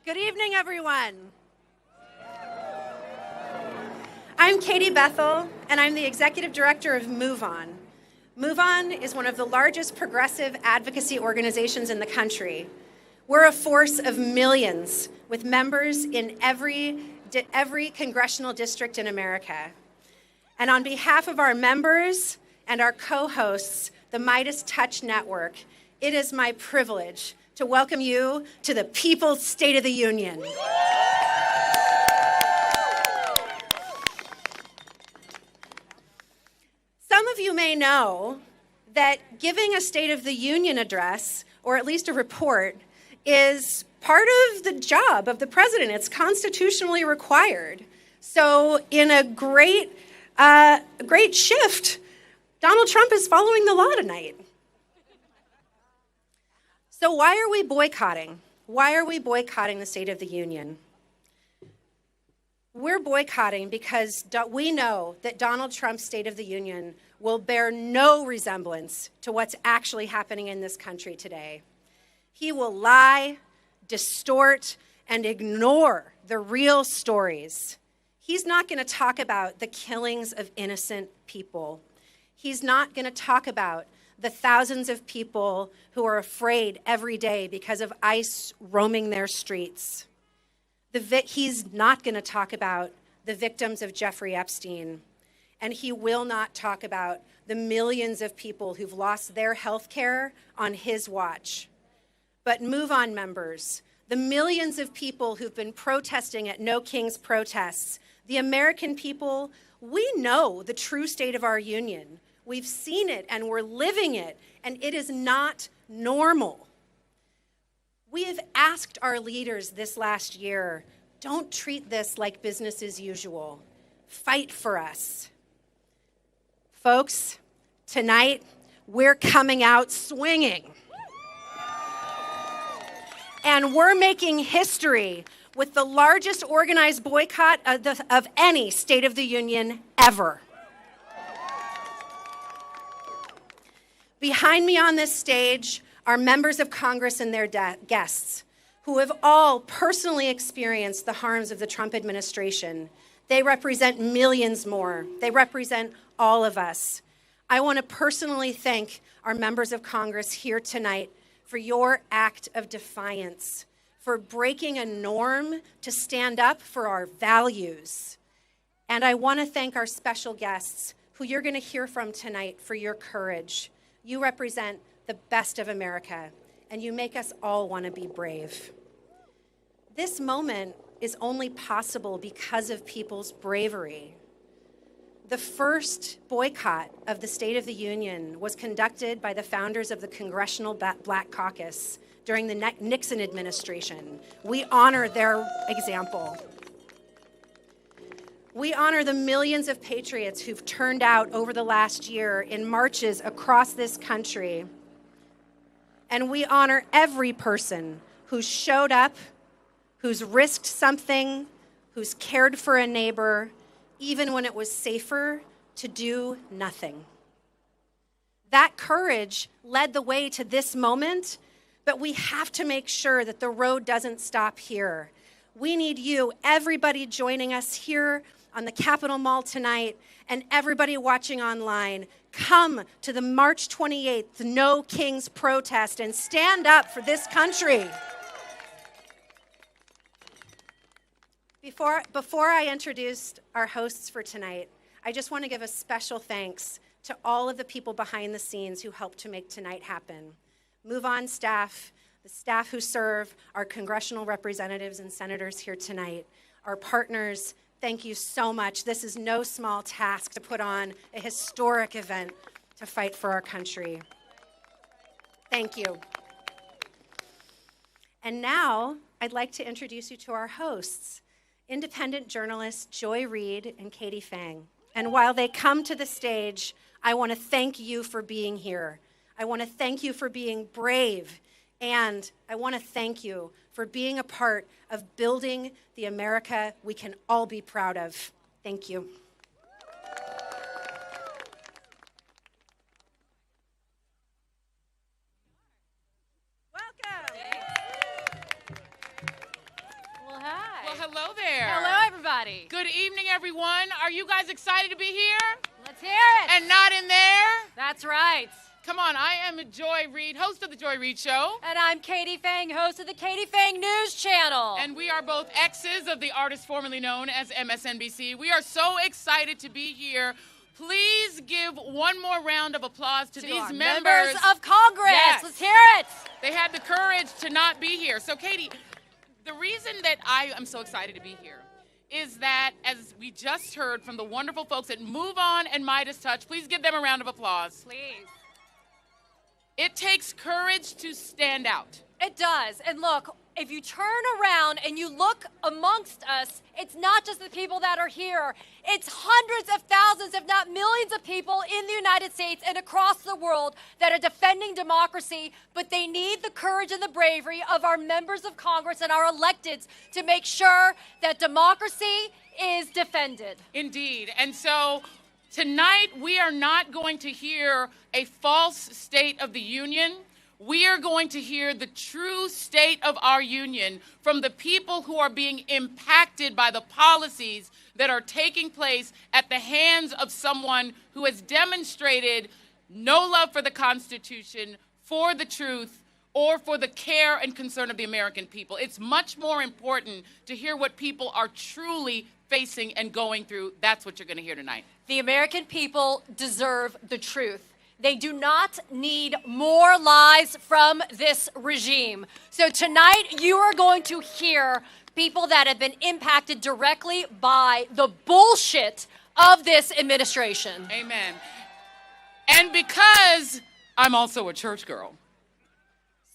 Good evening, everyone. I'm Katie Bethel, and I'm the Executive Director of MoveOn. MoveOn is one of the largest progressive advocacy organizations in the country. We're a force of millions with members in every congressional district in America. And on behalf of our members and our co-hosts, the MeidasTouch Network, it is my privilege to welcome you to the People's State of the Union. Some of you may know that giving a State of the Union address, or at least a report, is part of the job of the president. It's constitutionally required. So in a great shift, Donald Trump is following the law tonight. So why are we boycotting? Why are we boycotting the State of the Union? We're boycotting because we know that Donald Trump's State of the Union will bear no resemblance to what's actually happening in this country today. He will lie, distort, and ignore the real stories. He's not going to talk about the killings of innocent people. He's not going to talk about the thousands of people who are afraid every day because of ICE roaming their streets. He's not going to talk about the victims of Jeffrey Epstein. And he will not talk about the millions of people who've lost their health care on his watch. But MoveOn members, the millions of people who've been protesting at No King's protests, the American people, we know the true state of our union. We've seen it and we're living it, and it is not normal. We have asked our leaders this last year, don't treat this like business as usual. Fight for us. Folks, tonight we're coming out swinging. And we're making history with the largest organized boycott of any State of the Union ever. Behind me on this stage are members of Congress and their guests who have all personally experienced the harms of the Trump administration. They represent millions more. They represent all of us. I want to personally thank our members of Congress here tonight for your act of defiance, for breaking a norm to stand up for our values. And I want to thank our special guests who you're going to hear from tonight for your courage. You represent the best of America, and you make us all want to be brave. This moment is only possible because of people's bravery. The first boycott of the State of the Union was conducted by the founders of the Congressional Black Caucus during the Nixon administration. We honor their example. We honor the millions of patriots who've turned out over the last year in marches across this country. And we honor every person who's showed up, who's risked something, who's cared for a neighbor, even when it was safer to do nothing. That courage led the way to this moment, but we have to make sure that the road doesn't stop here. We need you, everybody joining us here on the Capitol Mall tonight, and everybody watching online. Come to the March 28th No Kings protest and stand up for this country. Before I introduce our hosts for tonight, I just want to give a special thanks to all of the people behind the scenes who helped to make tonight happen. MoveOn staff, the staff who serve our congressional representatives and senators here tonight, our partners. Thank you so much. This is no small task to put on a historic event to fight for our country. Thank you. And now I'd like to introduce you to our hosts, independent journalists Joy Reid and Katie Fang. And while they come to the stage, I want to thank you for being here. I want to thank you for being brave, and I want to thank you for being a part of building the America we can all be proud of. Thank you. Welcome. Hello there. Hello, everybody. Good evening, everyone. Are you guys excited to be here? Let's hear it. And not in there? That's right. Come on, I am Joy Reid, host of The Joy Reid Show. And I'm Katie Fang, host of the Katie Fang News Channel. And we are both exes of the artist formerly known as MSNBC. We are so excited to be here. Please give one more round of applause to these members of Congress. Yes. Let's hear it. They had the courage to not be here. So, Katie, the reason that I am so excited to be here is that, as we just heard from the wonderful folks at MoveOn and MeidasTouch, please give them a round of applause. Please. It takes courage to stand out. It does. And look, if you turn around and you look amongst us, it's not just the people that are here. It's hundreds of thousands, if not millions of people in the United States and across the world that are defending democracy, but they need the courage and the bravery of our members of Congress and our electeds to make sure that democracy is defended. Indeed. And so tonight we are not going to hear a false state of the union. We are going to hear the true state of our union from the people who are being impacted by the policies that are taking place at the hands of someone who has demonstrated no love for the Constitution, for the truth, or for the care and concern of the American people. It's much more important to hear what people are truly facing and going through. That's what you're going to hear tonight. The American people deserve the truth. They do not need more lies from this regime. So tonight, you are going to hear people that have been impacted directly by the bullshit of this administration. Amen. And because I'm also a church girl.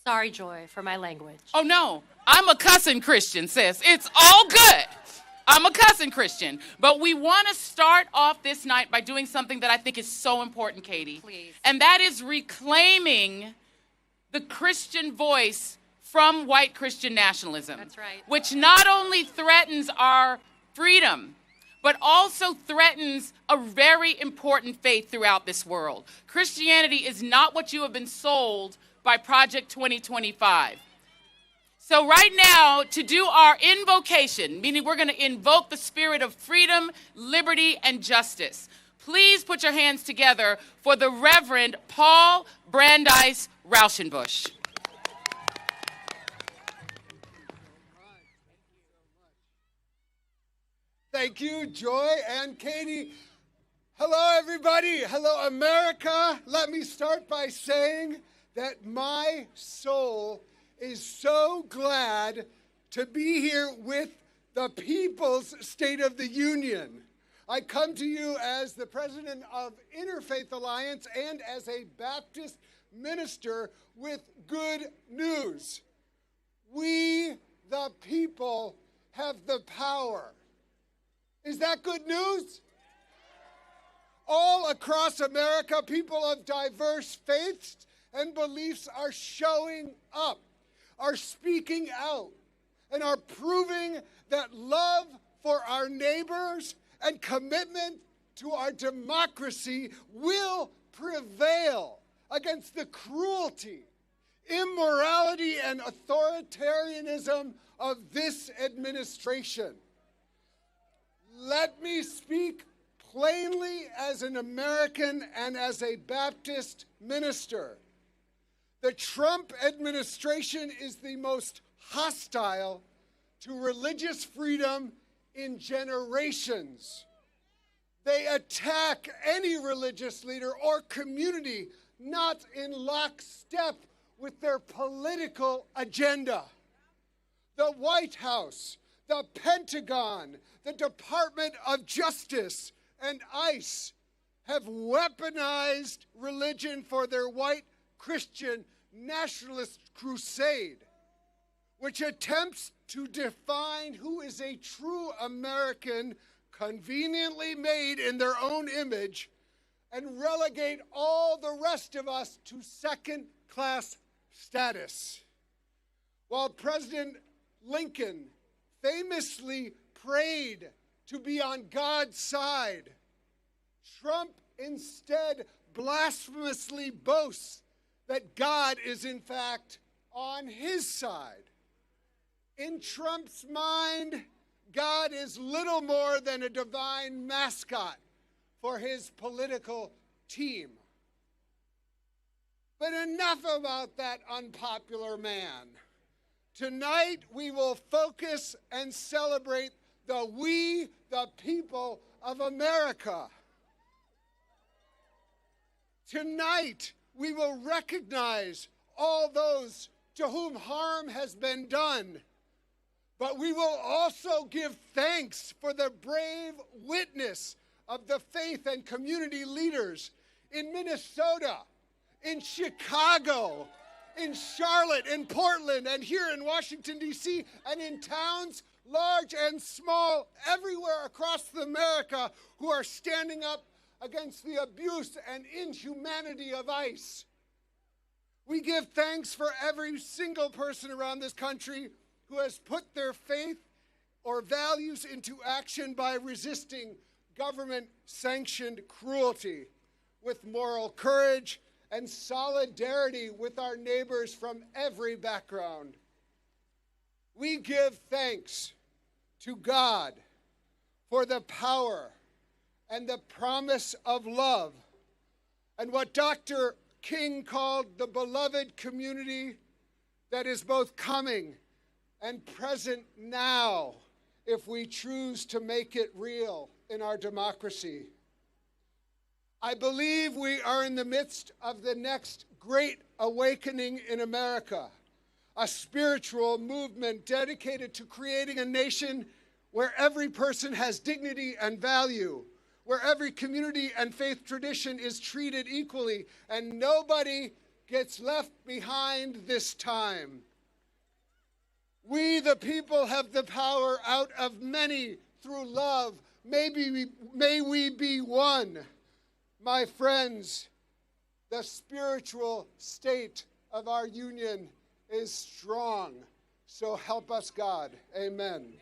Sorry, Joy, for my language. Oh, no. I'm a cussing Christian, sis. It's all good. I'm a cussing Christian. But we want to start off this night by doing something that I think is so important, Katie. Please. And that is reclaiming the Christian voice from white Christian nationalism. That's right. Which not only threatens our freedom, but also threatens a very important faith throughout this world. Christianity is not what you have been sold by Project 2025. So right now, to do our invocation, meaning we're going to invoke the spirit of freedom, liberty, and justice, please put your hands together for the Reverend Paul Brandeis Rauschenbusch. Thank you, Joy and Katie. Hello, everybody. Hello, America. Let me start by saying that my soul is so glad to be here with the People's State of the Union. I come to you as the president of Interfaith Alliance and as a Baptist minister with good news. We, the people, have the power. Is that good news? All across America, people of diverse faiths and beliefs are showing up, are speaking out, and are proving that love for our neighbors and commitment to our democracy will prevail against the cruelty, immorality, and authoritarianism of this administration. Let me speak plainly as an American and as a Baptist minister. The Trump administration is the most hostile to religious freedom in generations. They attack any religious leader or community not in lockstep with their political agenda. The White House, the Pentagon, the Department of Justice, and ICE have weaponized religion for their white Christian nationalist crusade, which attempts to define who is a true American, conveniently made in their own image, and relegate all the rest of us to second-class status. While President Lincoln famously prayed to be on God's side, Trump instead blasphemously boasts that God is in fact on his side. In Trump's mind, God is little more than a divine mascot for his political team. But enough about that unpopular man. Tonight we will focus and celebrate the people of America. Tonight we will recognize all those to whom harm has been done. But we will also give thanks for the brave witness of the faith and community leaders in Minnesota, in Chicago, in Charlotte, in Portland, and here in Washington, D.C., and in towns large and small everywhere across America who are standing up against the abuse and inhumanity of ICE. We give thanks for every single person around this country who has put their faith or values into action by resisting government-sanctioned cruelty with moral courage and solidarity with our neighbors from every background. We give thanks to God for the power and the promise of love and what Dr. King called the beloved community that is both coming and present now if we choose to make it real in our democracy. I believe we are in the midst of the next great awakening in America, a spiritual movement dedicated to creating a nation where every person has dignity and value, where every community and faith tradition is treated equally, and nobody gets left behind this time. We, the people, have the power out of many through love. May we be one. My friends, the spiritual state of our union is strong. So help us, God. Amen.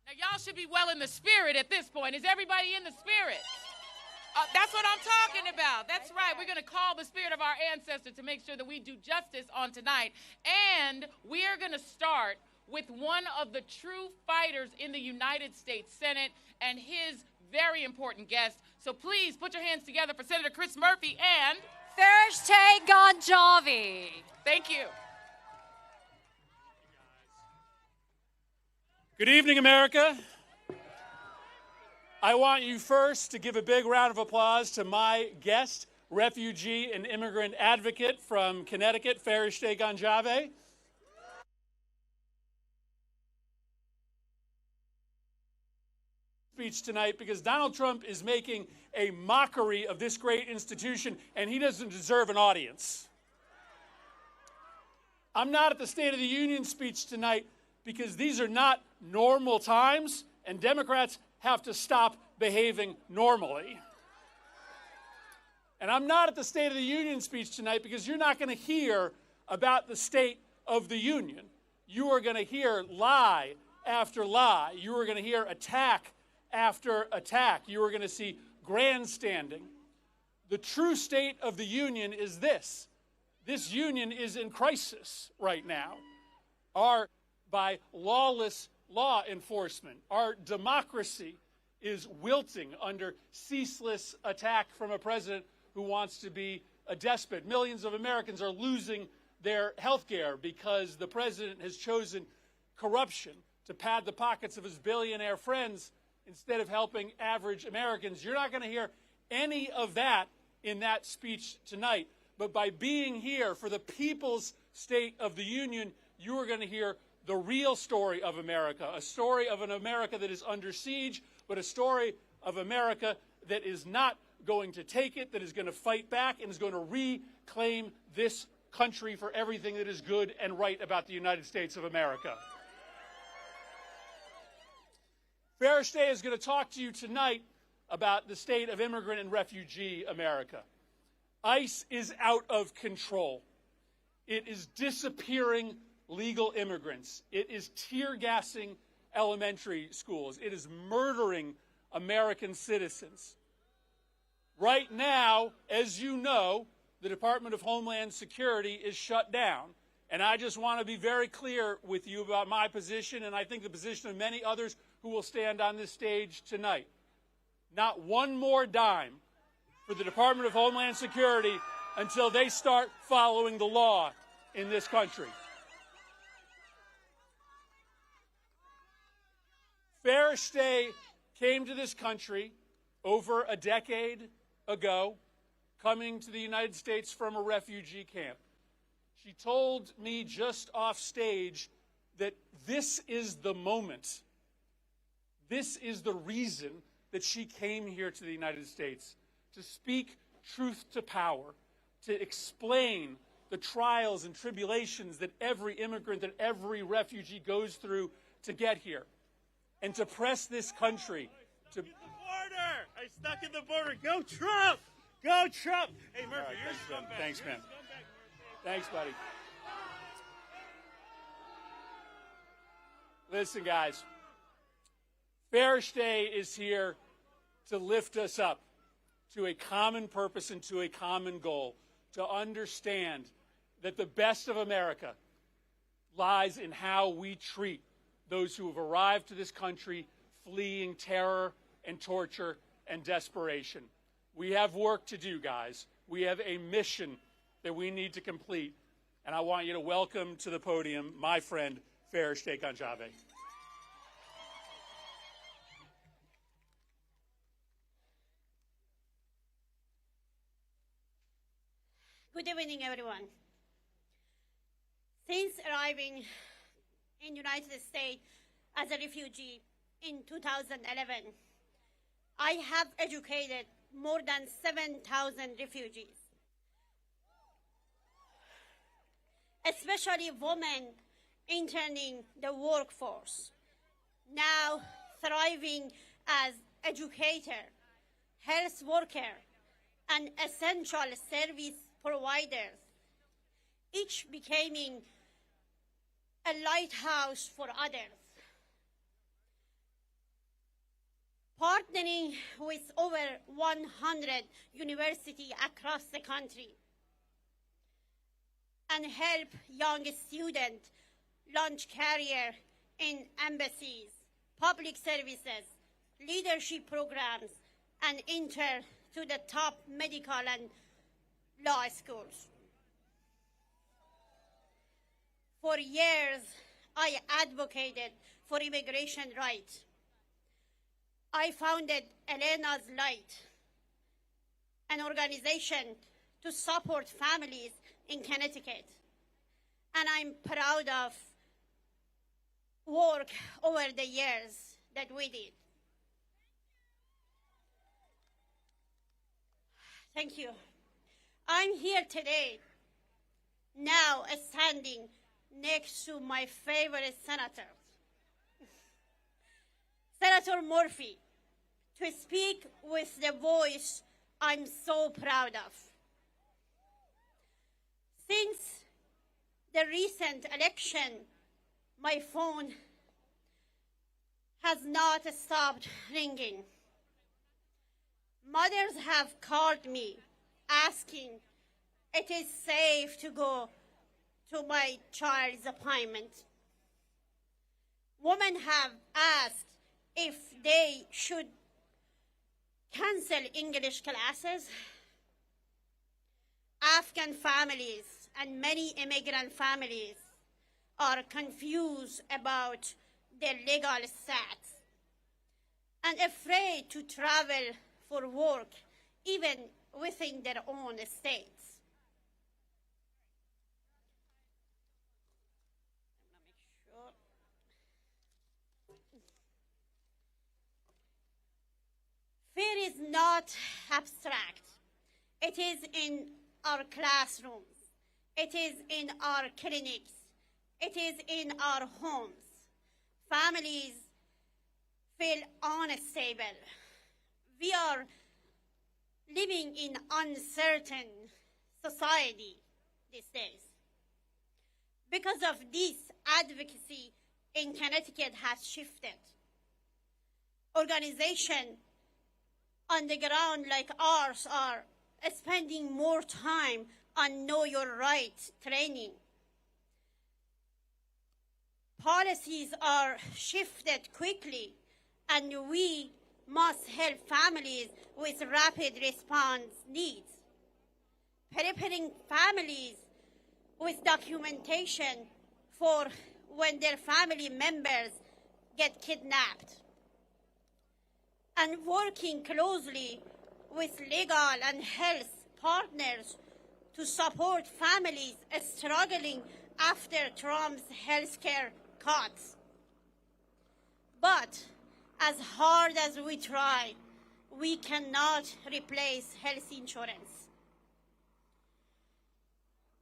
Now, y'all should be well in the spirit at this point. Is everybody in the spirit? That's what I'm talking about. That's right. We're going to call the spirit of our ancestors to make sure that we do justice on tonight. And we are going to start with one of the true fighters in the United States Senate and his very important guest. So please put your hands together for Senator Chris Murphy and Farishte Ganjavi. Thank you. Good evening, America. I want you first to give a big round of applause to my guest, refugee and immigrant advocate from Connecticut, Farishte Ganjavi. Speech tonight because Donald Trump is making a mockery of this great institution, and he doesn't deserve an audience. I'm not at the State of the Union speech tonight because these are not normal times, and Democrats have to stop behaving normally. And I'm not at the State of the Union speech tonight because you're not going to hear about the State of the Union. You are going to hear lie after lie. You are going to hear attack after attack. You are going to see grandstanding. The true State of the Union is this. This union is in crisis right now. By lawless law enforcement. Our democracy is wilting under ceaseless attack from a president who wants to be a despot. Millions of Americans are losing their health care because the president has chosen corruption to pad the pockets of his billionaire friends instead of helping average Americans. You're not going to hear any of that in that speech tonight. But by being here for the people's State of the Union, you are going to hear the real story of America, a story of an America that is under siege, but a story of America that is not going to take it, that is going to fight back, and is going to reclaim this country for everything that is good and right about the United States of America. Farishte is going to talk to you tonight about the state of immigrant and refugee America. ICE is out of control. It is disappearing legal immigrants. It is tear-gassing elementary schools. It is murdering American citizens. Right now, as you know, the Department of Homeland Security is shut down. And I just want to be very clear with you about my position, and I think the position of many others who will stand on this stage tonight. Not one more dime for the Department of Homeland Security until they start following the law in this country. Fairstay came to this country over a decade ago, coming to the United States from a refugee camp. She told me just off stage that this is the moment. This is the reason that she came here to the United States, to speak truth to power, to explain the trials and tribulations that every immigrant, that every refugee goes through to get here, and to press this country to... I stuck in the border. Go Trump! Go Trump! Hey, Murphy, right, you're a scumbag. Thanks, man. Thanks, buddy. Listen, guys. Fairstay is here to lift us up to a common purpose and to a common goal, to understand that the best of America lies in how we treat those who have arrived to this country fleeing terror and torture and desperation. We have work to do, guys. We have a mission that we need to complete. And I want you to welcome to the podium my friend, Fairstay Kanjave. Good evening, everyone. Since arriving in the United States as a refugee in 2011, I have educated more than 7,000 refugees, especially women entering the workforce, now thriving as educator, health worker, and essential service providers, each becoming a lighthouse for others. Partnering with over 100 universities across the country and help young students launch career in embassies, public services, leadership programs, and enter to the top medical and law schools. For years, I advocated for immigration rights. I founded Elena's Light, an organization to support families in Connecticut. And I'm proud of work over the years that we did. Thank you. I'm here today, now standing next to my favorite senator, Senator Murphy, to speak with the voice I'm so proud of. Since the recent election, my phone has not stopped ringing. Mothers have called me asking if it is safe to go to my child's appointment. Women have asked if they should cancel English classes. Afghan families and many immigrant families are confused about their legal status and afraid to travel for work, even within their own states. Fear is not abstract. It is in our classrooms. It is in our clinics. It is in our homes. Families feel unstable. We are living in uncertain society these days. Because of this, advocacy in Connecticut has shifted. Organizations on the ground like ours are spending more time on Know Your Rights training. Policies are shifted quickly, and we must help families with rapid response needs. Preparing families with documentation for when their family members get kidnapped. And working closely with legal and health partners to support families struggling after Trump's healthcare cuts. But as hard as we try, we cannot replace health insurance.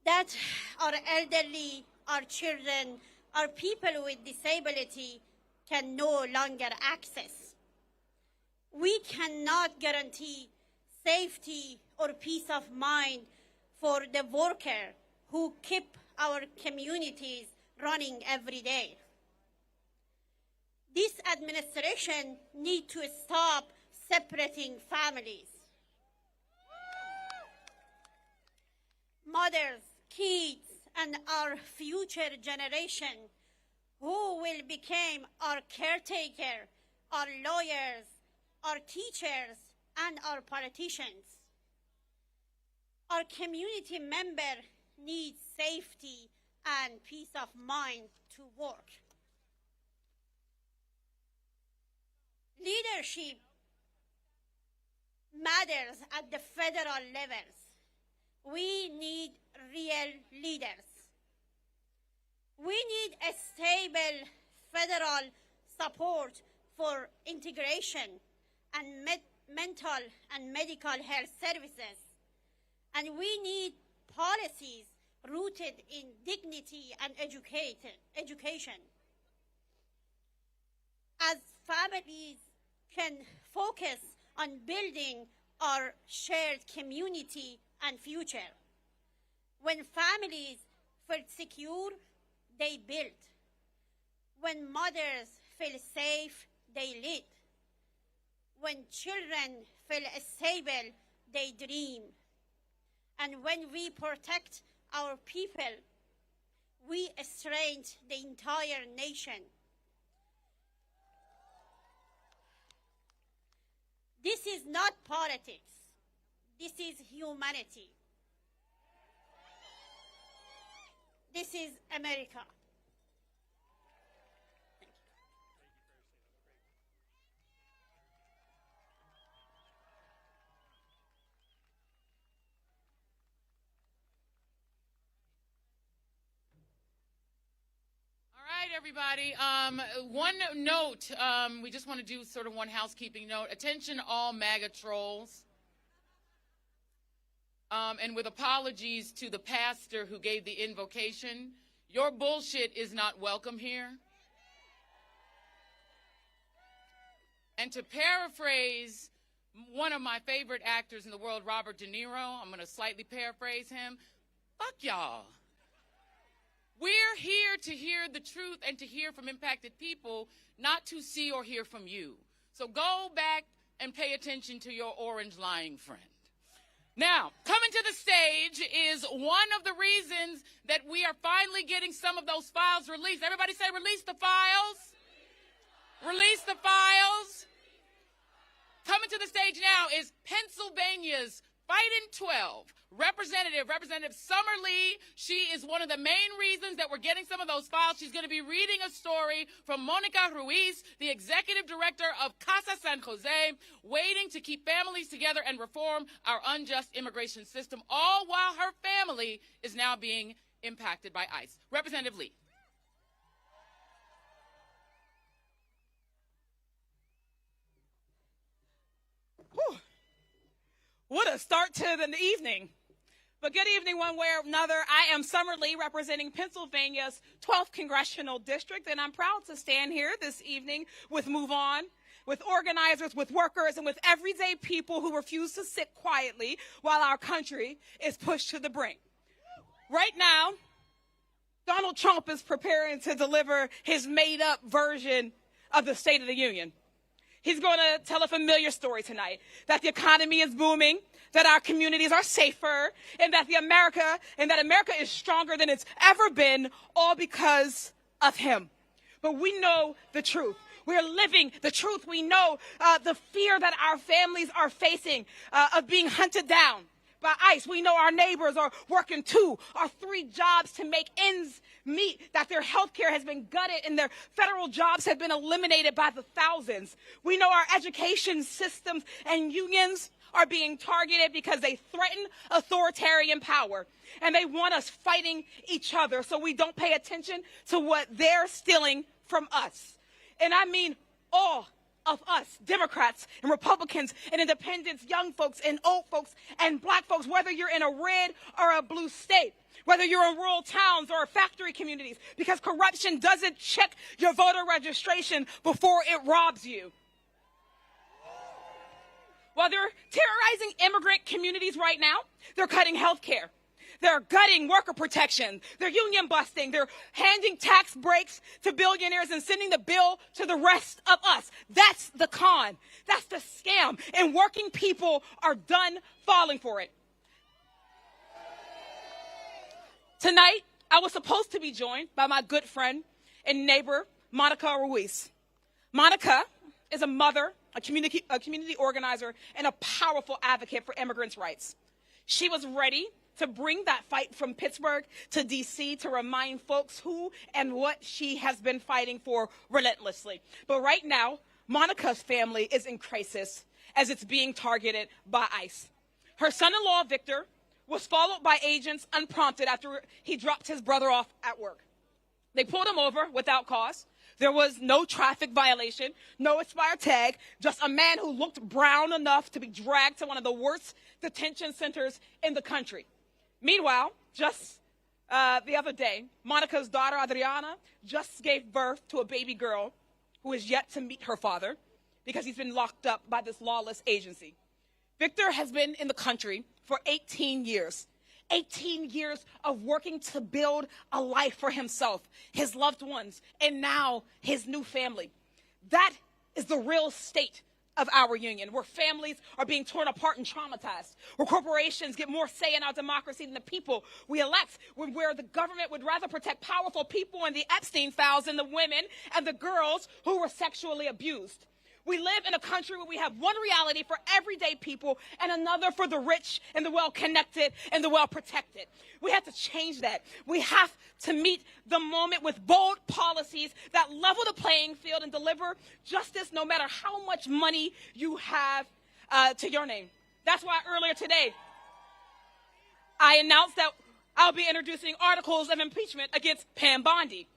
That our elderly, our children, our people with disability can no longer access. We cannot guarantee safety or peace of mind for the worker who keep our communities running every day. This administration needs to stop separating families. Mothers, kids, and our future generation who will become our caretaker, our lawyers, our teachers, and our politicians. Our community member needs safety and peace of mind to work. Leadership matters at the federal levels. We need real leaders. We need a stable federal support for integration and mental and medical health services. And we need policies rooted in dignity and education. As families can focus on building our shared community and future. When families feel secure, they build. When mothers feel safe, they lead. When children feel stable, they dream. And when we protect our people, we strengthen the entire nation. This is not politics. This is humanity. This is America. Everybody, one note, we just want to do sort of one housekeeping note. Attention all MAGA trolls. And with apologies to the pastor who gave the invocation, your bullshit is not welcome here. And to paraphrase one of my favorite actors in the world, Robert De Niro, I'm going to slightly paraphrase him. Fuck y'all. We're here to hear the truth and to hear from impacted people, not to see or hear from you. So go back and pay attention to your orange lying friend. Now, coming to the stage is one of the reasons that we are finally getting some of those files released. Everybody say, release the files. Release the files. Coming to the stage now is Pennsylvania's Fighting 12, Representative Summer Lee. She is one of the main reasons that we're getting some of those files. She's going to be reading a story from Monica Ruiz, the executive director of Casa San Jose, waiting to keep families together and reform our unjust immigration system, all while her family is now being impacted by ICE. Representative Lee. Whew. What a start to the evening. But good evening one way or another. I am Summer Lee representing Pennsylvania's 12th Congressional District, and I'm proud to stand here this evening with MoveOn, with organizers, with workers, and with everyday people who refuse to sit quietly while our country is pushed to the brink. Right now, Donald Trump is preparing to deliver his made-up version of the State of the Union. He's going to tell a familiar story tonight, that the economy is booming, that our communities are safer, and that America is stronger than it's ever been, all because of him. But we know the truth. We're living the truth. We know the fear that our families are facing of being hunted down by ICE. We know our neighbors are working 2 or 3 jobs to make ends meet, that their health care has been gutted and their federal jobs have been eliminated by the thousands. We know our education systems and unions are being targeted because they threaten authoritarian power. And they want us fighting each other so we don't pay attention to what they're stealing from us. And I mean all of us, Democrats and Republicans and independents, young folks and old folks and black folks, whether you're in a red or a blue state, whether you're in rural towns or factory communities, because corruption doesn't check your voter registration before it robs you. While they're terrorizing immigrant communities right now, they're cutting health care. They're gutting worker protection. They're union busting. They're handing tax breaks to billionaires and sending the bill to the rest of us. That's the con. That's the scam. And working people are done falling for it. Tonight, I was supposed to be joined by my good friend and neighbor, Monica Ruiz. Monica is a mother, a community organizer, and a powerful advocate for immigrants' rights. She was ready to bring that fight from Pittsburgh to D.C. to remind folks who and what she has been fighting for relentlessly. But right now, Monica's family is in crisis as it's being targeted by ICE. Her son-in-law, Victor, was followed by agents unprompted after he dropped his brother off at work. They pulled him over without cause. There was no traffic violation, no expired tag, just a man who looked brown enough to be dragged to one of the worst detention centers in the country. Meanwhile, just the other day, Monica's daughter, Adriana, just gave birth to a baby girl who is yet to meet her father because he's been locked up by this lawless agency. Victor has been in the country for 18 years. 18 years of working to build a life for himself, his loved ones, and now his new family. That is the real state of our union, where families are being torn apart and traumatized, where corporations get more say in our democracy than the people we elect, where the government would rather protect powerful people in the Epstein files than the women and the girls who were sexually abused. We live in a country where we have one reality for everyday people and another for the rich and the well-connected and the well-protected. We have to change that. We have to meet the moment with bold policies that level the playing field and deliver justice no matter how much money you have to your name. That's why earlier today, I announced that I'll be introducing articles of impeachment against Pam Bondi.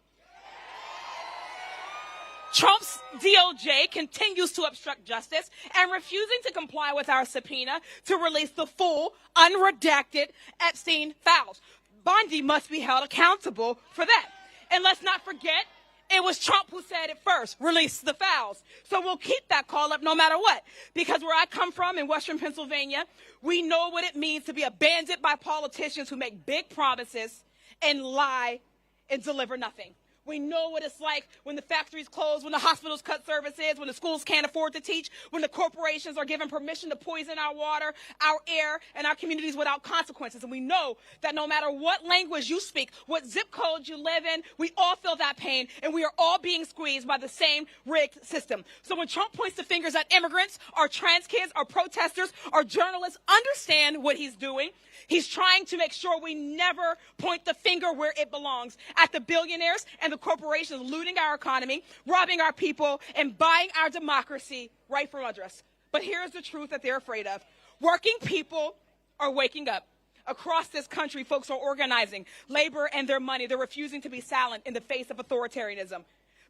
Trump's DOJ continues to obstruct justice and refusing to comply with our subpoena to release the full, unredacted Epstein files. Bondi must be held accountable for that. And let's not forget, it was Trump who said it first, release the files. So we'll keep that call up no matter what. Because where I come from in Western Pennsylvania, we know what it means to be abandoned by politicians who make big promises and lie and deliver nothing. We know what it's like when the factories close, when the hospitals cut services, when the schools can't afford to teach, when the corporations are given permission to poison our water, our air, and our communities without consequences. And we know that no matter what language you speak, what zip code you live in, we all feel that pain, and we are all being squeezed by the same rigged system. So when Trump points the fingers at immigrants, or trans kids, or protesters, or journalists, understand what he's doing. He's trying to make sure we never point the finger where it belongs, at the billionaires and the corporations looting our economy, robbing our people, and buying our democracy right from under us. But here's the truth that they're afraid of. Working people are waking up. Across this country, folks are organizing labor and their money. They're refusing to be silent in the face of authoritarianism.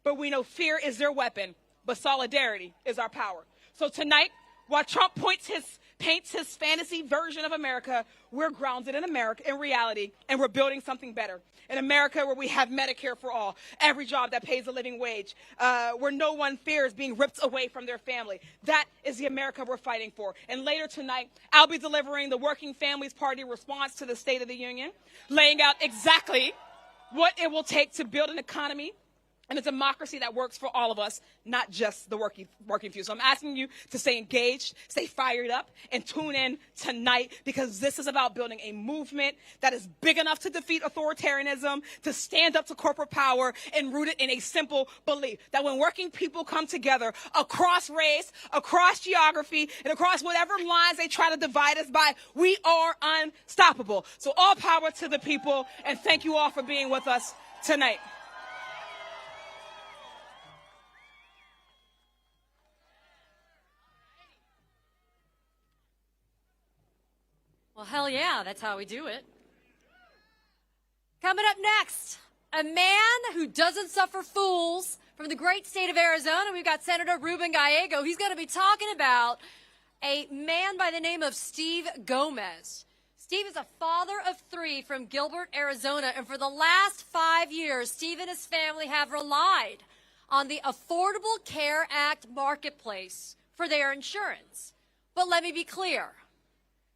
But we know fear is their weapon, but solidarity is our power. So tonight, while Trump paints his fantasy version of America, we're grounded in America, in reality, and we're building something better. In America, where we have Medicare for all, every job that pays a living wage, where no one fears being ripped away from their family. That is the America we're fighting for. And later tonight, I'll be delivering the Working Families Party response to the State of the Union, laying out exactly what it will take to build an economy and a democracy that works for all of us, not just the working few. So I'm asking you to stay engaged, stay fired up, and tune in tonight, because this is about building a movement that is big enough to defeat authoritarianism, to stand up to corporate power, and rooted in a simple belief that when working people come together across race, across geography, and across whatever lines they try to divide us by, we are unstoppable. So all power to the people, and thank you all for being with us tonight. Well, hell yeah, that's how we do it. Coming up next, a man who doesn't suffer fools from the great state of Arizona. We've got Senator Ruben Gallego. He's going to be talking about a man by the name of Steve Gomez. Steve is a father of 3 from Gilbert, Arizona, and for the last 5 years, Steve and his family have relied on the Affordable Care Act marketplace for their insurance. But let me be clear.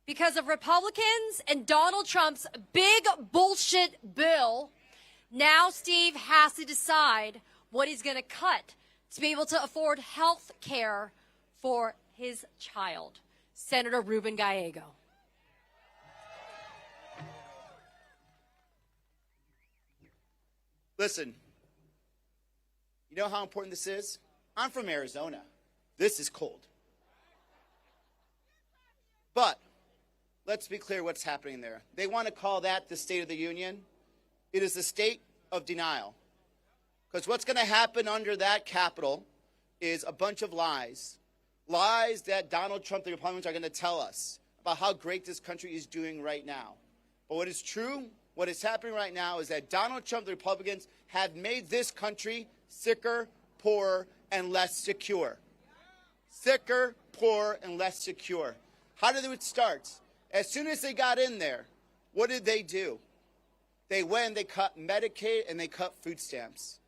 Because of Republicans and Donald Trump's big bullshit bill, now Steve has to decide what he's going to cut to be able to afford health care for his child. Senator Ruben Gallego. Listen, you know how important this is? I'm from Arizona. This is cold. But let's be clear what's happening there. They want to call that the State of the Union. It is the state of denial. Because what's going to happen under that Capitol is a bunch of lies. Lies that Donald Trump, the Republicans, are going to tell us about how great this country is doing right now. But what is true, what is happening right now, is that Donald Trump, the Republicans, have made this country sicker, poorer, and less secure. Sicker, poorer, and less secure. How did it start? As soon as they got in there, what did they do? They went and they cut Medicaid and they cut food stamps.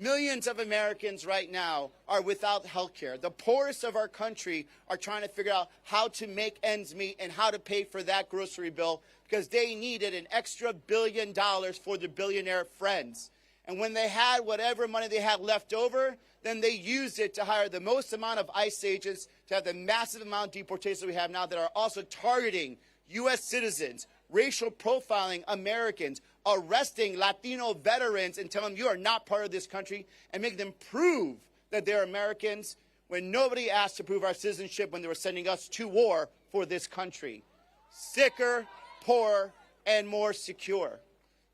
Millions of Americans right now are without health care. The poorest of our country are trying to figure out how to make ends meet and how to pay for that grocery bill because they needed an extra $1 billion for their billionaire friends. And when they had whatever money they had left over, then they used it to hire the most amount of ICE agents, to have the massive amount of deportations we have now that are also targeting U.S. citizens, racial profiling Americans, arresting Latino veterans and telling them you are not part of this country and making them prove that they're Americans when nobody asked to prove our citizenship when they were sending us to war for this country. Sicker, poorer, and more secure.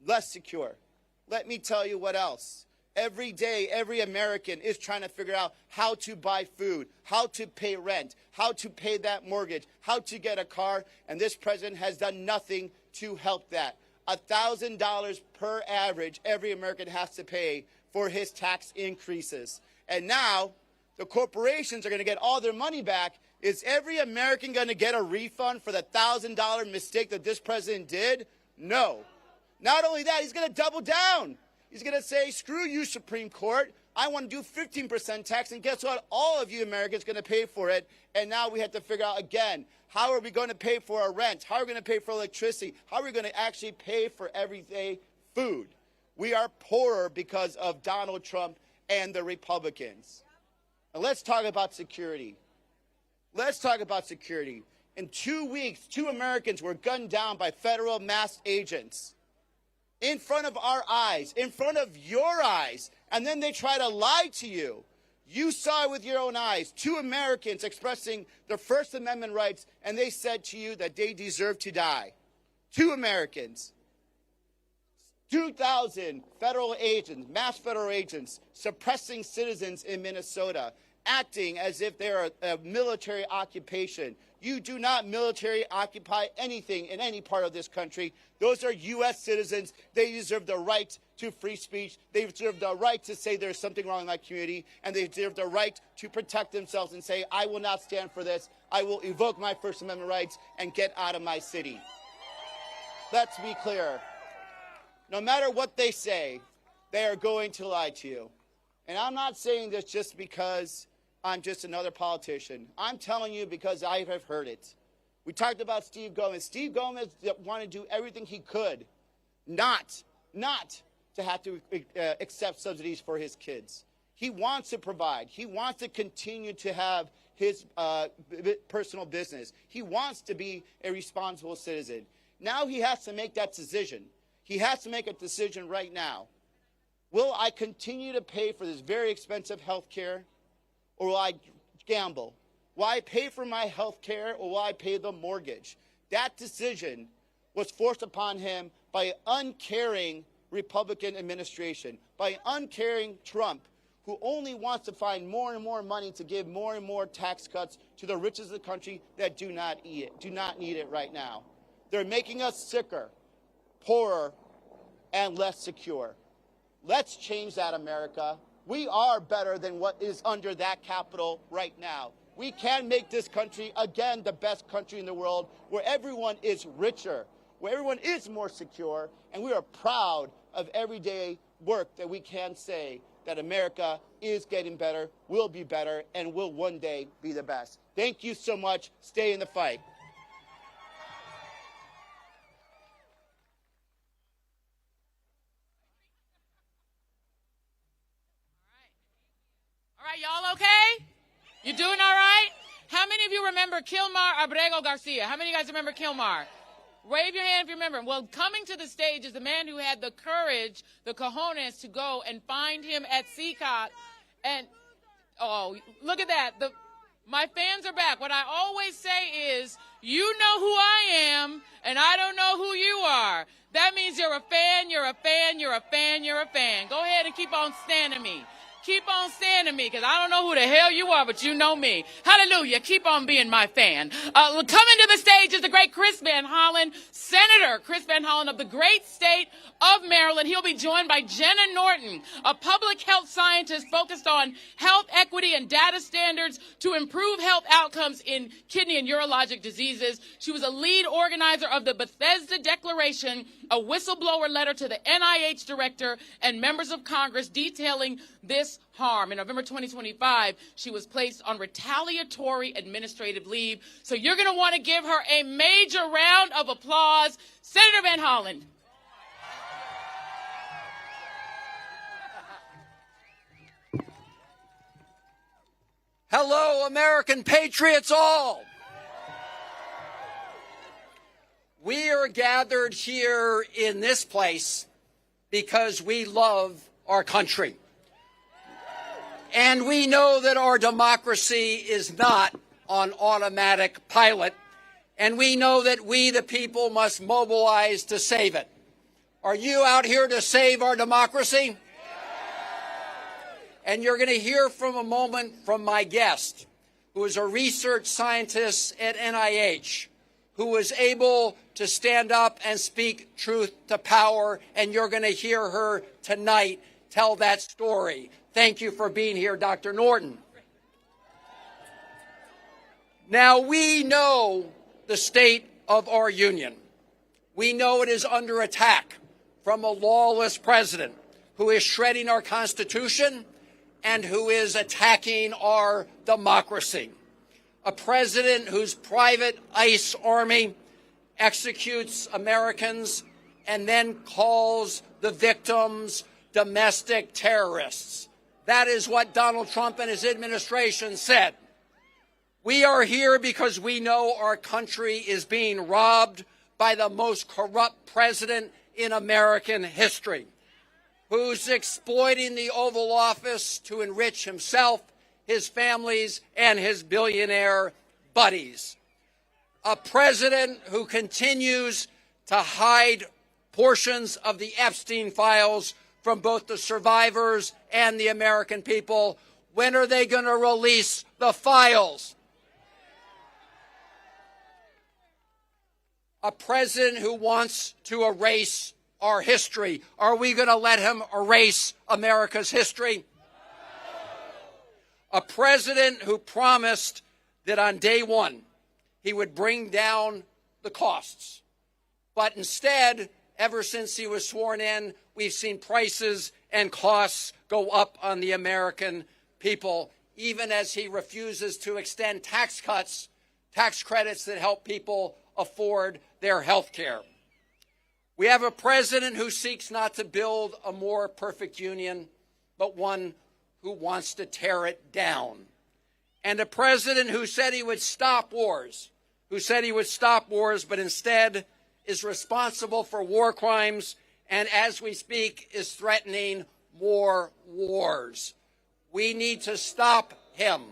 Less secure. Let me tell you what else. Every day, every American is trying to figure out how to buy food, how to pay rent, how to pay that mortgage, how to get a car, and this president has done nothing to help that. $1,000 per average every American has to pay for his tax increases. And now the corporations are going to get all their money back. Is every American going to get a refund for the $1,000 mistake that this president did? No. Not only that, he's going to double down. He's going to say, screw you, Supreme Court. I want to do 15% tax, and guess what? All of you Americans are going to pay for it. And now we have to figure out again, how are we going to pay for our rent? How are we going to pay for electricity? How are we going to actually pay for everyday food? We are poorer because of Donald Trump and the Republicans. And let's talk about security. Let's talk about security. In 2 weeks, 2 Americans were gunned down by federal masked agents. In front of our eyes, in front of your eyes, and then they try to lie to you. You saw it with your own eyes. 2 Americans expressing their First Amendment rights, and they said to you that they deserve to die. 2 Americans. 2,000 federal agents, masked federal agents, suppressing citizens in Minnesota, acting as if they're a military occupation. You do not military occupy anything in any part of this country. Those are U.S. citizens. They deserve the right to free speech. They deserve the right to say there's something wrong in my community, and they deserve the right to protect themselves and say, I will not stand for this. I will evoke my First Amendment rights and get out of my city. Let's be clear. No matter what they say, they are going to lie to you. And I'm not saying this just because I'm just another politician. I'm telling you because I have heard it. We talked about Steve Gomez. Steve Gomez wanted to do everything he could not to have to accept subsidies for his kids. He wants to provide. He wants to continue to have his personal business. He wants to be a responsible citizen. Now he has to make that decision. He has to make a decision right now. Will I continue to pay for this very expensive health care, or will I gamble? Will I pay for my health care, or will I pay the mortgage? That decision was forced upon him by an uncaring Republican administration, by an uncaring Trump, who only wants to find more and more money to give more and more tax cuts to the richest of the country that do not need it right now. They're making us sicker, poorer, and less secure. Let's change that, America. We are better than what is under that Capitol right now. We can make this country, again, the best country in the world, where everyone is richer, where everyone is more secure, and we are proud of everyday work that we can say that America is getting better, will be better, and will one day be the best. Thank you so much. Stay in the fight. All right, y'all okay? You doing all right? How many of you remember Kilmar Abrego Garcia? How many of you guys remember Kilmar? Wave your hand if you remember him. Well, coming to the stage is the man who had the courage, the cojones, to go and find him at Seacott. And, oh, look at that. My fans are back. What I always say is, you know who I am, and I don't know who you are. That means you're a fan, you're a fan, you're a fan, you're a fan. Go ahead and keep on standing me. Keep on standing me, because I don't know who the hell you are, but you know me. Hallelujah. Keep on being my fan. Coming to the stage is the great Chris Van Hollen, Senator Chris Van Hollen of the great state of Maryland. He'll be joined by Jenna Norton, a public health scientist focused on health equity and data standards to improve health outcomes in kidney and urologic diseases. She was a lead organizer of the Bethesda Declaration, a whistleblower letter to the NIH director and members of Congress detailing this harm. In November 2025, she was placed on retaliatory administrative leave. So you're going to want to give her a major round of applause. Senator Van Hollen. Hello, American patriots all. We are gathered here in this place because we love our country. And we know that our democracy is not on automatic pilot. And we know that we, the people, must mobilize to save it. Are you out here to save our democracy? And you're going to hear from a moment from my guest, who is a research scientist at NIH, who was able to stand up and speak truth to power. And you're going to hear her tonight tell that story. Thank you for being here, Dr. Norton. Now, we know the state of our union. We know it is under attack from a lawless president who is shredding our Constitution and who is attacking our democracy. A president whose private ICE army executes Americans and then calls the victims domestic terrorists. That is what Donald Trump and his administration said. We are here because we know our country is being robbed by the most corrupt president in American history, who's exploiting the Oval Office to enrich himself, his families, and his billionaire buddies. A president who continues to hide portions of the Epstein files from both the survivors and the American people. When are they going to release the files? A president who wants to erase our history. Are we going to let him erase America's history? A president who promised that on day one he would bring down the costs. But instead, ever since he was sworn in, we've seen prices and costs go up on the American people, even as he refuses to extend tax cuts, tax credits that help people afford their health care. We have a president who seeks not to build a more perfect union, but one who wants to tear it down. And a president who said he would stop wars, but instead is responsible for war crimes and, as we speak, is threatening more wars. We need to stop him.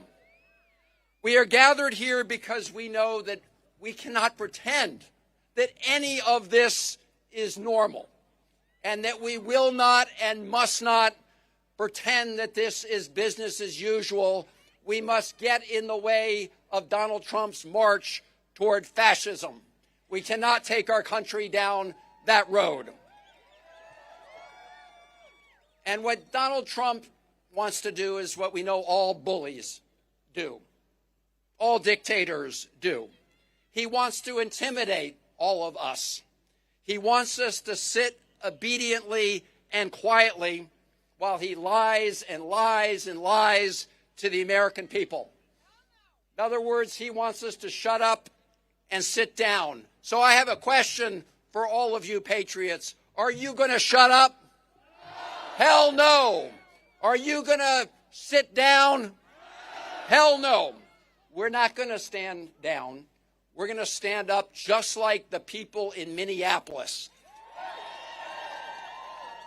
We are gathered here because we know that we cannot pretend that any of this is normal, and that we will not and must not pretend that this is business as usual. We must get in the way of Donald Trump's march toward fascism. We cannot take our country down that road. And what Donald Trump wants to do is what we know all bullies do, all dictators do. He wants to intimidate all of us. He wants us to sit obediently and quietly while he lies and lies and lies to the American people. In other words, he wants us to shut up and sit down. So I have a question for all of you patriots. Are you going to shut up? Hell no. Are you going to sit down? Hell no. We're not going to stand down. We're going to stand up just like the people in Minneapolis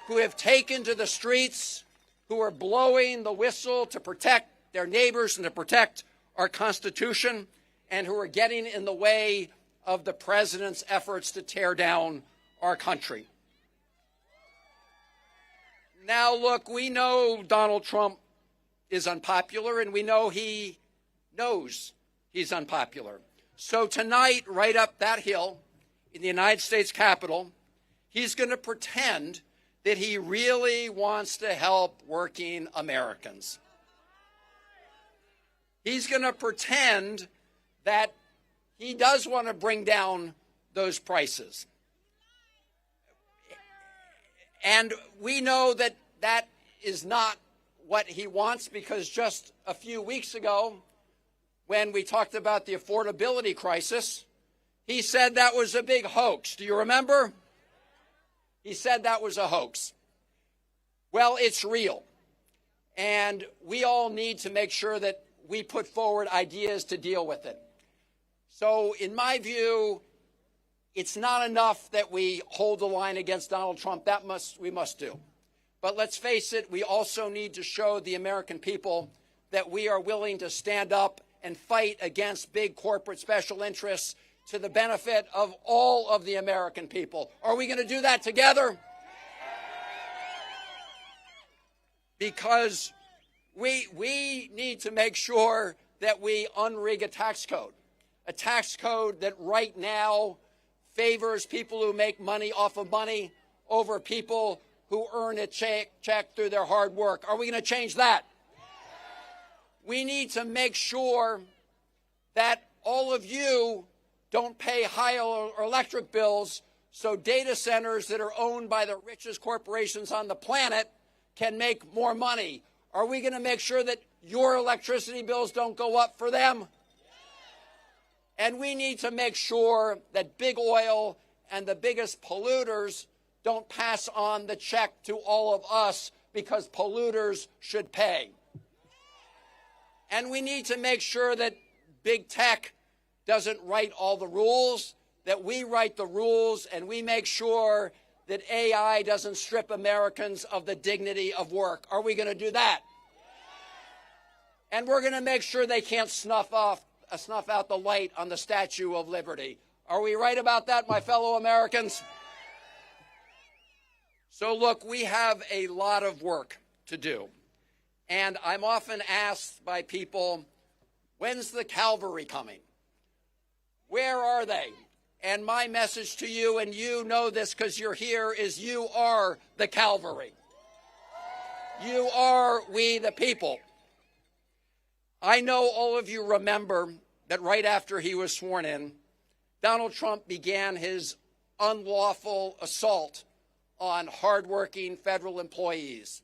who have taken to the streets, who are blowing the whistle to protect their neighbors and to protect our Constitution, and who are getting in the way of the president's efforts to tear down our country. Now, look, we know Donald Trump is unpopular, and we know he knows he's unpopular. So tonight, right up that hill in the United States Capitol, he's going to pretend that he really wants to help working Americans. He's going to pretend that he does want to bring down those prices. And we know that that is not what he wants, because just a few weeks ago, when we talked about the affordability crisis, he said that was a big hoax. Do you remember? He said that was a hoax. Well, it's real. And we all need to make sure that we put forward ideas to deal with it. So in my view, it's not enough that we hold the line against Donald Trump. We must do. But let's face it, we also need to show the American people that we are willing to stand up and fight against big corporate special interests to the benefit of all of the American people. Are we going to do that together? Because we need to make sure that we unrig a tax code that right now favors people who make money off of money over people who earn a check through their hard work. Are we going to change that? We need to make sure that all of you don't pay higher electric bills so data centers that are owned by the richest corporations on the planet can make more money. Are we going to make sure that your electricity bills don't go up for them? And we need to make sure that big oil and the biggest polluters don't pass on the check to all of us, because polluters should pay. And we need to make sure that big tech doesn't write all the rules, that we write the rules, and we make sure that AI doesn't strip Americans of the dignity of work. Are we going to do that? And we're going to make sure they can't snuff out the light on the Statue of Liberty. Are we right about that, my fellow Americans? So look, we have a lot of work to do. And I'm often asked by people, when's the cavalry coming? Where are they? And my message to you, and you know this because you're here, is you are the cavalry. You are we the people. I know all of you remember that right after he was sworn in, Donald Trump began his unlawful assault on hardworking federal employees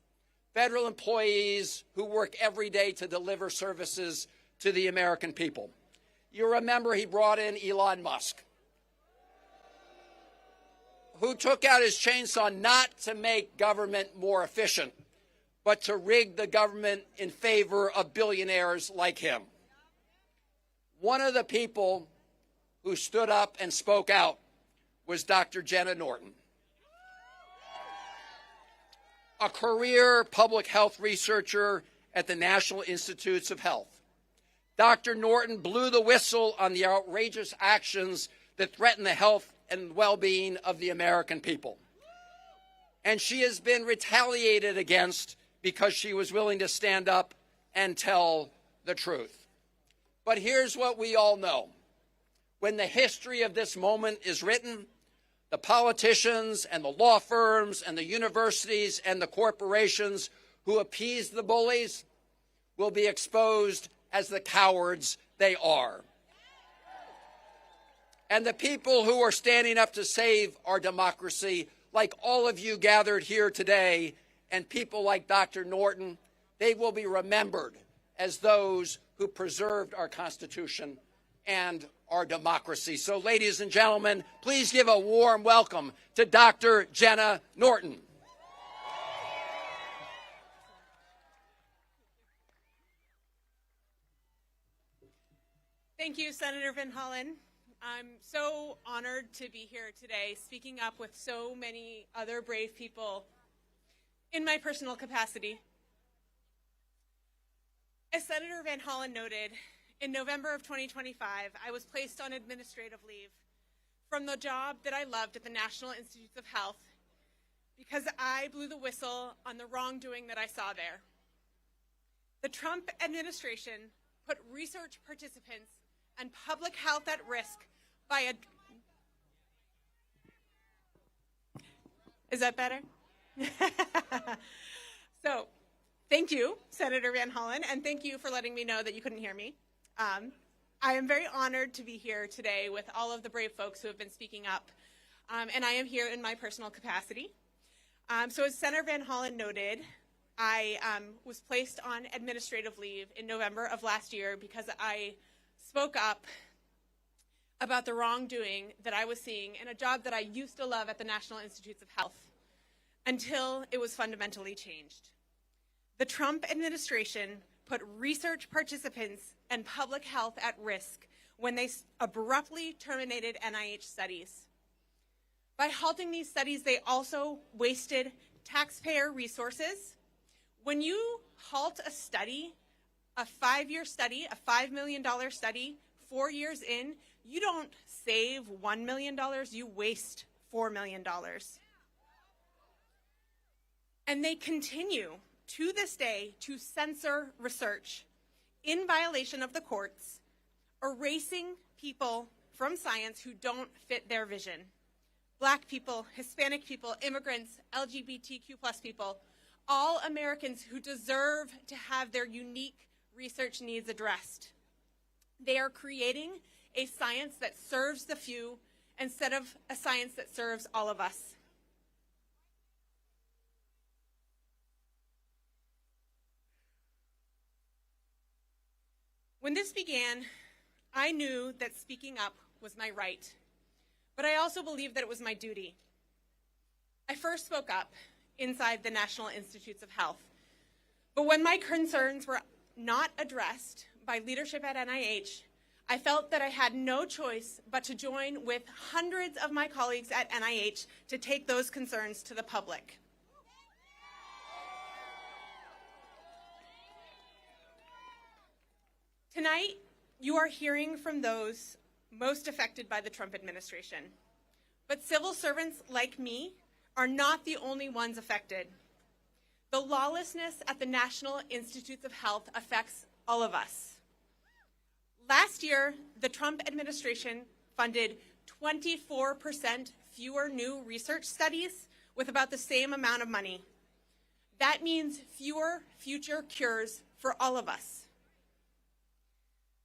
who work every day to deliver services to the American people. You remember he brought in Elon Musk, who took out his chainsaw not to make government more efficient, but to rig the government in favor of billionaires like him. One of the people who stood up and spoke out was Dr. Jenna Norton, a career public health researcher at the National Institutes of Health. Dr. Norton blew the whistle on the outrageous actions that threaten the health and well-being of the American people. And she has been retaliated against because she was willing to stand up and tell the truth. But here's what we all know. When the history of this moment is written, the politicians and the law firms and the universities and the corporations who appease the bullies will be exposed as the cowards they are. And the people who are standing up to save our democracy, like all of you gathered here today, and people like Dr. Norton, they will be remembered as those who preserved our Constitution and our democracy. So, ladies and gentlemen, please give a warm welcome to Dr. Jenna Norton. Thank you, Senator Van Hollen. I'm so honored to be here today, speaking up with so many other brave people in my personal capacity. As Senator Van Hollen noted, in November of 2025, I was placed on administrative leave from the job that I loved at the National Institutes of Health because I blew the whistle on the wrongdoing that I saw there. The Trump administration put research participants and public health at risk by Is that better? So, thank you, Senator Van Hollen, and thank you for letting me know that you couldn't hear me. I am very honored to be here today with all of the brave folks who have been speaking up, and I am here in my personal capacity. So as Senator Van Hollen noted, I was placed on administrative leave in November of last year because I spoke up about the wrongdoing that I was seeing in a job that I used to love at the National Institutes of Health until it was fundamentally changed. The Trump administration put research participants and public health at risk when they abruptly terminated NIH studies. By halting these studies, they also wasted taxpayer resources. When you halt a study, a 5-year study, a $5 million study, 4 years in, you don't save $1 million, you waste $4 million. And they continue to this day to censor research in violation of the courts, erasing people from science who don't fit their vision. Black people, Hispanic people, immigrants, LGBTQ+ people, all Americans who deserve to have their unique research needs addressed. They are creating a science that serves the few instead of a science that serves all of us. When this began, I knew that speaking up was my right, but I also believed that it was my duty. I first spoke up inside the National Institutes of Health, but when my concerns were not addressed by leadership at NIH, I felt that I had no choice but to join with hundreds of my colleagues at NIH to take those concerns to the public. Tonight, you are hearing from those most affected by the Trump administration. But civil servants like me are not the only ones affected. The lawlessness at the National Institutes of Health affects all of us. Last year, the Trump administration funded 24% fewer new research studies with about the same amount of money. That means fewer future cures for all of us.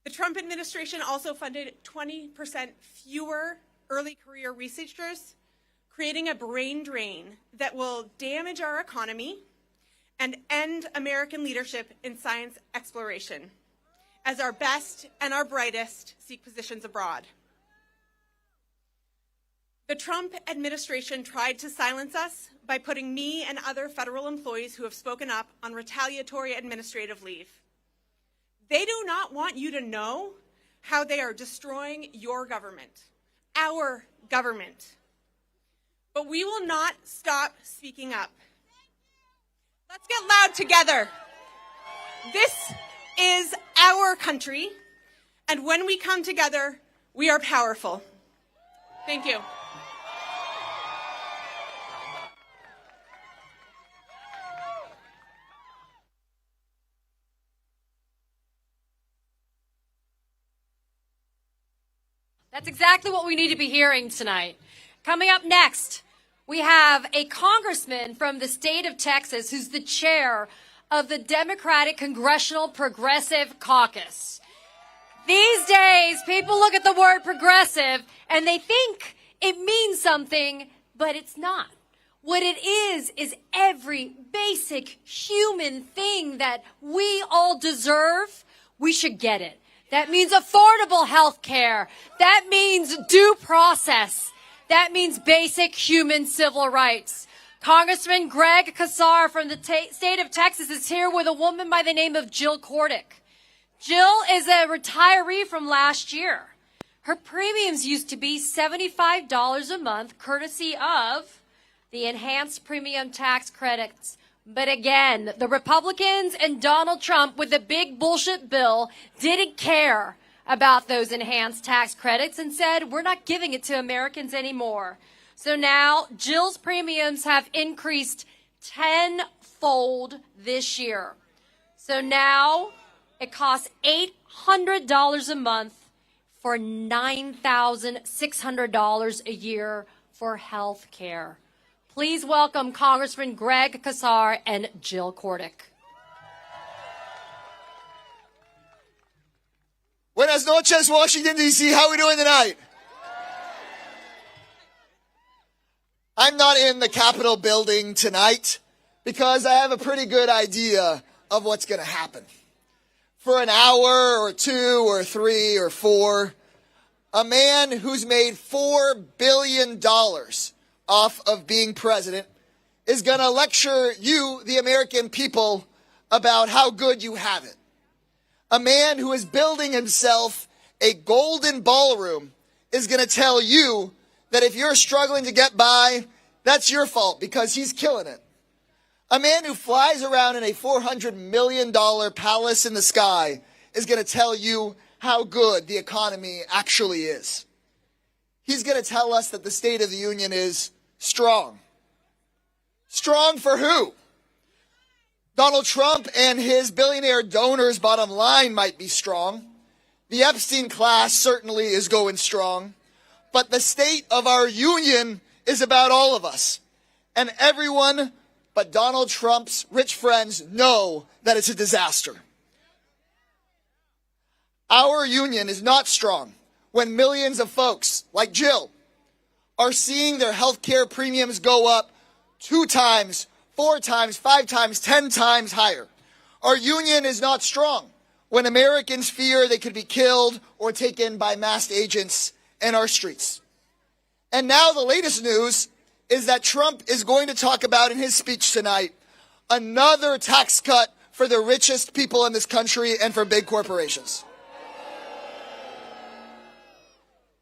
The Trump administration also funded 20% fewer early career researchers, creating a brain drain that will damage our economy and end American leadership in science exploration, as our best and our brightest seek positions abroad. The Trump administration tried to silence us by putting me and other federal employees who have spoken up on retaliatory administrative leave. They do not want you to know how they are destroying your government, our government. But we will not stop speaking up. Let's get loud together. This is our country, and when we come together, we are powerful. Thank you. That's exactly what we need to be hearing tonight. Coming up next, we have a congressman from the state of Texas who's the chair of the Democratic Congressional Progressive Caucus. These days, people look at the word progressive and they think it means something, but it's not. What it is every basic human thing that we all deserve, we should get it. That means affordable health care. That means due process. That means basic human civil rights. Congressman Greg Casar from the state of Texas is here with a woman by the name of Jill Cordick. Jill is a retiree from last year. Her premiums used to be $75 a month, courtesy of the enhanced premium tax credits. But again, the Republicans and Donald Trump with the big bullshit bill didn't care about those enhanced tax credits and said, we're not giving it to Americans anymore. So now Jill's premiums have increased tenfold this year. So now it costs $800 a month for $9,600 a year for health care. Please welcome Congressman Greg Casar and Jill Cordick. Buenas noches, Washington, D.C. How are we doing tonight? I'm not in the Capitol building tonight because I have a pretty good idea of what's going to happen. For an hour or 2 or 3 or 4, a man who's made $4 billion off of being president is going to lecture you, the American people, about how good you have it. A man who is building himself a golden ballroom is going to tell you that if you're struggling to get by, that's your fault because he's killing it. A man who flies around in a $400 million palace in the sky is going to tell you how good the economy actually is. He's going to tell us that the State of the Union is strong. Strong for who? Donald Trump and his billionaire donors' bottom line might be strong. The Epstein class certainly is going strong. But the state of our union is about all of us. And everyone but Donald Trump's rich friends know that it's a disaster. Our union is not strong when millions of folks like Jill are seeing their health care premiums go up 2 times, 4 times, 5 times, 10 times higher. Our union is not strong when Americans fear they could be killed or taken by masked agents in our streets. And now the latest news is that Trump is going to talk about in his speech tonight another tax cut for the richest people in this country and for big corporations.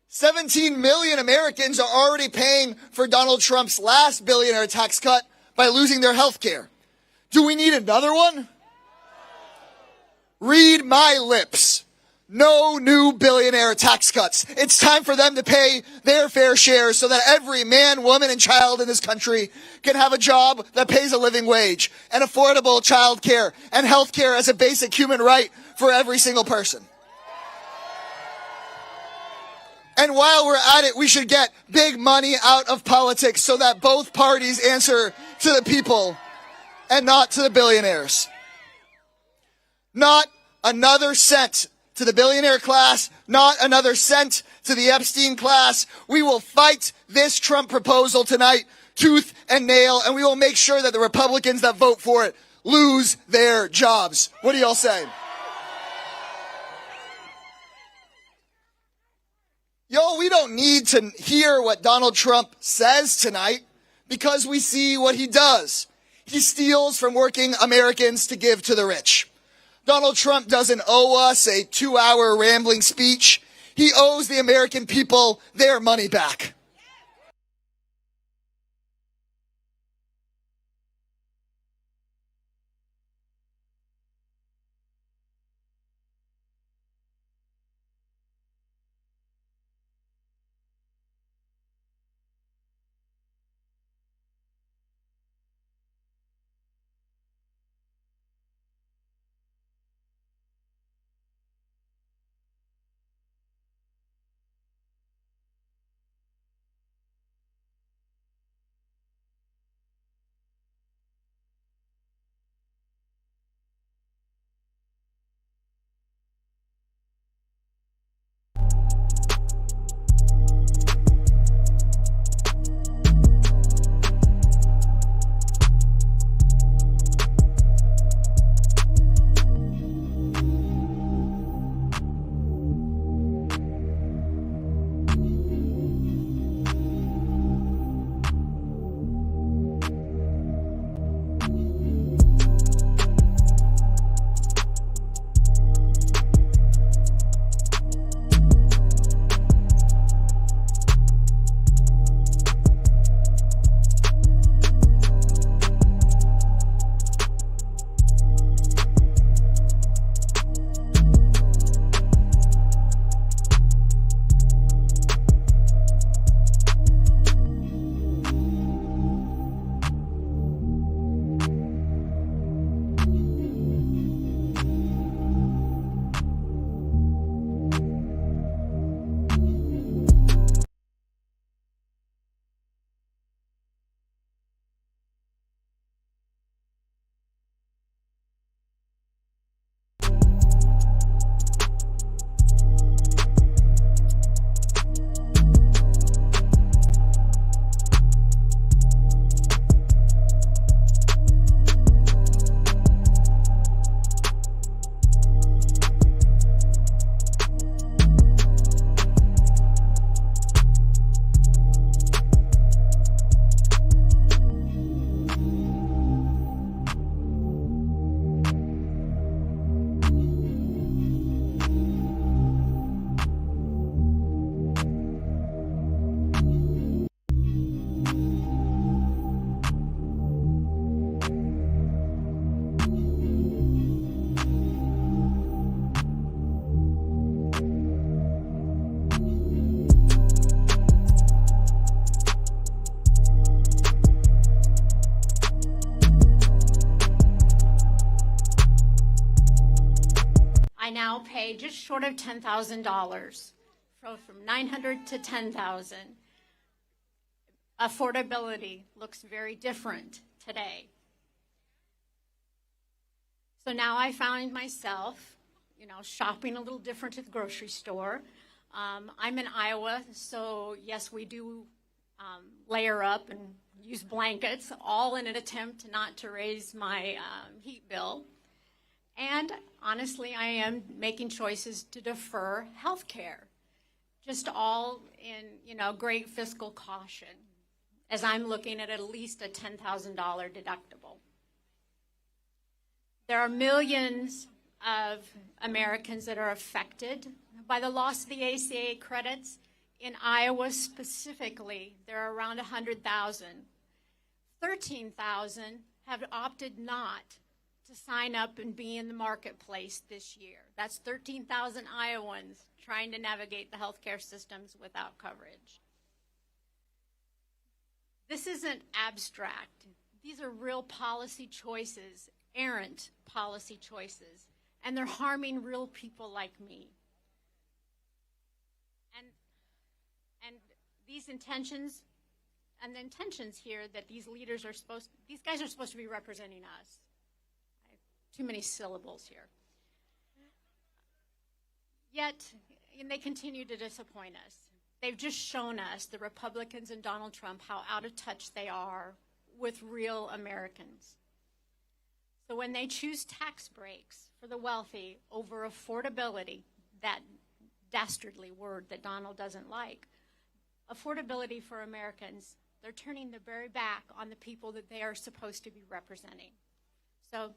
17 million Americans are already paying for Donald Trump's last billionaire tax cut by losing their health care. Do we need another one? Read my lips. No new billionaire tax cuts. It's time for them to pay their fair share so that every man, woman, and child in this country can have a job that pays a living wage and affordable child care and health care as a basic human right for every single person. And while we're at it, we should get big money out of politics so that both parties answer to the people and not to the billionaires. Not another cent to the billionaire class, not another cent to the Epstein class. We will fight this Trump proposal tonight, tooth and nail, and we will make sure that the Republicans that vote for it lose their jobs. What do y'all say? Yo, we don't need to hear what Donald Trump says tonight because we see what he does. He steals from working Americans to give to the rich. Donald Trump doesn't owe us a 2-hour rambling speech. He owes the American people their money back. now pay just short of $10,000, from $900 to $10,000. Affordability looks very different today. So now I find myself, shopping a little different at the grocery store. I'm in Iowa, so yes, we do layer up and use blankets, all in an attempt not to raise my heat bill. And honestly, I am making choices to defer health care, just all in, great fiscal caution, as I'm looking at least a $10,000 deductible. There are millions of Americans that are affected by the loss of the ACA credits. In Iowa specifically, there are around 100,000. 13,000 have opted not to sign up and be in the marketplace this year. That's 13,000 Iowans trying to navigate the healthcare systems without coverage. This isn't abstract. These are real policy choices, errant policy choices, and they're harming real people like me. And these intentions, and the intentions here that these leaders are these guys are supposed to be representing us. I have too many syllables here. Yet, and they continue to disappoint us. They've just shown us, the Republicans and Donald Trump, how out of touch they are with real Americans. So when they choose tax breaks for the wealthy over affordability, that dastardly word that Donald doesn't like. Affordability for Americans, they're turning their very back on the people that they are supposed to be representing. So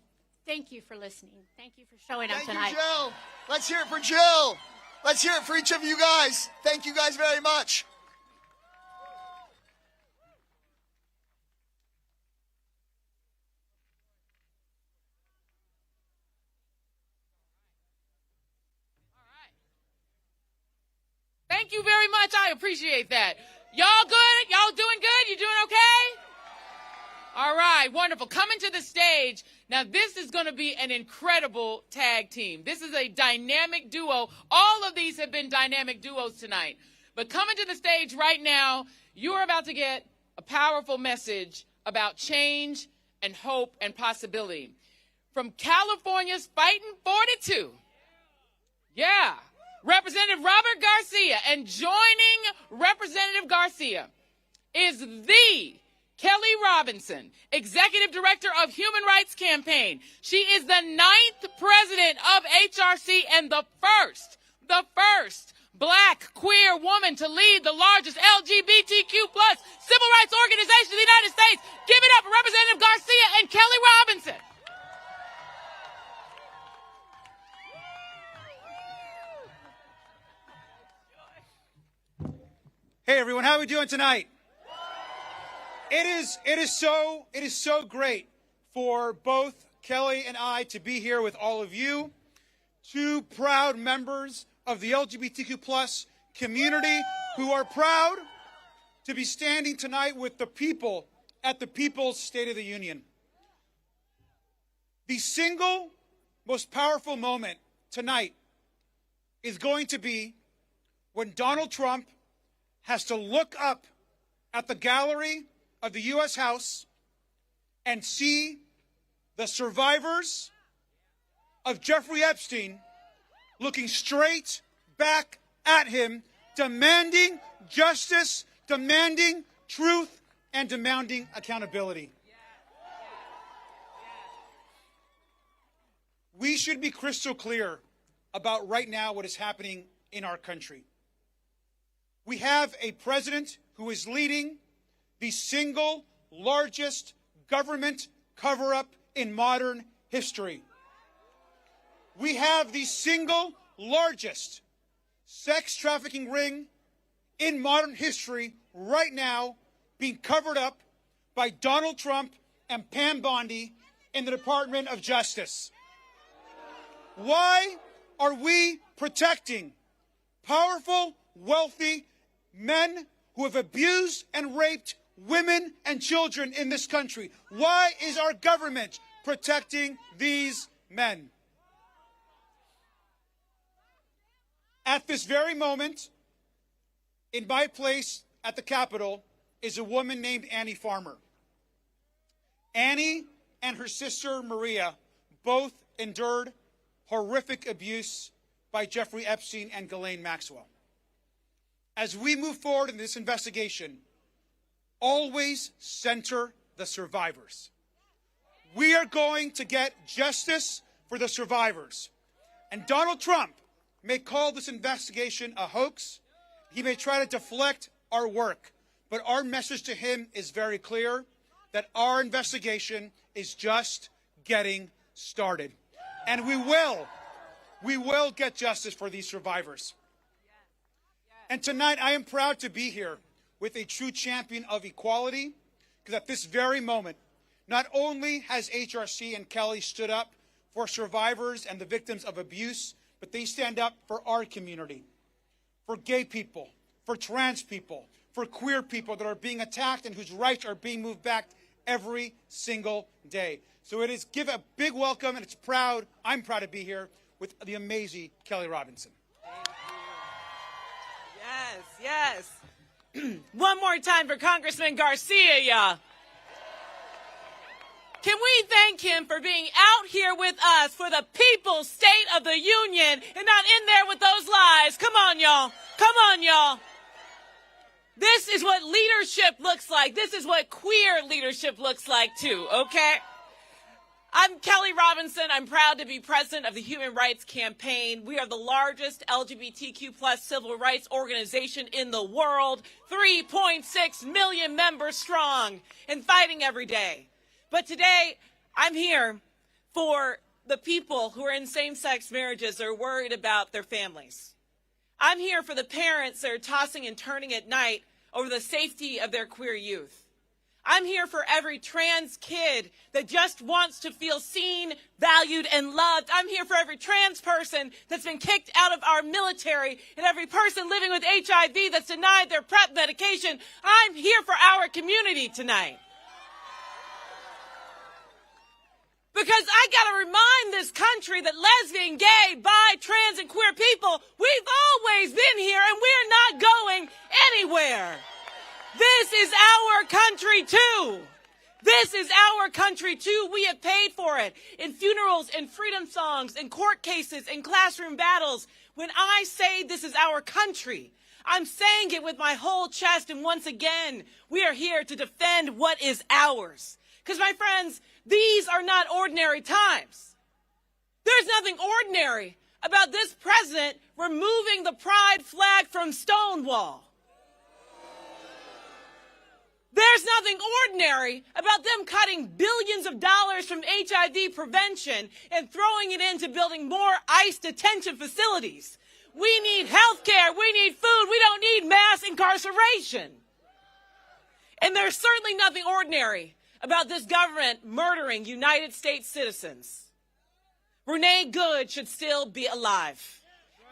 thank you for listening. Thank you for showing up tonight. Thank you, Jill. Let's hear it for Jill. Let's hear it for each of you guys. Thank you guys very much. Thank you very much. I appreciate that. Y'all good? Y'all doing good? You doing okay? All right, wonderful. Coming to the stage. Now, this is going to be an incredible tag team. This is a dynamic duo. All of these have been dynamic duos tonight. But coming to the stage right now, you are about to get a powerful message about change and hope and possibility. From California's Fighting 42. Yeah. Representative Robert Garcia, and joining Representative Garcia is the Kelly Robinson, Executive Director of Human Rights Campaign. She is the 9th president of HRC and the first Black queer woman to lead the largest LGBTQ+ civil rights organization in the United States. Give it up for Representative Garcia and Kelly Robinson. Hey everyone, how are we doing tonight? It is so great for both Kelly and I to be here with all of you, two proud members of the LGBTQ+ community who are proud to be standing tonight with the people at the People's State of the Union. The single most powerful moment tonight is going to be when Donald Trump has to look up at the gallery of the U.S. House and see the survivors of Jeffrey Epstein looking straight back at him, demanding justice, demanding truth, and demanding accountability. We should be crystal clear about right now what is happening in our country. We have a president who is leading the single largest government cover-up in modern history. We have the single largest sex trafficking ring in modern history right now being covered up by Donald Trump and Pam Bondi in the Department of Justice. Why are we protecting powerful, wealthy men who have abused and raped women and children in this country? Why is our government protecting these men? At this very moment, in my place at the Capitol, is a woman named Annie Farmer. Annie and her sister Maria both endured horrific abuse by Jeffrey Epstein and Ghislaine Maxwell. As we move forward in this investigation, always center the survivors. We are going to get justice for the survivors. And Donald Trump may call this investigation a hoax. He may try to deflect our work. But our message to him is very clear, that our investigation is just getting started. And we will get justice for these survivors. And tonight, I am proud to be here with a true champion of equality, because at this very moment, not only has HRC and Kelly stood up for survivors and the victims of abuse, but they stand up for our community, for gay people, for trans people, for queer people that are being attacked and whose rights are being moved back every single day. So it is give a big welcome, and I'm proud to be here with the amazing Kelly Robinson. Yes. One more time for Congressman Garcia, y'all. Can we thank him for being out here with us for the People's State of the Union and not in there with those lies? Come on, y'all. Come on, y'all. This is what leadership looks like. This is what queer leadership looks like, too, okay? I'm Kelly Robinson. I'm proud to be president of the Human Rights Campaign. We are the largest LGBTQ plus civil rights organization in the world, 3.6 million members strong and fighting every day. But today, I'm here for the people who are in same-sex marriages that are worried about their families. I'm here for the parents that are tossing and turning at night over the safety of their queer youth. I'm here for every trans kid that just wants to feel seen, valued, and loved. I'm here for every trans person that's been kicked out of our military and every person living with HIV that's denied their PrEP medication. I'm here for our community tonight. Because I gotta remind this country that lesbian, gay, bi, trans, and queer people, we've always been here and we're not going anywhere. This is our country too. This is our country too. We have paid for it in funerals, in freedom songs, in court cases, in classroom battles. When I say this is our country, I'm saying it with my whole chest. And once again, we are here to defend what is ours. Because my friends, these are not ordinary times. There's nothing ordinary about this president removing the pride flag from Stonewall. There's nothing ordinary about them cutting billions of dollars from HIV prevention and throwing it into building more ICE detention facilities. We need health care. We need food. We don't need mass incarceration. And there's certainly nothing ordinary about this government murdering United States citizens. Renee Good should still be alive.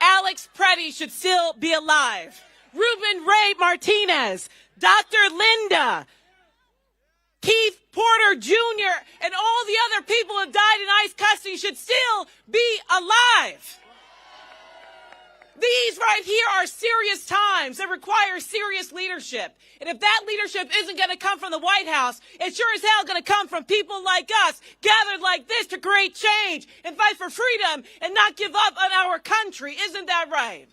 Alex Preddy should still be alive. Ruben Ray Martinez, Dr. Linda, Keith Porter Jr., and all the other people who have died in ICE custody should still be alive. These right here are serious times that require serious leadership. And if that leadership isn't going to come from the White House, it's sure as hell going to come from people like us, gathered like this to create change and fight for freedom and not give up on our country. Isn't that right?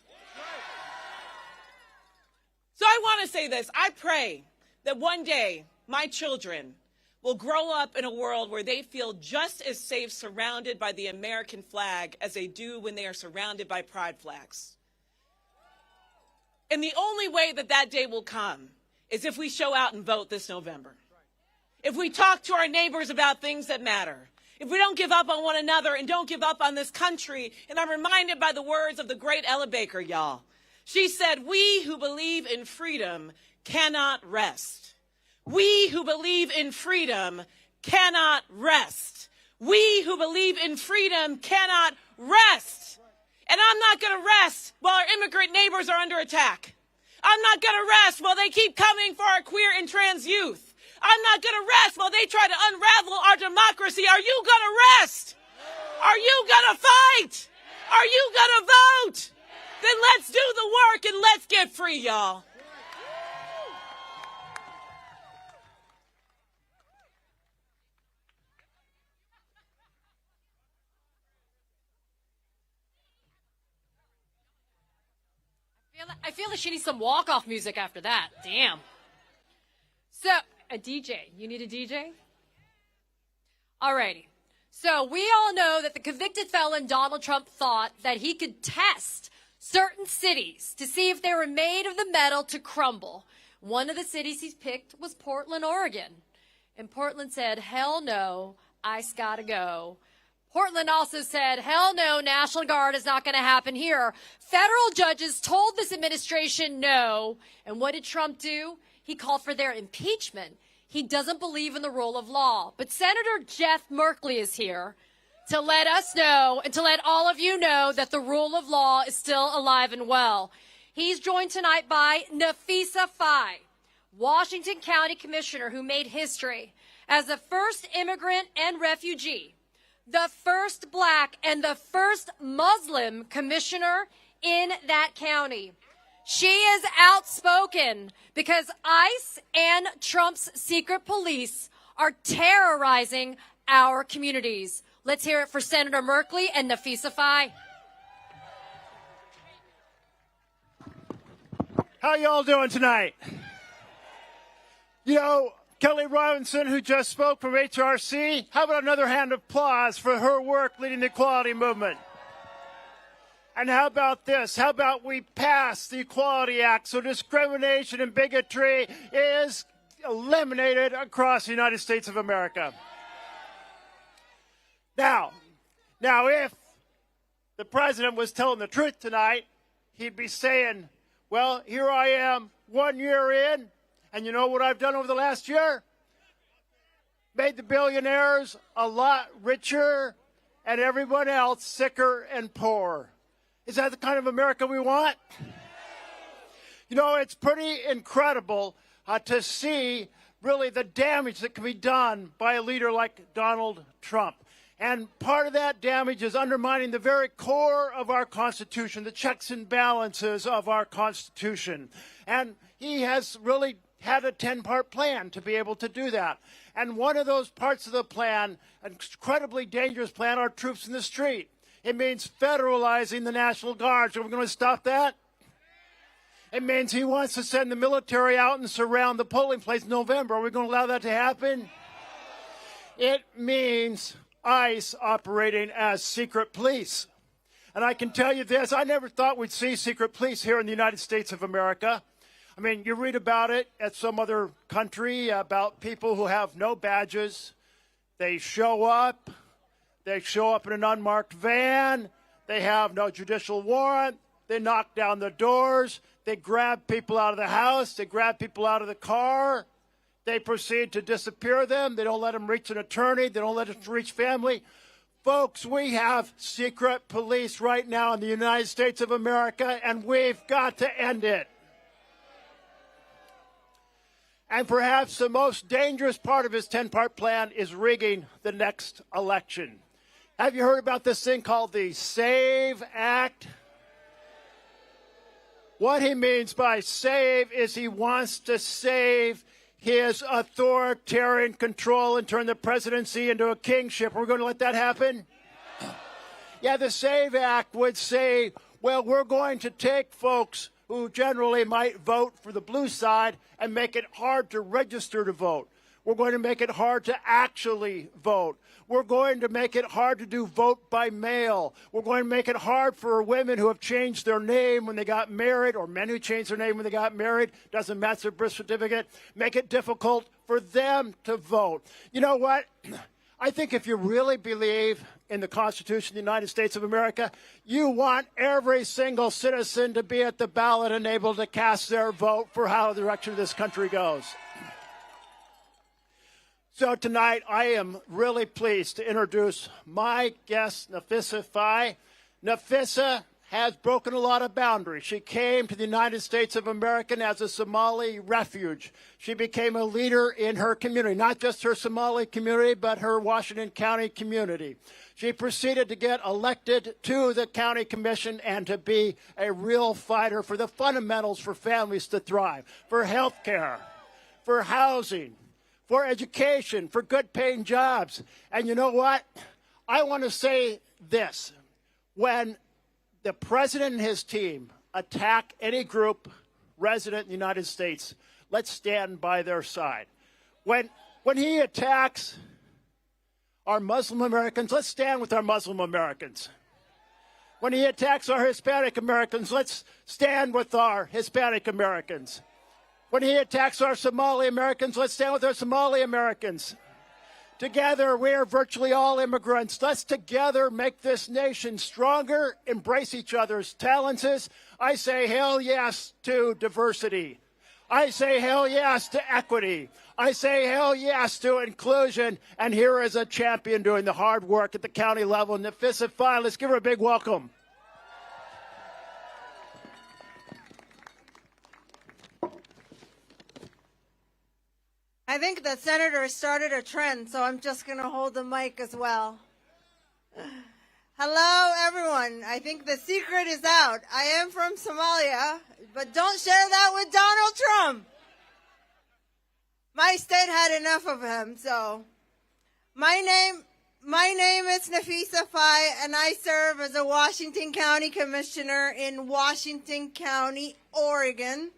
So I want to say this. I pray that one day my children will grow up in a world where they feel just as safe surrounded by the American flag as they do when they are surrounded by pride flags. And the only way that that day will come is if we show out and vote this November. If we talk to our neighbors about things that matter. If we don't give up on one another and don't give up on this country. And I'm reminded by the words of the great Ella Baker, y'all. She said, "We who believe in freedom cannot rest. We who believe in freedom cannot rest. We who believe in freedom cannot rest." And I'm not going to rest while our immigrant neighbors are under attack. I'm not going to rest while they keep coming for our queer and trans youth. I'm not going to rest while they try to unravel our democracy. Are you going to rest? Are you going to fight? Are you going to vote? Then let's do the work and let's get free, y'all. I feel like she needs some walk-off music after that. Damn. So, a DJ. You need a DJ? Alrighty. So, we all know that the convicted felon Donald Trump thought that he could test certain cities to see if they were made of the metal to crumble. One of the cities he's picked was Portland, Oregon. And Portland said, hell no, ICE gotta go. Portland also said, hell no, National Guard is not going to happen here. Federal judges told this administration no. And what did Trump do? He called for their impeachment. He doesn't believe in the rule of law. But Senator Jeff Merkley is here to let us know and to let all of you know that the rule of law is still alive and well. He's joined tonight by Nafisa Faye, Washington County Commissioner who made history as the first immigrant and refugee, the first black and the first Muslim commissioner in that county. She is outspoken because ICE and Trump's secret police are terrorizing our communities. Let's hear it for Senator Merkley and Nafisa Faye. How y'all doing tonight? You know, Kelly Robinson, who just spoke from HRC. How about another hand of applause for her work leading the equality movement? And how about this? How about we pass the Equality Act so discrimination and bigotry is eliminated across the United States of America? Now, if the president was telling the truth tonight, he'd be saying, well, here I am 1 year in, and you know what I've done over the last year? Made the billionaires a lot richer and everyone else sicker and poorer. Is that the kind of America we want? You know, it's pretty incredible to see really the damage that can be done by a leader like Donald Trump. And part of that damage is undermining the very core of our Constitution, the checks and balances of our Constitution. And he has really had a 10-part plan to be able to do that. And one of those parts of the plan, an incredibly dangerous plan, are troops in the street. It means federalizing the National Guard. Are we going to stop that? It means he wants to send the military out and surround the polling place in November. Are we going to allow that to happen? It means ICE operating as secret police. And I can tell you this, I never thought we'd see secret police here in the United States of America. I mean, you read about it at some other country, about people who have no badges. They show up in an unmarked van, they have no judicial warrant, they knock down the doors, they grab people out of the house, they grab people out of the car, they proceed to disappear them, they don't let them reach an attorney, they don't let them reach family. Folks, we have secret police right now in the United States of America, and we've got to end it. And perhaps the most dangerous part of his 10-part plan is rigging the next election. Have you heard about this thing called the SAVE Act? What he means by save is he wants to save his authoritarian control and turn the presidency into a kingship. Are we going to let that happen? Yeah, the SAVE Act would say, well, we're going to take folks who generally might vote for the blue side and make it hard to register to vote. We're going to make it hard to actually vote. We're going to make it hard to do vote by mail. We're going to make it hard for women who have changed their name when they got married, or men who changed their name when they got married, doesn't match their birth certificate, make it difficult for them to vote. You know what? I think if you really believe in the Constitution of the United States of America, you want every single citizen to be at the ballot and able to cast their vote for how the direction of this country goes. So tonight, I am really pleased to introduce my guest, Nafisa Faye. Nafisa has broken a lot of boundaries. She came to the United States of America as a Somali refuge. She became a leader in her community, not just her Somali community, but her Washington County community. She proceeded to get elected to the county commission and to be a real fighter for the fundamentals for families to thrive, for health care, for housing, for education, for good-paying jobs. And you know what? I want to say this. When the president and his team attack any group resident in the United States, let's stand by their side. When he attacks our Muslim Americans, let's stand with our Muslim Americans. When he attacks our Hispanic Americans, let's stand with our Hispanic Americans. When he attacks our Somali Americans, let's stand with our Somali Americans. Together, we are virtually all immigrants. Let's together make this nation stronger, embrace each other's talents. I say hell yes to diversity. I say hell yes to equity. I say hell yes to inclusion. And here is a champion doing the hard work at the county level, Nafisa Faye. Let's give her a big welcome. I think the senator started a trend, so I'm just going to hold the mic as well. Hello, everyone. I think the secret is out. I am from Somalia, but don't share that with Donald Trump. My state had enough of him, so. My name is Nafisa Faye, and I serve as a Washington County Commissioner in Washington County, Oregon.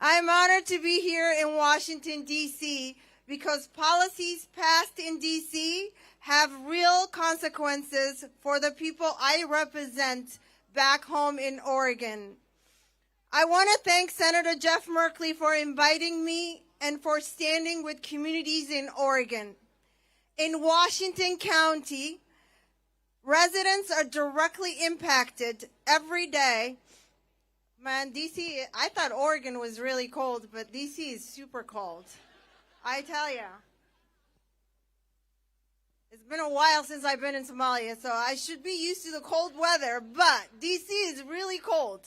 I'm honored to be here in Washington, D.C., because policies passed in D.C. have real consequences for the people I represent back home in Oregon. I want to thank Senator Jeff Merkley for inviting me and for standing with communities in Oregon. In Washington County, residents are directly impacted every day. Man, DC, I thought Oregon was really cold, but DC is super cold. I tell ya. It's been a while since I've been in Somalia, so I should be used to the cold weather, but DC is really cold.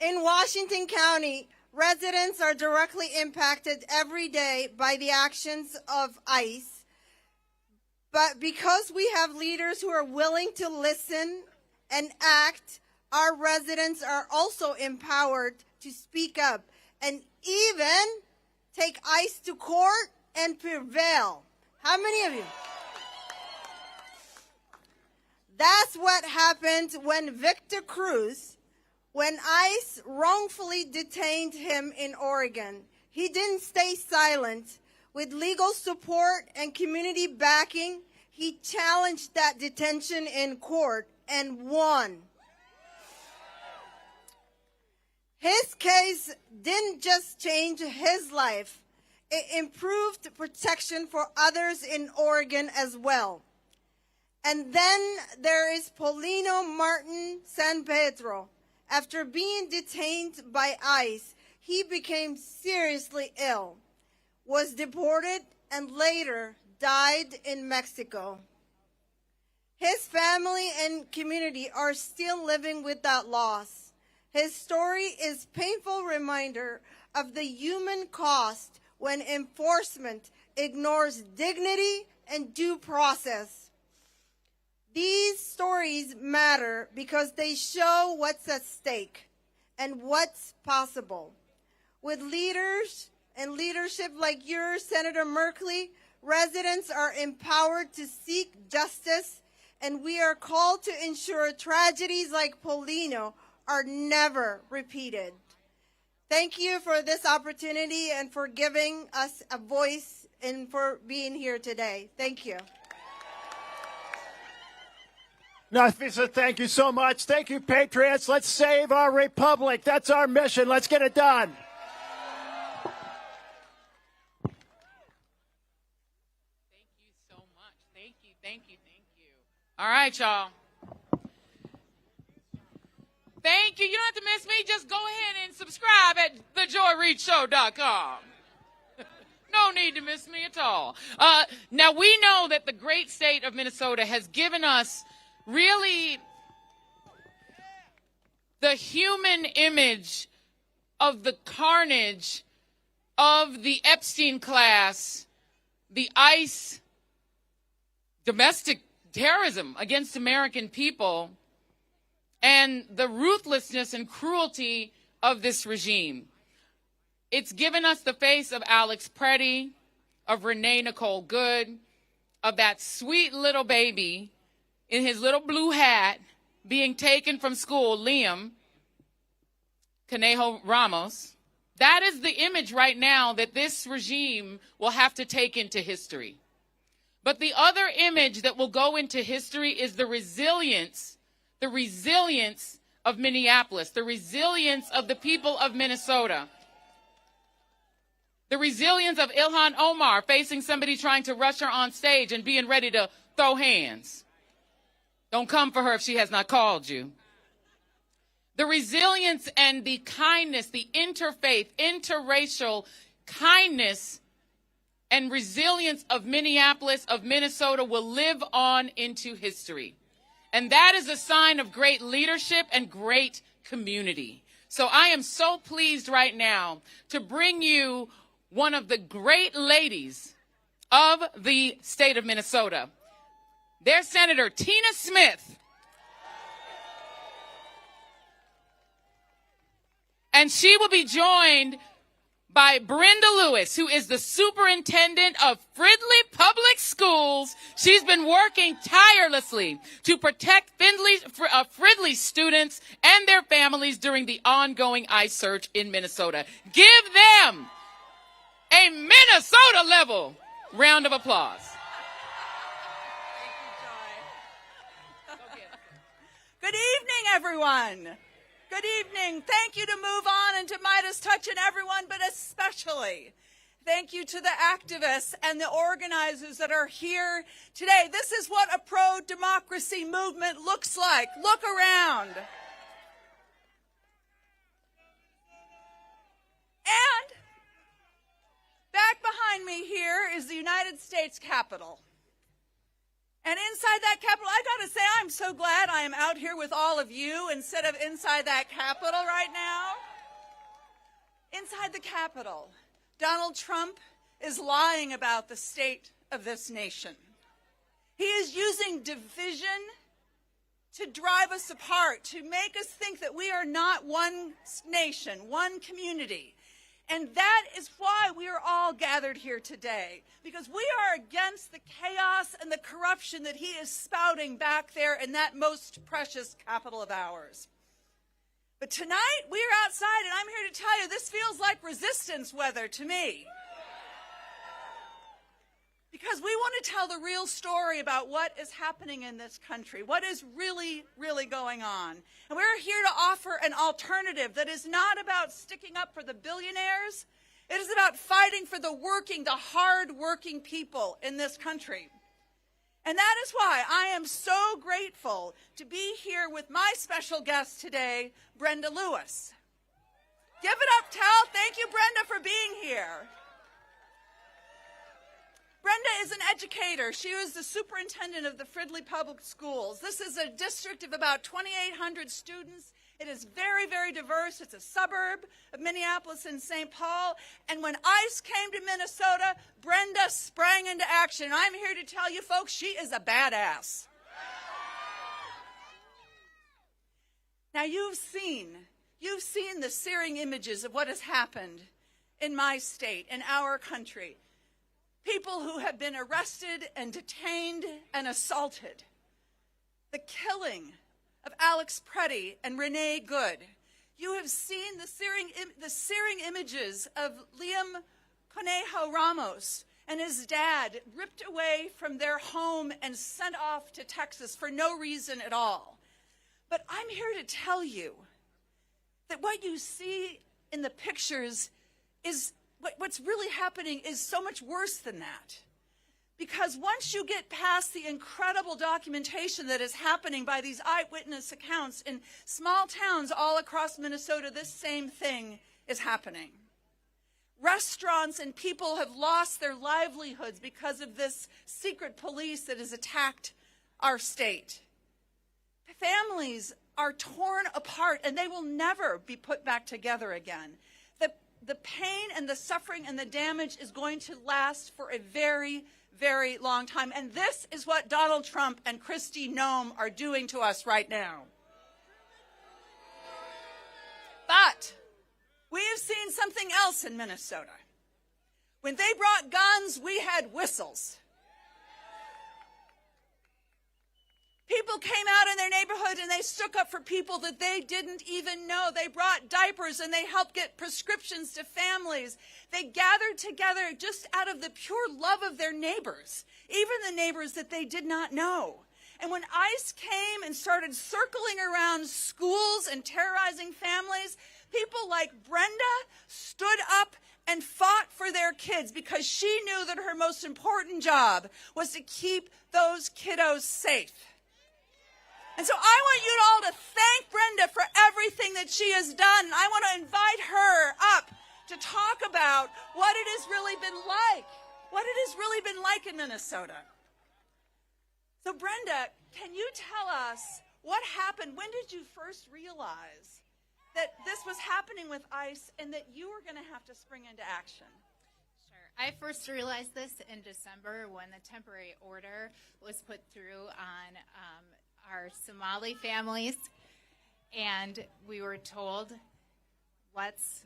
In Washington County, residents are directly impacted every day by the actions of ICE. But because we have leaders who are willing to listen and act, our residents are also empowered to speak up and even take ICE to court and prevail. How many of you? That's what happened when Victor Cruz, when ICE wrongfully detained him in Oregon. He didn't stay silent. With legal support and community backing, he challenged that detention in court and won. His case didn't just change his life, it improved protection for others in Oregon as well. And then there is Paulino Martin San Pedro. After being detained by ICE, he became seriously ill, was deported, and later died in Mexico. His family and community are still living with that loss. His story is a painful reminder of the human cost when enforcement ignores dignity and due process. These stories matter because they show what's at stake and what's possible. With leaders and leadership like yours, Senator Merkley, residents are empowered to seek justice, and we are called to ensure tragedies like Paulino are never repeated. Thank you for this opportunity and for giving us a voice and for being here today. Thank you. Nafisa, thank you so much. Thank you, Patriots. Let's save our republic. That's our mission. Let's get it done. Thank you so much. Thank you, thank you, thank you. All right, y'all. Thank you. You don't have to miss me. Just go ahead and subscribe at thejoyreadshow.com. No need to miss me at all. Now, we know that the great state of Minnesota has given us really the human image of the carnage of the Epstein class, the ICE domestic terrorism against American people, and the ruthlessness and cruelty of this regime. It's given us the face of Alex Preddy, of Renee Nicole Good, of that sweet little baby in his little blue hat being taken from school, Liam Conejo Ramos. That is the image right now that this regime will have to take into history. But the other image that will go into history is the resilience of Minneapolis, the resilience of the people of Minnesota, the resilience of Ilhan Omar facing somebody trying to rush her on stage and being ready to throw hands. Don't come for her if she has not called you. The resilience and the kindness, the interfaith, interracial kindness and resilience of Minneapolis, of Minnesota will live on into history. And that is a sign of great leadership and great community. So I am so pleased right now to bring you one of the great ladies of the state of Minnesota. Their Senator Tina Smith. And she will be joined by Brenda Lewis, who is the superintendent of Fridley Public Schools. She's been working tirelessly to protect Fridley students and their families during the ongoing ICE search in Minnesota. Give them a Minnesota-level round of applause. Good evening, everyone. Good evening. Thank you to MoveOn and to MeidasTouch and everyone, but especially thank you to the activists and the organizers that are here today. This is what a pro-democracy movement looks like. Look around. And back behind me here is the United States Capitol. And inside that Capitol, I gotta say, I'm so glad I am out here with all of you instead of inside that Capitol right now. Inside the Capitol, Donald Trump is lying about the state of this nation. He is using division to drive us apart, to make us think that we are not one nation, one community. And that is why we are all gathered here today, because we are against the chaos and the corruption that he is spouting back there in that most precious capital of ours. But tonight, we are outside, and I'm here to tell you, this feels like resistance weather to me. Because we want to tell the real story about what is happening in this country, what is really, really going on. And we're here to offer an alternative that is not about sticking up for the billionaires. It is about fighting for the working, the hard-working people in this country. And that is why I am so grateful to be here with my special guest today, Brenda Lewis. Give it up, Tal. Thank you, Brenda, for being here. Brenda is an educator. She was the superintendent of the Fridley Public Schools. This is a district of about 2,800 students. It is very, very diverse. It's a suburb of Minneapolis and St. Paul. And when ICE came to Minnesota, Brenda sprang into action. I'm here to tell you folks, she is a badass. Now you've seen the searing images of what has happened in my state, in our country. People who have been arrested and detained and assaulted. The killing of Alex Preddy and Renee Good. You have seen the searing images of Liam Conejo Ramos and his dad ripped away from their home and sent off to Texas for no reason at all. But I'm here to tell you that what you see in the pictures is what's really happening is so much worse than that. Because once you get past the incredible documentation that is happening by these eyewitness accounts in small towns all across Minnesota, this same thing is happening. Restaurants and people have lost their livelihoods because of this secret police that has attacked our state. Families are torn apart and they will never be put back together again. The pain and the suffering and the damage is going to last for a very, very long time. And this is what Donald Trump and Kristi Noem are doing to us right now. But we have seen something else in Minnesota. When they brought guns, we had whistles. People came out in their neighborhood and they stood up for people that they didn't even know. They brought diapers and they helped get prescriptions to families. They gathered together just out of the pure love of their neighbors, even the neighbors that they did not know. And when ICE came and started circling around schools and terrorizing families, people like Brenda stood up and fought for their kids because she knew that her most important job was to keep those kiddos safe. And so I want you all to thank Brenda for everything that she has done. I want to invite her up to talk about what it has really been like in Minnesota. So Brenda, can you tell us what happened? When did you first realize that this was happening with ICE and that you were going to have to spring into action? I first realized this in December when the temporary order was put through on our Somali families, and we were told what's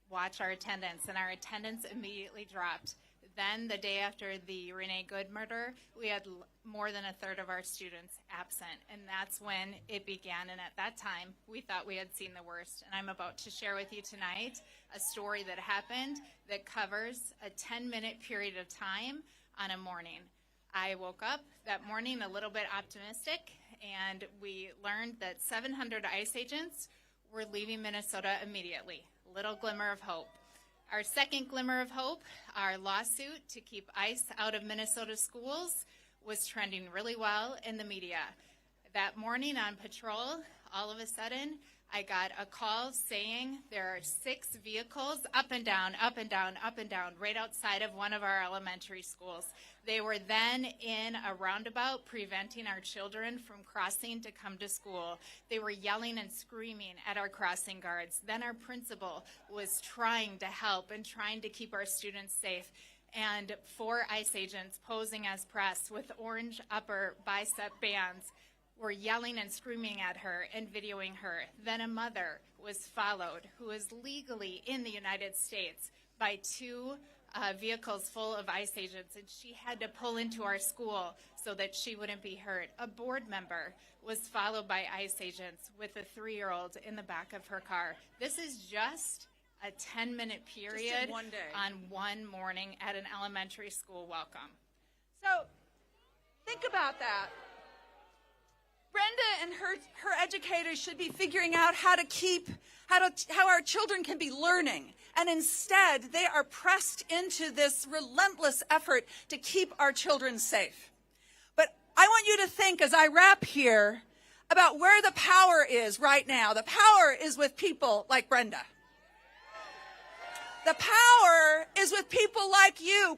watch our attendance, and our attendance immediately dropped. Then, the day after the Renee Good murder, we had more than a third of our students absent, and that's when it began. And at that time, we thought we had seen the worst. And I'm about to share with you tonight a story that happened that covers a 10-minute period of time on a morning. I woke up that morning a little bit optimistic, and we learned that 700 ICE agents were leaving Minnesota immediately. Little glimmer of hope. Our second glimmer of hope, our lawsuit to keep ICE out of Minnesota schools, was trending really well in the media. That morning on patrol, all of a sudden, I got a call saying there are 6 vehicles up and down, up and down, up and down, right outside of one of our elementary schools. They were then in a roundabout preventing our children from crossing to come to school. They were yelling and screaming at our crossing guards. Then our principal was trying to help and trying to keep our students safe. And 4 ICE agents posing as press with orange upper bicep bands were yelling and screaming at her and videoing her. Then a mother was followed who is legally in the United States by 2 vehicles full of ICE agents, and she had to pull into our school so that she wouldn't be hurt. A board member was followed by ICE agents with a 3-year-old in the back of her car. This is just a 10-minute period one day. on one morning at an elementary school welcome. So think about that. Brenda and her educators should be figuring out how our children can be learning. And instead, they are pressed into this relentless effort to keep our children safe. But I want you to think, as I wrap here, about where the power is right now. The power is with people like Brenda. The power is with people like you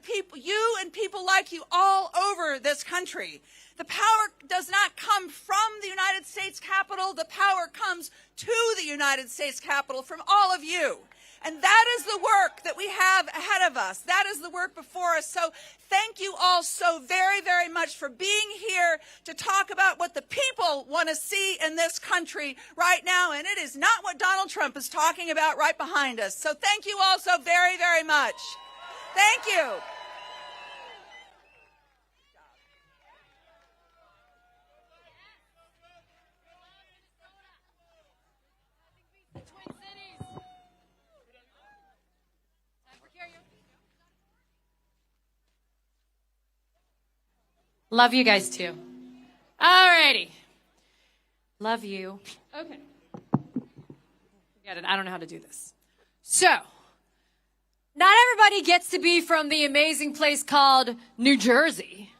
and people like you all over this country. The power does not come from the United States Capitol. The power comes to the United States Capitol from all of you. And that is the work that we have ahead of us. That is the work before us. So thank you all so very, very much for being here to talk about what the people want to see in this country right now. And it is not what Donald Trump is talking about right behind us. So thank you all so very, very much. Thank you. Love you guys too. Alrighty. Love you. Okay. Forget it. I don't know how to do this. So, not everybody gets to be from the amazing place called New Jersey.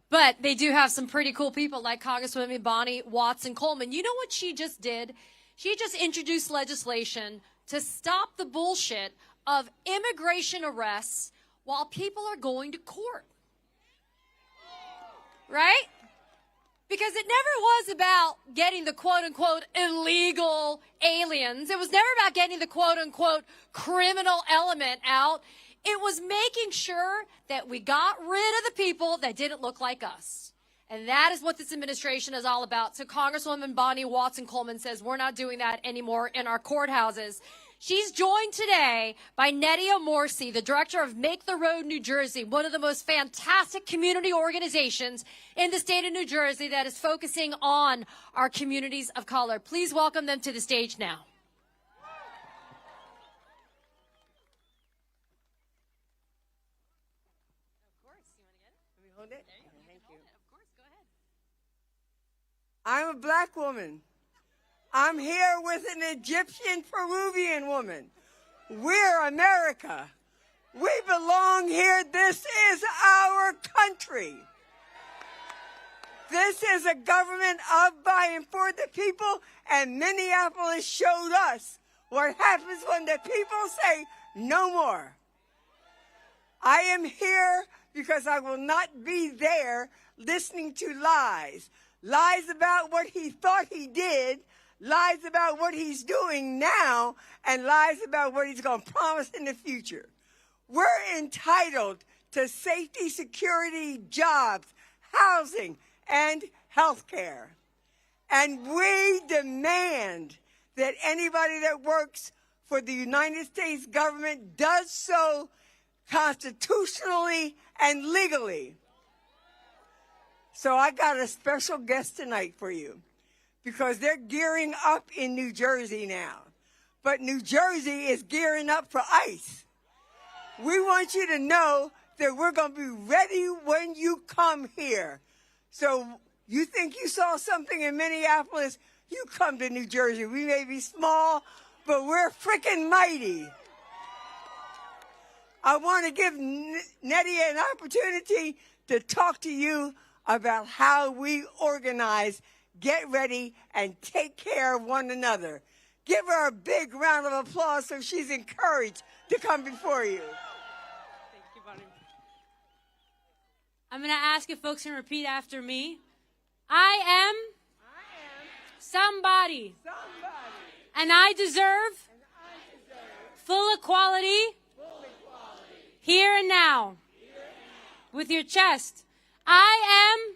But they do have some pretty cool people like Congresswoman Bonnie Watson-Coleman. You know what she just did? She just introduced legislation to stop the bullshit of immigration arrests while people are going to court. Right? Because it never was about getting the quote-unquote illegal aliens. It was never about getting the quote-unquote criminal element out. It was making sure that we got rid of the people that didn't look like us. And that is what this administration is all about. So Congresswoman Bonnie Watson-Coleman says we're not doing that anymore in our courthouses. She's joined today by Nedia Morsi, the director of Make the Road New Jersey, one of the most fantastic community organizations in the state of New Jersey that is focusing on our communities of color. Please welcome them to the stage now. I'm a black woman. I'm here with an Egyptian Peruvian woman. We're America. We belong here. This is our country. This is a government of, by, and for the people, and Minneapolis showed us what happens when the people say no more. I am here because I will not be there listening to lies. Lies about what he thought he did, lies about what he's doing now, and lies about what he's going to promise in the future. We're entitled to safety, security, jobs, housing, and health care. And we demand that anybody that works for the United States government does so constitutionally and legally. So I got a special guest tonight for you because they're gearing up in New Jersey now. But New Jersey is gearing up for ICE. We want you to know that we're going to be ready when you come here. So you think you saw something in Minneapolis? You come to New Jersey. We may be small, but we're freaking mighty. I want to give Nettie an opportunity to talk to you about how we organize, get ready, and take care of one another. Give her a big round of applause so she's encouraged to come before you. Thank you, Bonnie. I'm going to ask if folks can repeat after me. I am somebody. And I deserve full equality here and now. With your chest. I am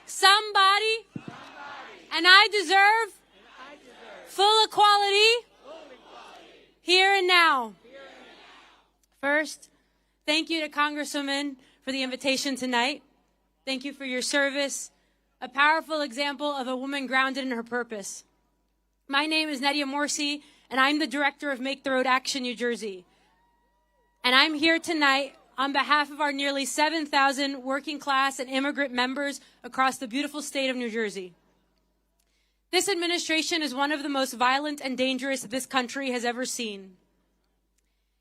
somebody, and I deserve full equality here and now. First, thank you to Congresswoman for the invitation tonight. Thank you for your service, a powerful example of a woman grounded in her purpose. My name is Nadia Morsi, and I'm the director of Make the Road Action New Jersey. And I'm here tonight on behalf of our nearly 7,000 working class and immigrant members across the beautiful state of New Jersey. This administration is one of the most violent and dangerous this country has ever seen.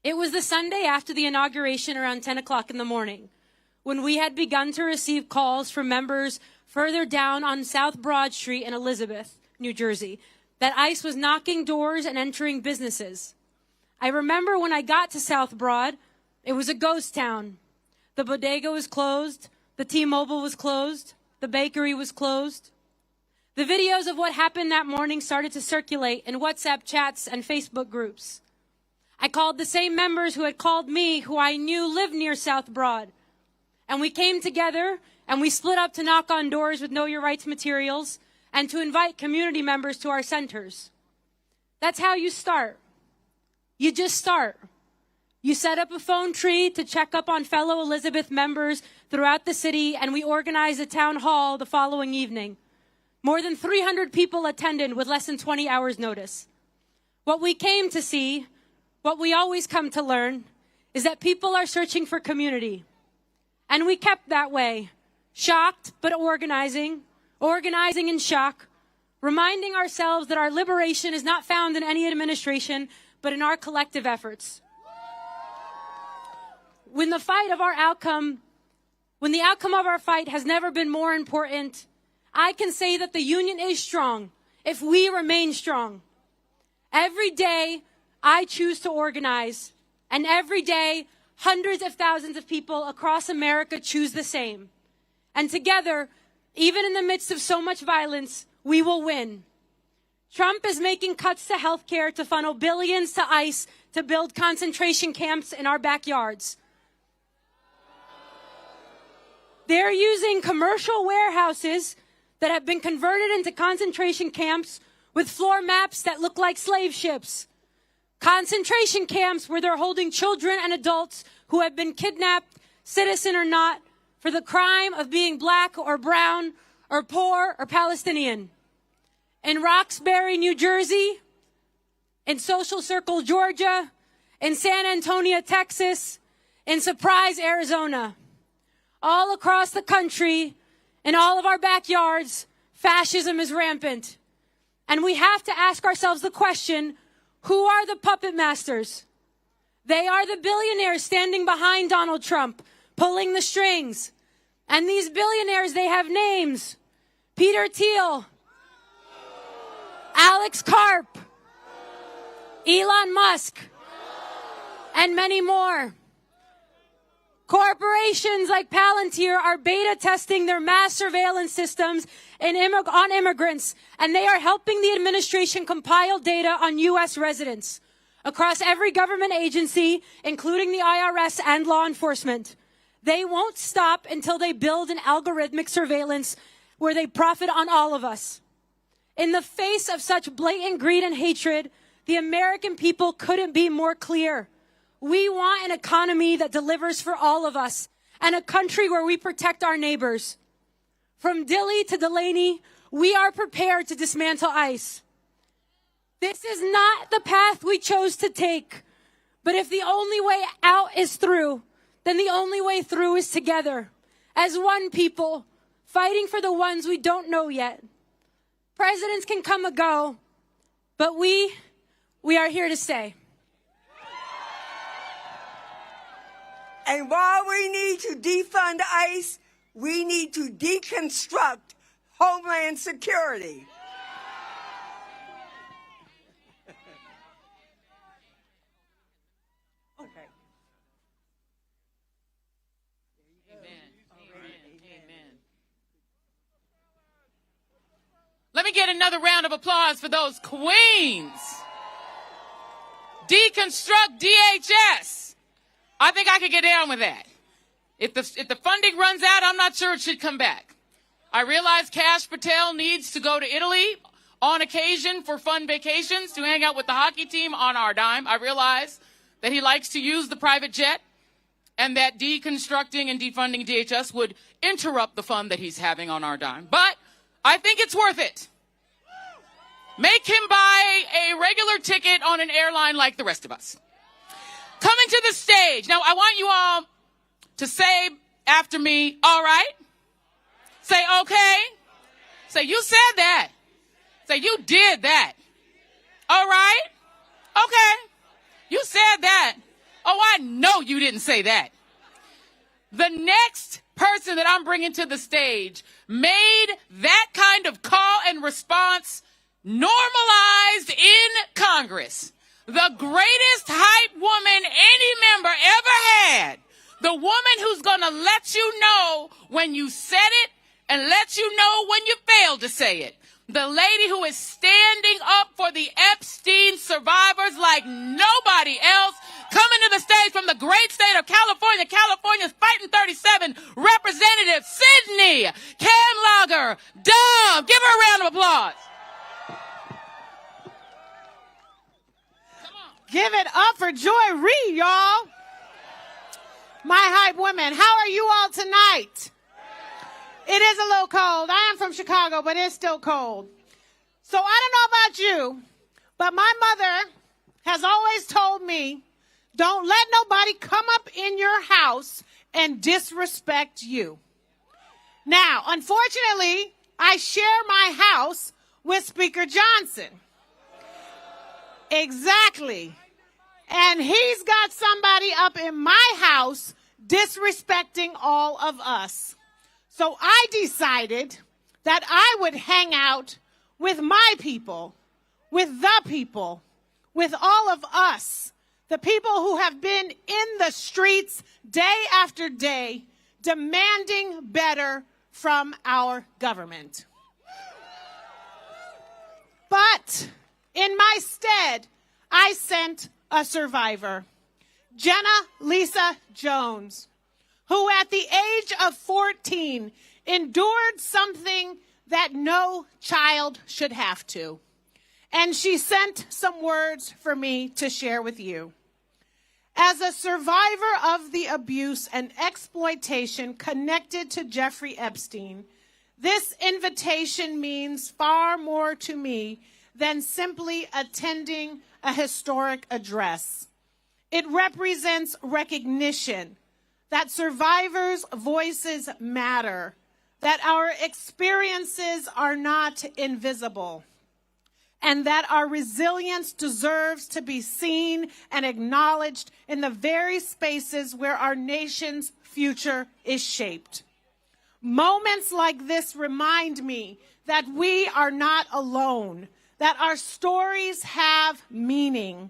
It was the Sunday after the inauguration around 10 o'clock in the morning when we had begun to receive calls from members further down on South Broad Street in Elizabeth, New Jersey, that ICE was knocking doors and entering businesses. I remember when I got to South Broad, it was a ghost town. The bodega was closed. The T-Mobile was closed. The bakery was closed. The videos of what happened that morning started to circulate in WhatsApp chats and Facebook groups. I called the same members who had called me, who I knew lived near South Broad. And we came together and we split up to knock on doors with Know Your Rights materials and to invite community members to our centers. That's how you start. You just start. You set up a phone tree to check up on fellow Elizabeth members throughout the city, and we organized a town hall the following evening. More than 300 people attended with less than 20 hours notice. What we came to see, what we always come to learn, is that people are searching for community. And we kept that way, shocked but organizing in shock, reminding ourselves that our liberation is not found in any administration, but in our collective efforts. When the outcome of our fight has never been more important, I can say that the union is strong if we remain strong. Every day, I choose to organize, and every day, hundreds of thousands of people across America choose the same. And together, even in the midst of so much violence, we will win. Trump is making cuts to healthcare to funnel billions to ICE to build concentration camps in our backyards. They're using commercial warehouses that have been converted into concentration camps with floor maps that look like slave ships. Concentration camps where they're holding children and adults who have been kidnapped, citizen or not, for the crime of being black or brown or poor or Palestinian. In Roxbury, New Jersey, in Social Circle, Georgia, in San Antonio, Texas, in Surprise, Arizona. All across the country, in all of our backyards, fascism is rampant. And we have to ask ourselves the question, who are the puppet masters? They are the billionaires standing behind Donald Trump, pulling the strings. And these billionaires, they have names. Peter Thiel, Alex Karp, Elon Musk, and many more. Corporations like Palantir are beta testing their mass surveillance systems on immigrants, and they are helping the administration compile data on U.S. residents across every government agency, including the IRS and law enforcement. They won't stop until they build an algorithmic surveillance where they profit on all of us. In the face of such blatant greed and hatred, the American people couldn't be more clear. We want an economy that delivers for all of us and a country where we protect our neighbors. From Dilley to Delaney, we are prepared to dismantle ICE. This is not the path we chose to take, but if the only way out is through, then the only way through is together, as one people, fighting for the ones we don't know yet. Presidents can come and go, but we are here to stay. And while we need to defund ICE, we need to deconstruct Homeland Security. Let me get another round of applause for those queens. Deconstruct DHS. I think I could get down with that. If the funding runs out, I'm not sure it should come back. I realize Kash Patel needs to go to Italy on occasion for fun vacations to hang out with the hockey team on our dime. I realize that he likes to use the private jet and that deconstructing and defunding DHS would interrupt the fun that he's having on our dime. But I think it's worth it. Make him buy a regular ticket on an airline like the rest of us. Coming to the stage. Now, I want you all to say after me, all right? Say, okay. Say, you said that. Say, you did that. All right? Okay. You said that. Oh, I know you didn't say that. The next person that I'm bringing to the stage made that kind of call and response normalized in Congress. The greatest hype woman any member ever had. The woman who's going to let you know when you said it and let you know when you failed to say it. The lady who is standing up for the Epstein survivors like nobody else. Coming to the stage from the great state of California, California's Fighting 37 Representative Sydney Kamlager Dove. Give her a round of applause. Give it up for Joy Reid, y'all. My hype women, how are you all tonight? It is a little cold. I am from Chicago, but it's still cold. So I don't know about you, but my mother has always told me, don't let nobody come up in your house and disrespect you. Now, unfortunately, I share my house with Speaker Johnson. Exactly. And he's got somebody up in my house disrespecting all of us. So I decided that I would hang out with my people, with the people, with all of us, the people who have been in the streets day after day, demanding better from our government. In my stead, I sent a survivor, Jenna Lisa Jones, who at the age of 14 endured something that no child should have to. And she sent some words for me to share with you. As a survivor of the abuse and exploitation connected to Jeffrey Epstein, this invitation means far more to me than simply attending a historic address. It represents recognition that survivors' voices matter, that our experiences are not invisible, and that our resilience deserves to be seen and acknowledged in the very spaces where our nation's future is shaped. Moments like this remind me that we are not alone, that our stories have meaning,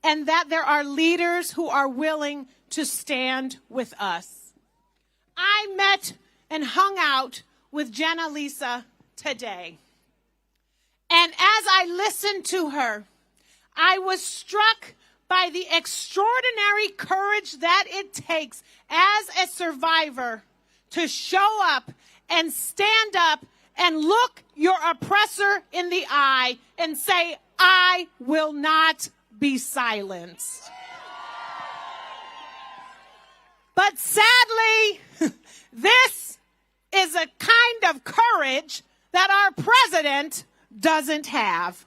and that there are leaders who are willing to stand with us. I met and hung out with Jenna Lisa today. And as I listened to her, I was struck by the extraordinary courage that it takes as a survivor to show up and stand up and look your oppressor in the eye and say, I will not be silenced. But sadly, this is a kind of courage that our president doesn't have.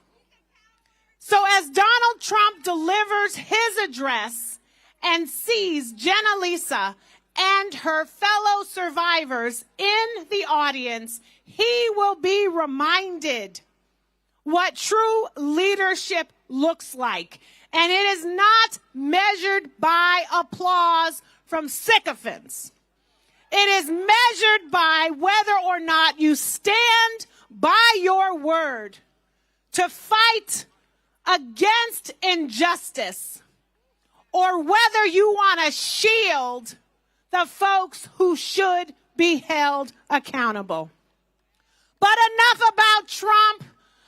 So as Donald Trump delivers his address and sees Jenna Lisa and her fellow survivors in the audience, he will be reminded what true leadership looks like. And it is not measured by applause from sycophants. It is measured by whether or not you stand by your word to fight against injustice, or whether you want to shield the folks who should be held accountable. But enough about Trump.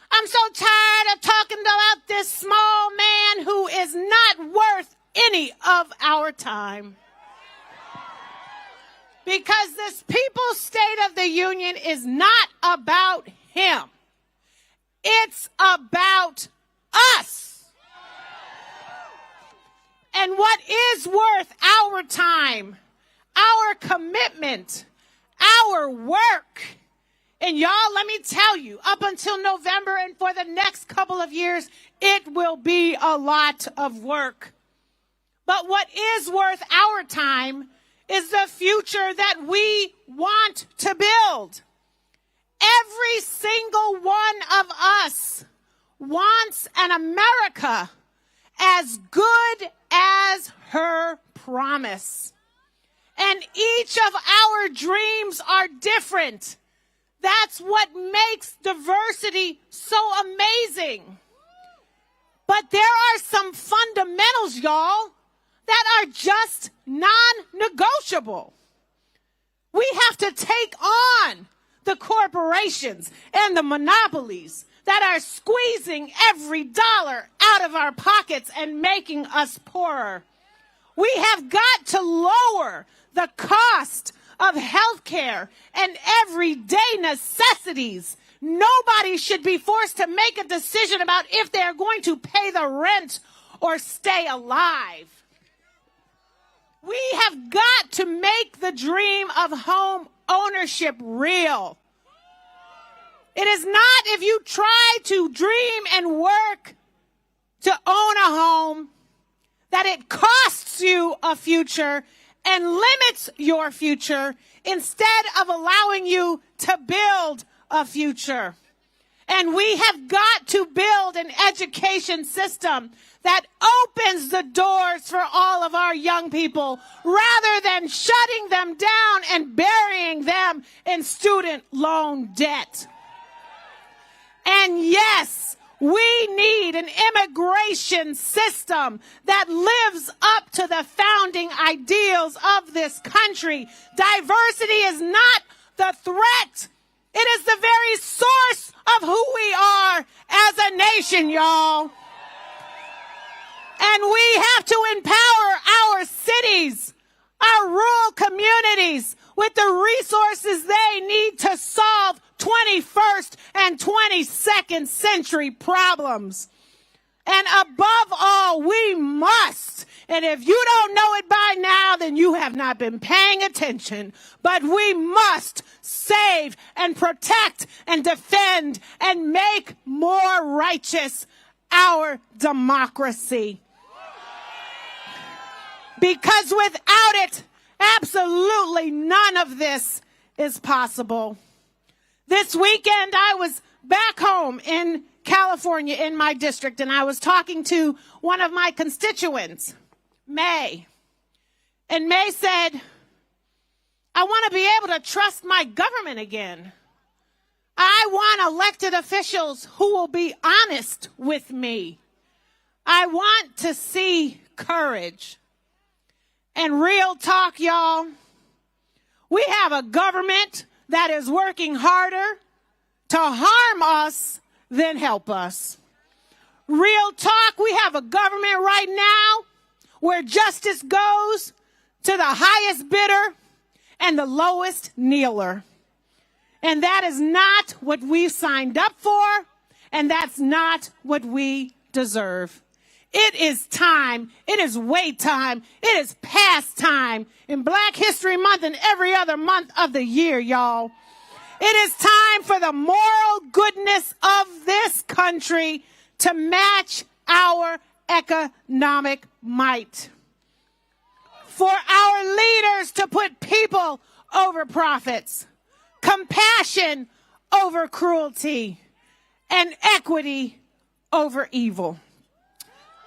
I'm so tired of talking about this small man who is not worth any of our time. Because this People's State of the Union is not about him. It's about us. And what is worth our time, our commitment, our work. And y'all, let me tell you, up until November and for the next couple of years, it will be a lot of work. But what is worth our time is the future that we want to build. Every single one of us wants an America as good as her promise. And each of our dreams are different. That's what makes diversity so amazing. But there are some fundamentals, y'all, that are just non-negotiable. We have to take on the corporations and the monopolies that are squeezing every dollar out of our pockets and making us poorer. We have got to lower the cost of health care and everyday necessities. Nobody should be forced to make a decision about if they're going to pay the rent or stay alive. We have got to make the dream of home ownership real. It is not if you try to dream and work to own a home that it costs you a future and limits your future instead of allowing you to build a future. And we have got to build an education system that opens the doors for all of our young people rather than shutting them down and burying them in student loan debt. And yes, we need an immigration system that lives up to the founding ideals of this country. Diversity is not the threat. It is the very source of who we are as a nation, y'all. And we have to empower our cities, our rural communities with the resources they need to solve 21st and 22nd century problems. And above all, we must, and if you don't know it by now, then you have not been paying attention, but we must save and protect and defend and make more righteous our democracy. Because without it, absolutely none of this is possible. This weekend, I was back home in California in my district, and I was talking to one of my constituents, May. And May said, I want to be able to trust my government again. I want elected officials who will be honest with me. I want to see courage. And real talk, y'all, we have a government that is working harder to harm us than help us. Real talk, we have a government right now where justice goes to the highest bidder and the lowest kneeler. And that is not what we signed up for, And that's not what we deserve. It is time. It is way time. It is past time in Black History Month and every other month of the year, y'all. It is time for the moral goodness of this country to match our economic might. For our leaders to put people over profits, compassion over cruelty, and equity over evil.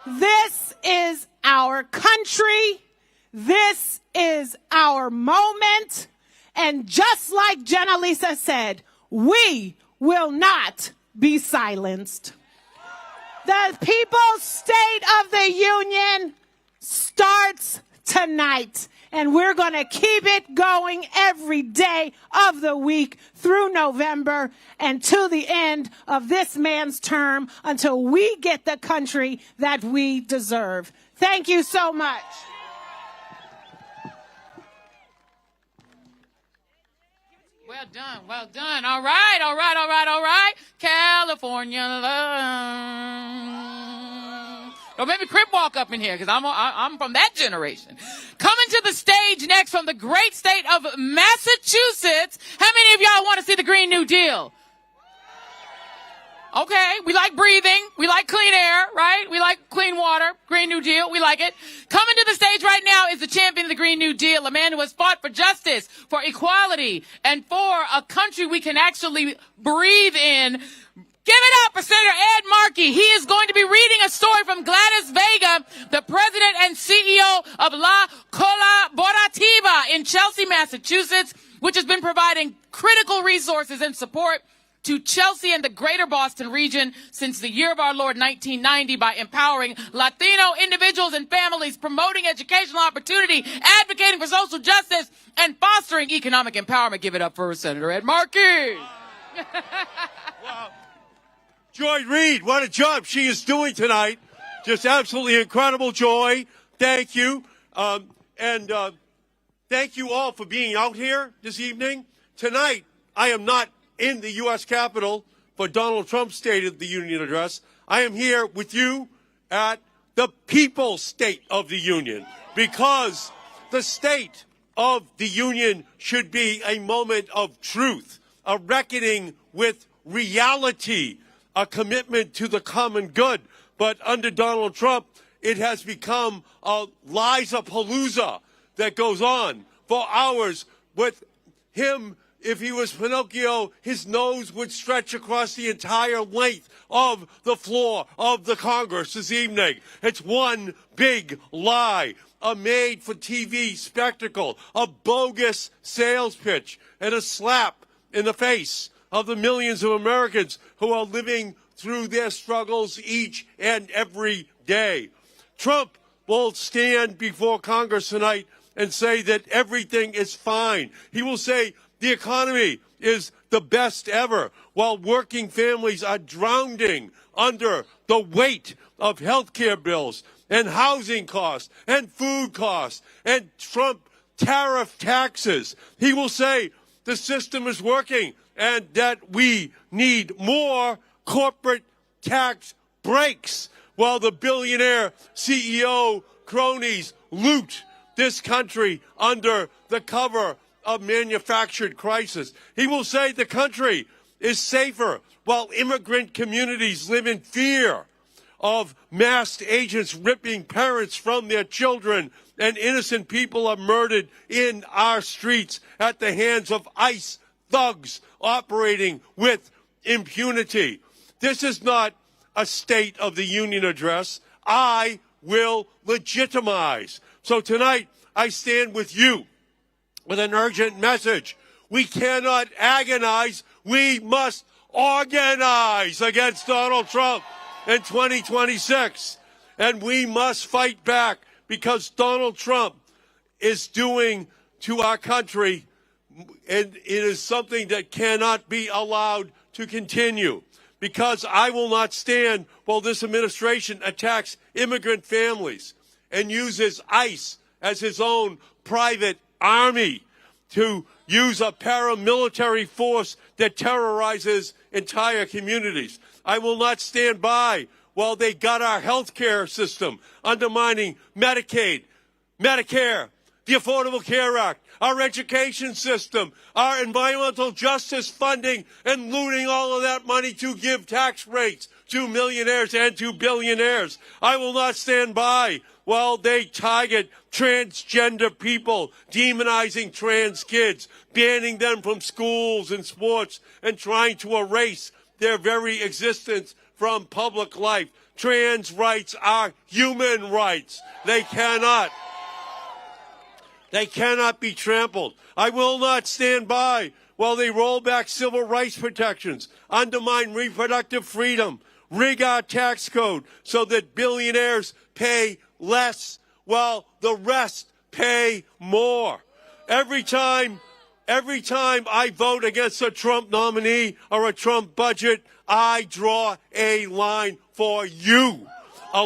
This is our country. This is our moment. And just like Jenna Lisa said, we will not be silenced. The People's State of the Union starts tonight. And we're going to keep it going every day of the week through November and to the end of this man's term until we get the country that we deserve. Thank you so much. Well done, well done. All right, all right, all right, all right. California love. Don't make me crip walk up in here because I'm from that generation. Coming to the stage next from the great state of Massachusetts. How many of y'all want to see the Green New Deal? Okay, we like breathing. We like clean air, right? We like clean water. Green New Deal, we like it. Coming to the stage right now is the champion of the Green New Deal, a man who has fought for justice, for equality, and for a country we can actually breathe in. Give it up for Senator Ed Markey. He is going to be reading a story from Gladys Vega, the president and CEO of La Colaborativa in Chelsea, Massachusetts, which has been providing critical resources and support to Chelsea and the greater Boston region since the year of our Lord 1990 by empowering Latino individuals and families, promoting educational opportunity, advocating for social justice, and fostering economic empowerment. Give it up for Senator Ed Markey. Wow. Joy Reid, what a job she is doing tonight. Just absolutely incredible, Joy. Thank you. And thank you all for being out here this evening. Tonight, I am not in the U.S. Capitol for Donald Trump's State of the Union address. I am here with you at the People's State of the Union because the State of the Union should be a moment of truth, a reckoning with reality, a commitment to the common good. But under Donald Trump, it has become a lies-a-palooza that goes on for hours with him. If he was Pinocchio, his nose would stretch across the entire length of the floor of the Congress this evening. It's one big lie, a made-for-TV spectacle, a bogus sales pitch, and a slap in the face of the millions of Americans who are living through their struggles each and every day. Trump will stand before Congress tonight and say that everything is fine. He will say the economy is the best ever, while working families are drowning under the weight of health care bills and housing costs and food costs and Trump tariff taxes. He will say the system is working and that we need more corporate tax breaks while the billionaire CEO cronies loot this country under the cover of manufactured crisis. He will say the country is safer while immigrant communities live in fear of masked agents ripping parents from their children and innocent people are murdered in our streets at the hands of ICE thugs operating with impunity. This is not a State of the Union address. I will legitimize. So tonight I stand with you with an urgent message. We cannot agonize. We must organize against Donald Trump in 2026. And we must fight back because Donald Trump is doing to our country, and it is something that cannot be allowed to continue. Because I will not stand while this administration attacks immigrant families and uses ICE as his own private army to use a paramilitary force that terrorizes entire communities. I will not stand by while they gut our health care system, undermining Medicaid, Medicare, the Affordable Care Act, our education system, our environmental justice funding, and looting all of that money to give tax breaks to millionaires and to billionaires. I will not stand by while they target transgender people, demonizing trans kids, banning them from schools and sports, and trying to erase their very existence from public life. Trans rights are human rights. They cannot be trampled. I will not stand by while they roll back civil rights protections, undermine reproductive freedom, rig our tax code so that billionaires pay less while the rest pay more. Every time I vote against a Trump nominee or a Trump budget, I draw a line for you. A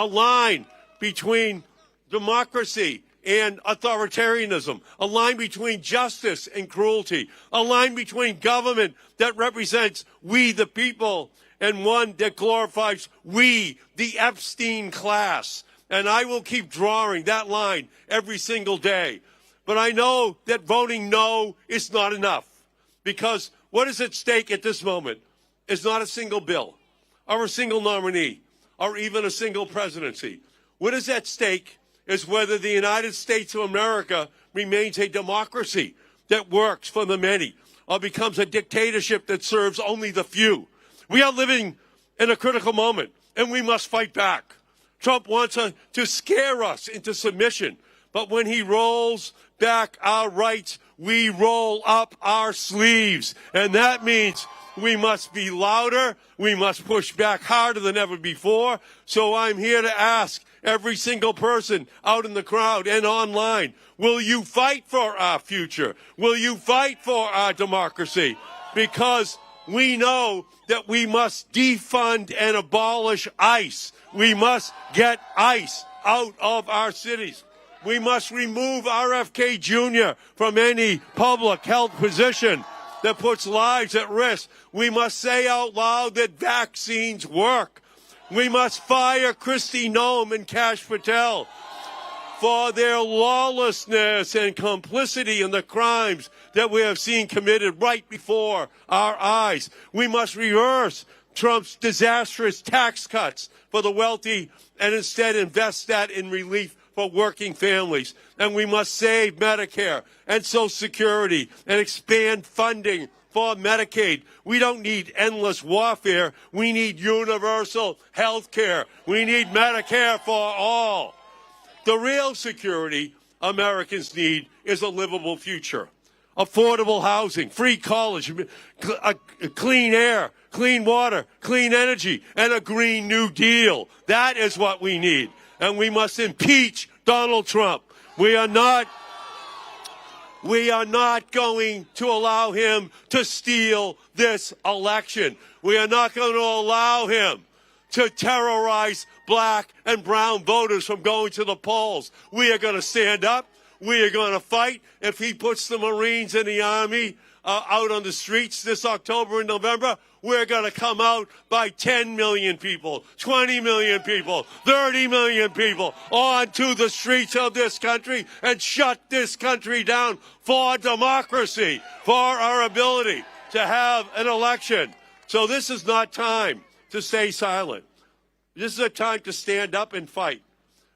line between democracy and authoritarianism, a line between justice and cruelty, a line between government that represents we the people and one that glorifies we, the Epstein class. And I will keep drawing that line every single day. But I know that voting no is not enough, because what is at stake at this moment is not a single bill or a single nominee or even a single presidency. What is at stake is whether the United States of America remains a democracy that works for the many or becomes a dictatorship that serves only the few. We are living in a critical moment, and we must fight back. Trump wants to scare us into submission, but when he rolls back our rights, we roll up our sleeves. And that means we must be louder, we must push back harder than ever before. So I'm here to ask every single person out in the crowd and online, will you fight for our future? Will you fight for our democracy? Because we know that we must defund and abolish ICE. We must get ICE out of our cities. We must remove RFK Jr. from any public health position that puts lives at risk. We must say out loud that vaccines work. We must fire Kristi Noem and Kash Patel for their lawlessness and complicity in the crimes that we have seen committed right before our eyes. We must reverse Trump's disastrous tax cuts for the wealthy and instead invest that in relief for working families. And we must save Medicare and Social Security and expand funding for Medicaid. We don't need endless warfare. We need universal health care. We need Medicare for all. The real security Americans need is a livable future. Affordable housing, free college, clean air, clean water, clean energy, and a Green New Deal. That is what we need. And we must impeach Donald Trump. We are not going to allow him to steal this election. We are not going to allow him to terrorize black and brown voters from going to the polls. We are going to stand up. We are going to fight. If he puts the Marines and the Army out on the streets this October and November, we're going to come out by 10 million people, 20 million people, 30 million people onto the streets of this country and shut this country down for democracy, for our ability to have an election. So this is not time to stay silent. This is a time to stand up and fight.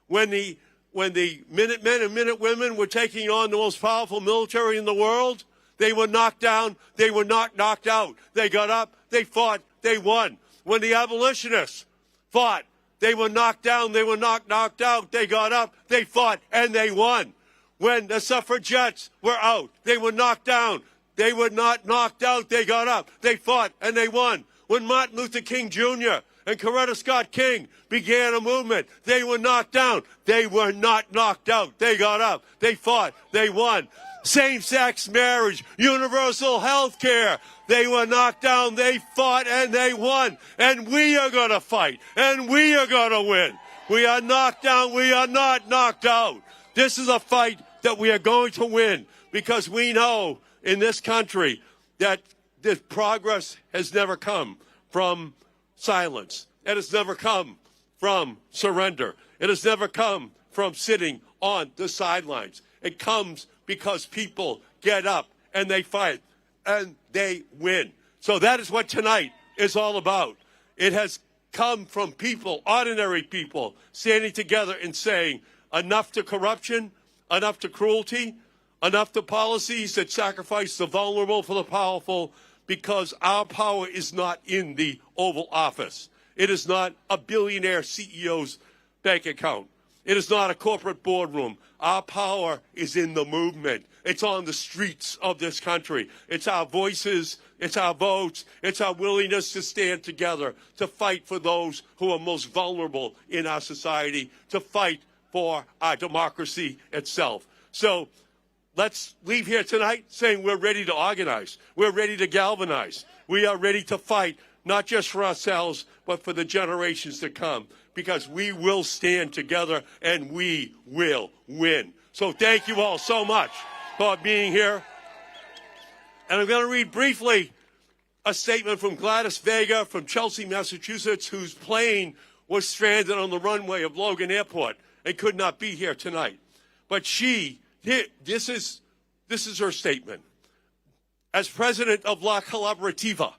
When the Minutemen and Minutewomen were taking on the most powerful military in the world, they were knocked down. They were not knocked out. They got up. They fought. They won. When the abolitionists fought, they were knocked down. They were not knocked out. They got up. They fought, and they won. When the suffragettes were out, they were knocked down. They were not knocked out. They got up. They fought, and they won. When Martin Luther King Jr. and Coretta Scott King began a movement, they were knocked down. They were not knocked out. They got up. They fought. They won. Same-sex marriage, universal health care. They were knocked down, they fought, and they won. And we are going to fight, and we are going to win. We are knocked down, we are not knocked out. This is a fight that we are going to win, because we know in this country that this progress has never come from silence. It has never come from surrender. It has never come from sitting on the sidelines. It comes because people get up and they fight and they win. So that is what tonight is all about. It has come from people, ordinary people, standing together and saying, enough to corruption, enough to cruelty, enough to policies that sacrifice the vulnerable for the powerful, because our power is not in the Oval Office. It is not a billionaire CEO's bank account. It is not a corporate boardroom. Our power is in the movement. It's on the streets of this country. It's our voices, it's our votes, it's our willingness to stand together, to fight for those who are most vulnerable in our society, to fight for our democracy itself. So let's leave here tonight saying we're ready to organize. We're ready to galvanize. We are ready to fight, not just for ourselves, but for the generations to come, because we will stand together and we will win. So thank you all so much for being here. And I'm going to read briefly a statement from Gladys Vega from Chelsea, Massachusetts, whose plane was stranded on the runway of Logan Airport and could not be here tonight. But this is her statement. As president of La Collaborativa,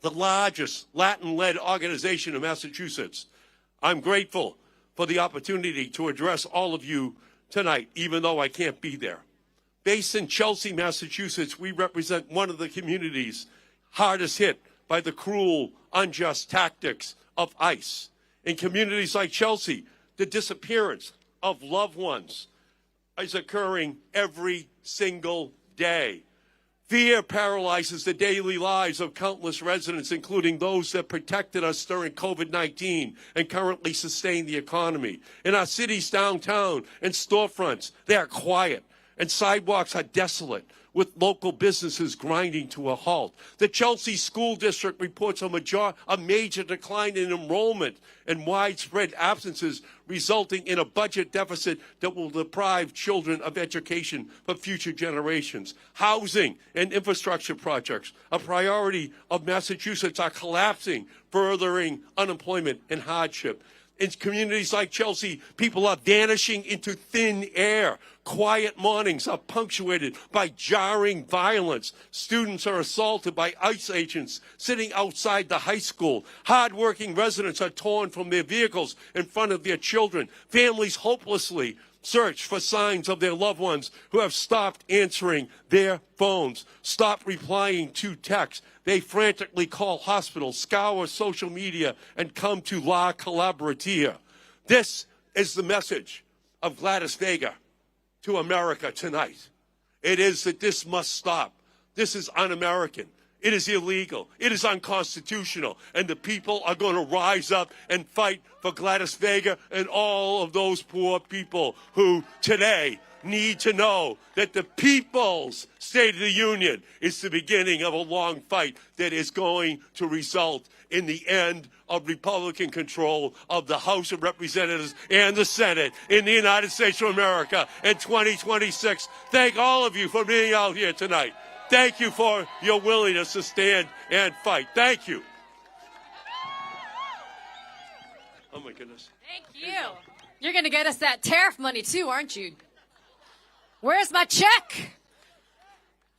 the largest Latin-led organization in Massachusetts, I'm grateful for the opportunity to address all of you tonight, even though I can't be there. Based in Chelsea, Massachusetts, we represent one of the communities hardest hit by the cruel, unjust tactics of ICE. In communities like Chelsea, the disappearance of loved ones is occurring every single day. Fear paralyzes the daily lives of countless residents, including those that protected us during COVID-19 and currently sustain the economy. In our cities downtown and storefronts, they are quiet, and sidewalks are desolate, with local businesses grinding to a halt. The Chelsea School District reports a major decline in enrollment and widespread absences, resulting in a budget deficit that will deprive children of education for future generations. Housing and infrastructure projects, a priority of Massachusetts, are collapsing, furthering unemployment and hardship. In communities like Chelsea, people are vanishing into thin air. Quiet mornings are punctuated by jarring violence. Students are assaulted by ICE agents sitting outside the high school. Hardworking residents are torn from their vehicles in front of their children. Families hopelessly search for signs of their loved ones who have stopped answering their phones, stopped replying to texts. They frantically call hospitals, scour social media, and come to La Collaborativa. This is the message of Gladys Vega to America tonight. It is that this must stop. This is un-American. It is illegal. It is unconstitutional. And the people are going to rise up and fight for Gladys Vega and all of those poor people who today need to know that the People's State of the Union is the beginning of a long fight that is going to result in the end of Republican control of the House of Representatives and the Senate in the United States of America in 2026. Thank all of you for being out here tonight. Thank you for your willingness to stand and fight. Thank you. Oh, my goodness. Thank you. You're going to get us that tariff money, too, aren't you? Where's my check?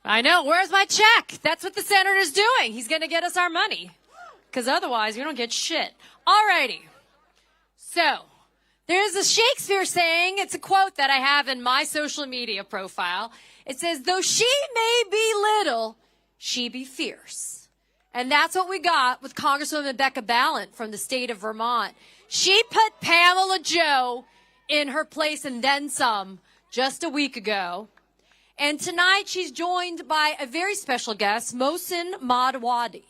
I know. Where's my check? That's what the senator's doing. He's going to get us our money. Because otherwise, we don't get shit. All righty. So, there's a Shakespeare saying, it's a quote that I have in my social media profile. It says, though she may be little, she be fierce. And that's what we got with Congresswoman Becca Balint from the state of Vermont. She put Pamela Joe in her place and then some just a week ago. And tonight she's joined by a very special guest, Mohsin Madwadi.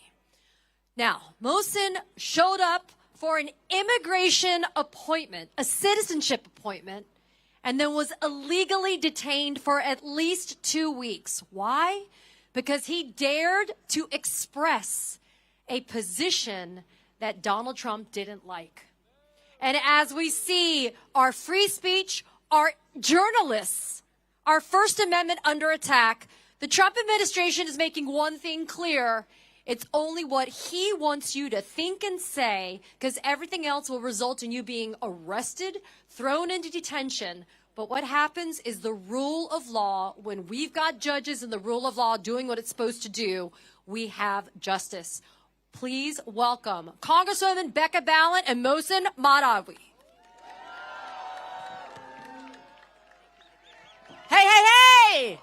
Now, Mohsin showed up for an immigration appointment, a citizenship appointment, and then was illegally detained for at least 2 weeks. Why? Because he dared to express a position that Donald Trump didn't like. And as we see, our free speech, our journalists our First Amendment under attack, the Trump administration is making one thing clear. It's only what he wants you to think and say, because everything else will result in you being arrested, thrown into detention. But what happens is the rule of law, when we've got judges and the rule of law doing what it's supposed to do, we have justice. Please welcome Congresswoman Becca Balint and Mohsen Madawi. Hey, hey, hey!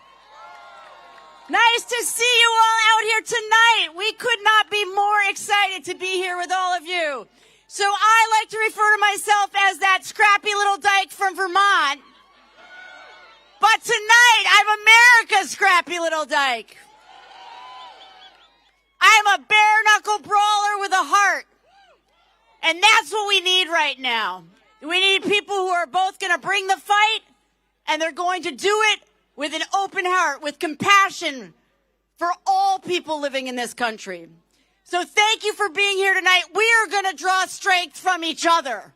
Nice to see you all out here tonight. We could not be more excited to be here with all of you. So I like to refer to myself as that scrappy little dyke from Vermont. But tonight, I'm America's scrappy little dyke. I'm a bare-knuckle brawler with a heart. And that's what we need right now. We need people who are both going to bring the fight, and they're going to do it with an open heart, with compassion for all people living in this country. So thank you for being here tonight. We are going to draw strength from each other.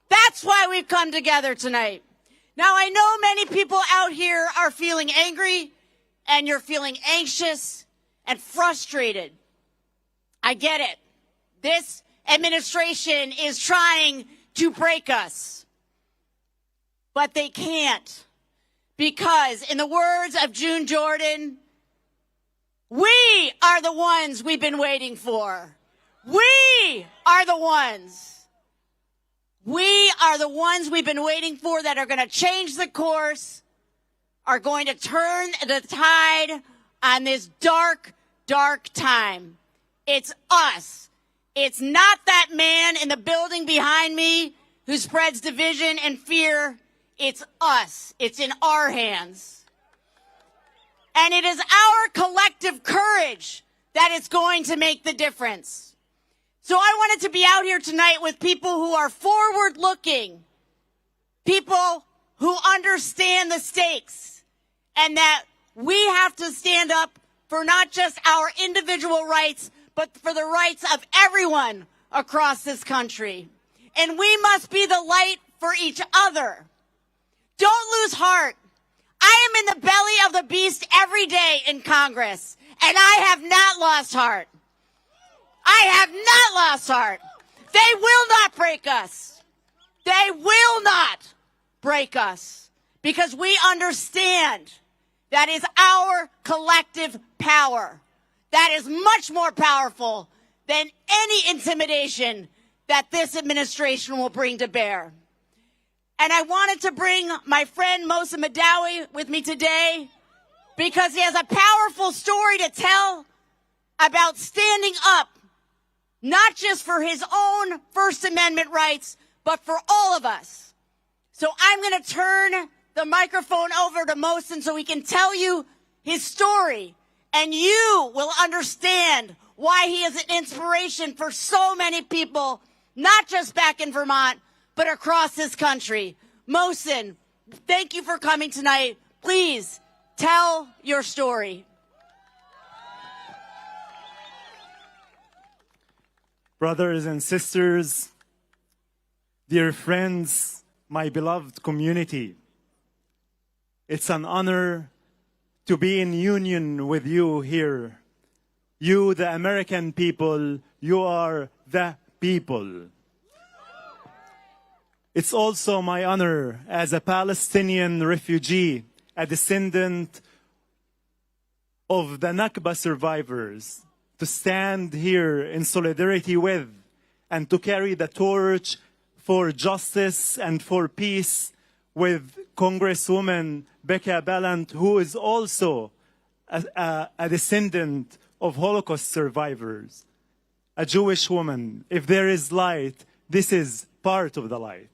That's why we've come together tonight. Now, I know many people out here are feeling angry, and you're feeling anxious and frustrated. I get it. This administration is trying to break us. But they can't. Because, in the words of June Jordan, we are the ones we've been waiting for. We are the ones. We are the ones we've been waiting for that are going to change the course, are going to turn the tide on this dark, dark time. It's us. It's not that man in the building behind me who spreads division and fear. It's us. It's in our hands. And it is our collective courage that is going to make the difference. So I wanted to be out here tonight with people who are forward-looking, people who understand the stakes, and that we have to stand up for not just our individual rights, but for the rights of everyone across this country. And we must be the light for each other. Don't lose heart. I am in the belly of the beast every day in Congress, and I have not lost heart. I have not lost heart. They will not break us. They will not break us, because we understand that is our collective power. That is much more powerful than any intimidation that this administration will bring to bear. And I wanted to bring my friend Mohsen Madawi with me today because he has a powerful story to tell about standing up, not just for his own First Amendment rights, but for all of us. So I'm going to turn the microphone over to Mohsen so he can tell you his story, and you will understand why he is an inspiration for so many people, not just back in Vermont, but across this country. Mohsen, thank you for coming tonight. Please tell your story. Brothers and sisters, dear friends, my beloved community, it's an honor to be in union with you here. You, the American people, you are the people. It's also my honor as a Palestinian refugee, a descendant of the Nakba survivors, to stand here in solidarity with and to carry the torch for justice and for peace with Congresswoman Becca Balint, who is also a descendant of Holocaust survivors, a Jewish woman. If there is light, this is part of the light.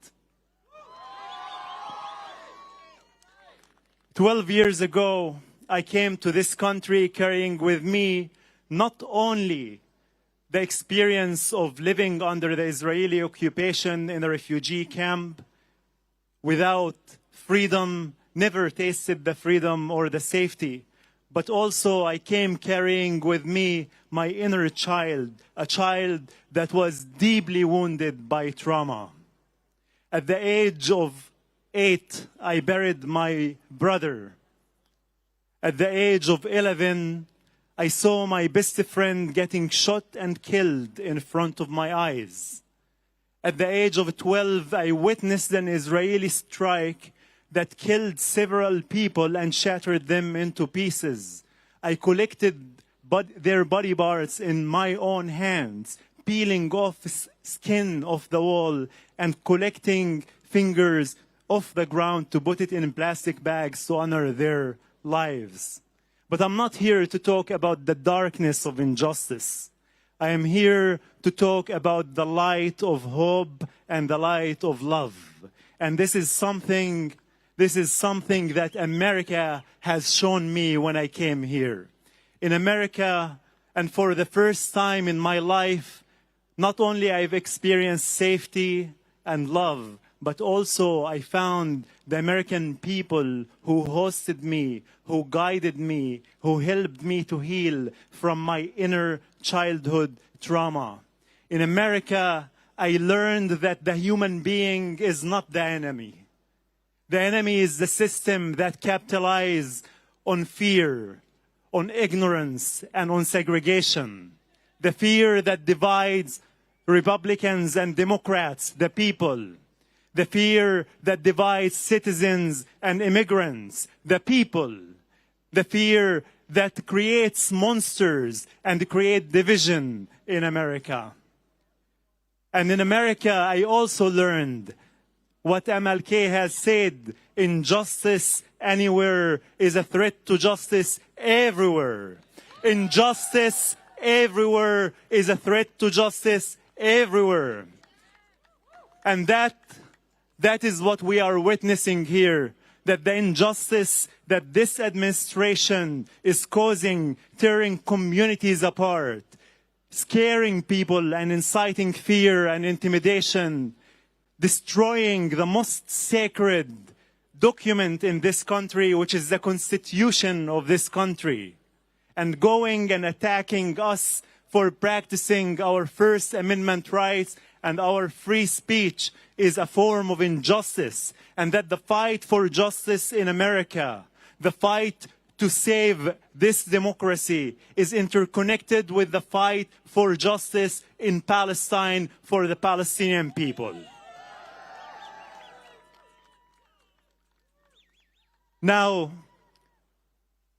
12 years ago, I came to this country carrying with me not only the experience of living under the Israeli occupation in a refugee camp without freedom, never tasted the freedom or the safety, but also I came carrying with me my inner child, a child that was deeply wounded by trauma. At the age of 8, I buried my brother At the age of 11, I saw my best friend getting shot and killed in front of my eyes. At the age of 12, I witnessed an Israeli strike that killed several people and shattered them into pieces. I collected their body parts in my own hands, peeling off skin off the wall and collecting fingers off the ground to put it in plastic bags to honor their lives. But I'm not here to talk about the darkness of injustice. I am here to talk about the light of hope and the light of love. And this is something that America has shown me when I came here. In America, and for the first time in my life, not only I've experienced safety and love, but also I found the American people who hosted me, who guided me, who helped me to heal from my inner childhood trauma. In America, I learned that the human being is not the enemy. The enemy is the system that capitalizes on fear, on ignorance, and on segregation. The fear that divides Republicans and Democrats, the people. The fear that divides citizens and immigrants, the people. The fear that creates monsters and creates division in America. And in America, I also learned what MLK has said, injustice anywhere is a threat to justice everywhere. Injustice everywhere is a threat to justice everywhere. And that is what we are witnessing here, that the injustice that this administration is causing, tearing communities apart, scaring people and inciting fear and intimidation, destroying the most sacred document in this country, which is the Constitution of this country, and going and attacking us for practicing our First Amendment rights and our free speech is a form of injustice, and that the fight for justice in America, the fight to save this democracy, is interconnected with the fight for justice in Palestine for the Palestinian people. Now,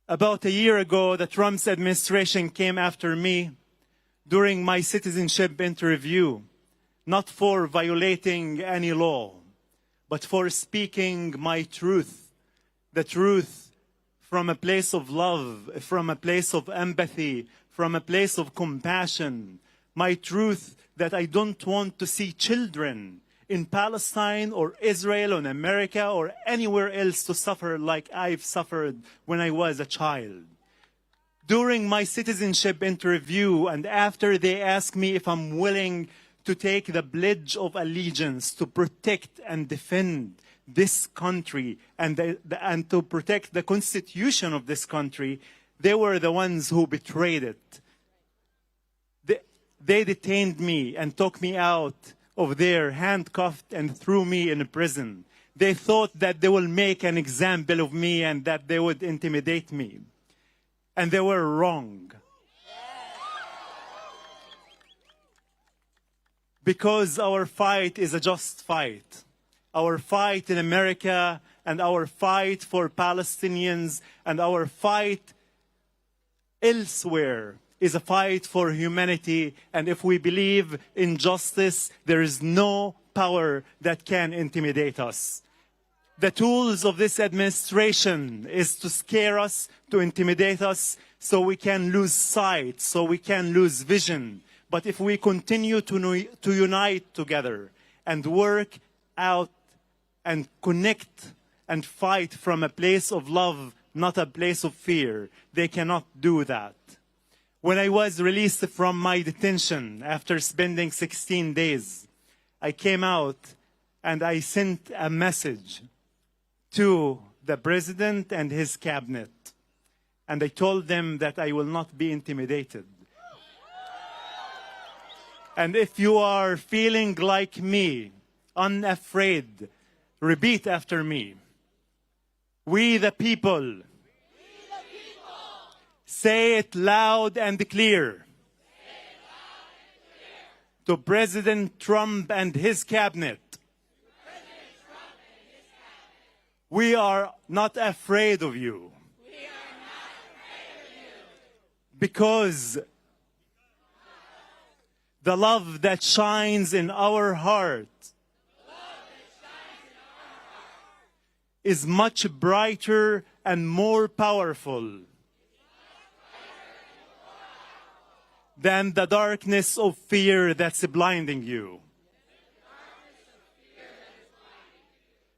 about a year ago, the Trump administration came after me during my citizenship interview, not for violating any law, but for speaking my truth, the truth from a place of love, from a place of empathy, from a place of compassion, my truth that I don't want to see children in Palestine or Israel or in America or anywhere else to suffer like I've suffered when I was a child. During my citizenship interview and after they asked me if I'm willing to take the pledge of allegiance to protect and defend this country and to protect the constitution of this country, they were the ones who betrayed it. They detained me and took me out of there, handcuffed, and threw me in prison. They thought that they will make an example of me and that they would intimidate me. And they were wrong. Because our fight is a just fight. Our fight in America and our fight for Palestinians and our fight elsewhere is a fight for humanity. And if we believe in justice, there is no power that can intimidate us. The tools of this administration is to scare us, to intimidate us, so we can lose sight, so we can lose vision. But if we continue to unite together and work out and connect and fight from a place of love, not a place of fear, they cannot do that. When I was released from my detention after spending 16 days, I came out and I sent a message to the president and his cabinet. And I told them that I will not be intimidated. And if you are feeling like me, unafraid, repeat after me. We the people Say it loud and clear. To President Trump and his cabinet. We are not afraid of you. Because the love that shines in our heart is much brighter and more powerful than the darkness of fear that's blinding you.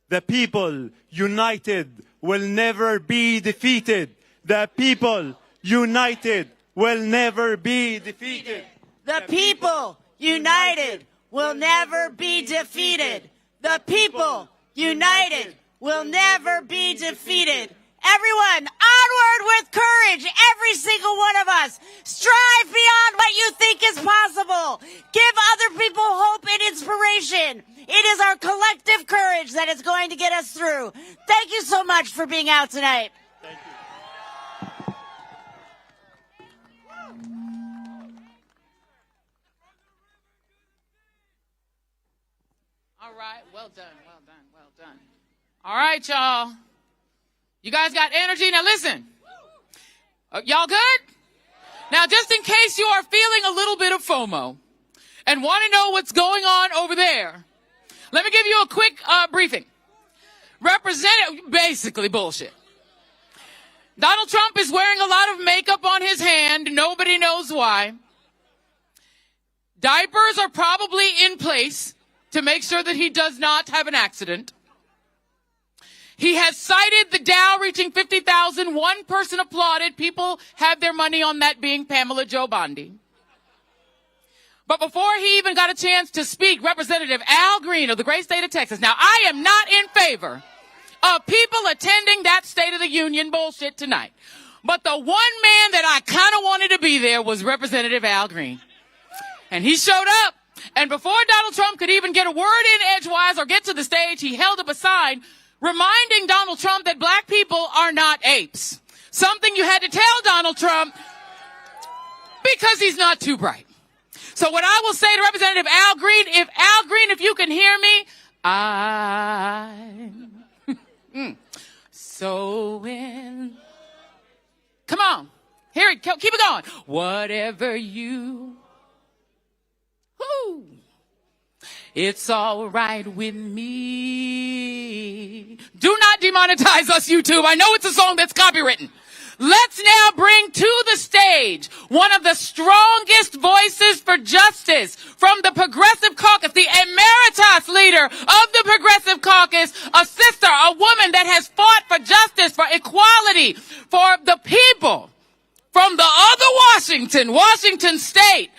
The people united will never be defeated. The people united will never be defeated. The people united will never be defeated. The people united will never be defeated. Everyone, onward with courage, every single one of us. Strive beyond what you think is possible. Give other people hope and inspiration. It is our collective courage that is going to get us through. Thank you so much for being out tonight. Thank you. All right, well done, well done, well done. All right, y'all. You guys got energy? Now listen. Y'all good? Now, just in case you are feeling a little bit of FOMO and want to know what's going on over there, let me give you a quick briefing. Basically bullshit. Donald Trump is wearing a lot of makeup on his hand. Nobody knows why. Diapers are probably in place to make sure that he does not have an accident. He has cited the Dow reaching 50,000. One person applauded. People had their money on that being Pamela Jo Bondi. But before he even got a chance to speak, Representative Al Green of the great state of Texas. Now, I am not in favor of people attending that State of the Union bullshit tonight. But the one man that I kind of wanted to be there was Representative Al Green. And he showed up. And before Donald Trump could even get a word in edgewise or get to the stage, he held up a sign reminding Donald Trump that black people are not apes. Something you had to tell Donald Trump because he's not too bright. So what I will say to Representative Al Green, if you can hear me, I'm so in. Come on. Hear it. Keep it going. Whatever you. Whoo. It's all right with me. Do not demonetize us, YouTube. I know it's a song that's copywritten. Let's now bring to the stage one of the strongest voices for justice from the Progressive Caucus, the emeritus leader of the Progressive Caucus, a sister, a woman that has fought for justice, for equality, for the people from the other Washington State.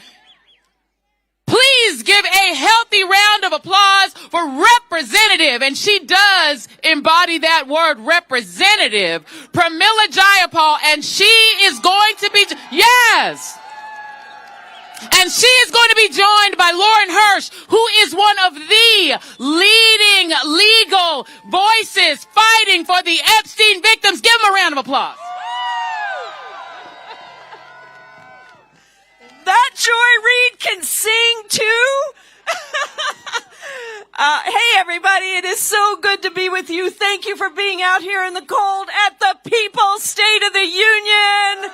Please give a healthy round of applause for Representative, and she does embody that word, representative, Pramila Jayapal, and she is going to be, yes! And she is going to be joined by Lauren Hirsch, who is one of the leading legal voices fighting for the Epstein victims. Give them a round of applause. That Joy Reid can sing too. Hey everybody, it is so good to be with you. Thank you for being out here in the cold at the People's State of the Union.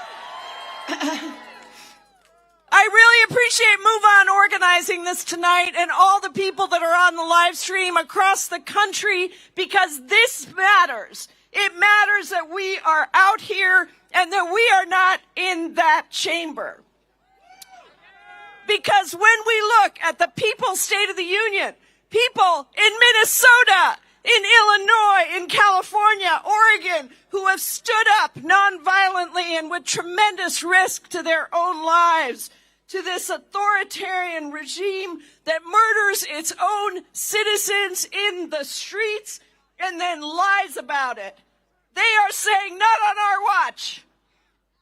I really appreciate MoveOn organizing this tonight and all the people that are on the live stream across the country, because this matters. It matters that we are out here and that we are not in that chamber. Because when we look at the People's State of the Union, people in Minnesota, in Illinois, in California, Oregon, who have stood up nonviolently and with tremendous risk to their own lives to this authoritarian regime that murders its own citizens in the streets and then lies about it. They are saying, not on our watch.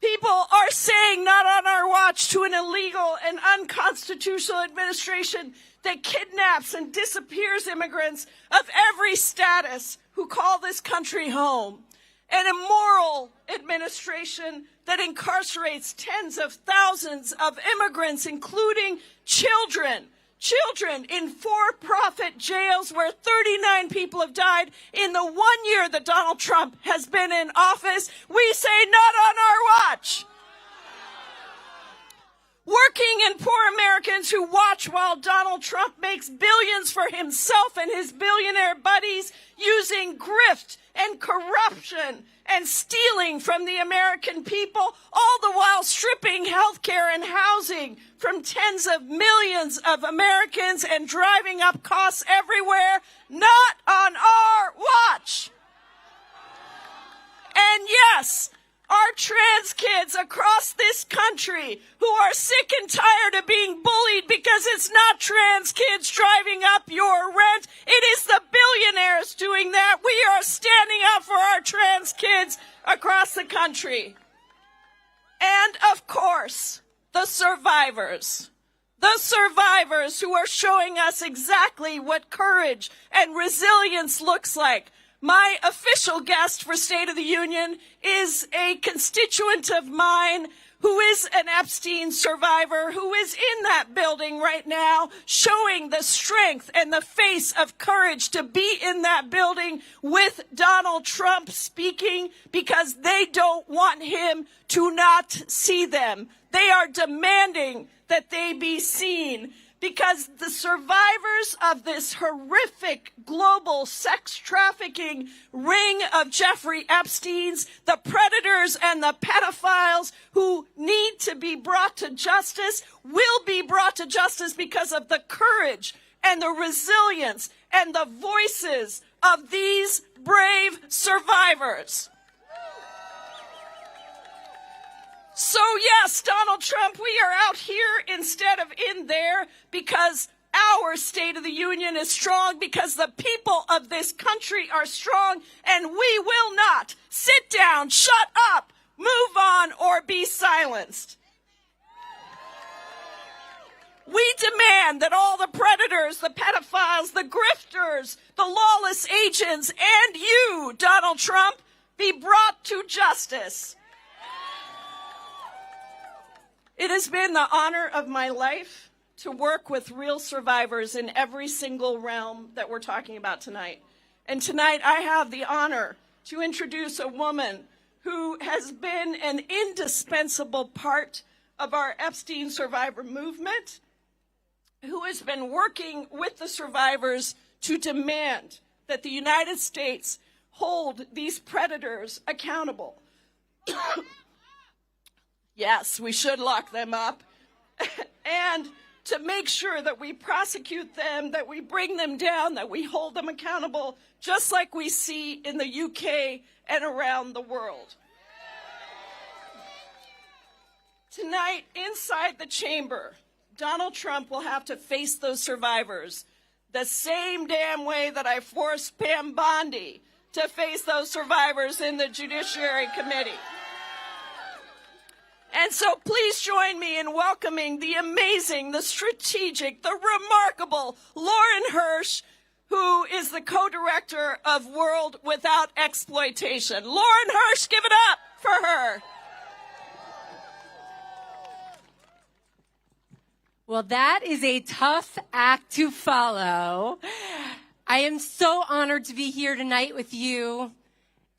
People are saying not on our watch to an illegal and unconstitutional administration that kidnaps and disappears immigrants of every status who call this country home. An immoral administration that incarcerates tens of thousands of immigrants, including children. Children in for-profit jails where 39 people have died in the 1 year that Donald Trump has been in office. We say not on our watch. Working and poor Americans who watch while Donald Trump makes billions for himself and his billionaire buddies using grift and corruption and stealing from the American people, all the while stripping health care and housing from tens of millions of Americans and driving up costs everywhere. Not on our watch. And yes, our trans kids across this country who are sick and tired of being bullied because it's not trans kids driving up your rent. It is the billionaires doing that. We are standing up for our trans kids across the country. And of course, the survivors. The survivors who are showing us exactly what courage and resilience looks like. My official guest for State of the Union is a constituent of mine who is an Epstein survivor, who is in that building right now, showing the strength and the face of courage to be in that building with Donald Trump speaking because they don't want him to not see them. They are demanding that they be seen. Because the survivors of this horrific global sex trafficking ring of Jeffrey Epstein's, the predators and the pedophiles who need to be brought to justice, will be brought to justice because of the courage and the resilience and the voices of these brave survivors. So yes, Donald Trump, we are out here instead of in there because our State of the Union is strong, because the people of this country are strong, and we will not sit down, shut up, move on, or be silenced. We demand that all the predators, the pedophiles, the grifters, the lawless agents, and you, Donald Trump, be brought to justice. It has been the honor of my life to work with real survivors in every single realm that we're talking about tonight. And tonight I have the honor to introduce a woman who has been an indispensable part of our Epstein survivor movement, who has been working with the survivors to demand that the United States hold these predators accountable. Yes, we should lock them up. And to make sure that we prosecute them, that we bring them down, that we hold them accountable, just like we see in the UK and around the world. Tonight, inside the chamber, Donald Trump will have to face those survivors the same damn way that I forced Pam Bondi to face those survivors in the Judiciary Committee. And so please join me in welcoming the amazing, the strategic, the remarkable Lauren Hirsch, who is the co-director of World Without Exploitation. Lauren Hirsch, give it up for her. Well, that is a tough act to follow. I am so honored to be here tonight with you,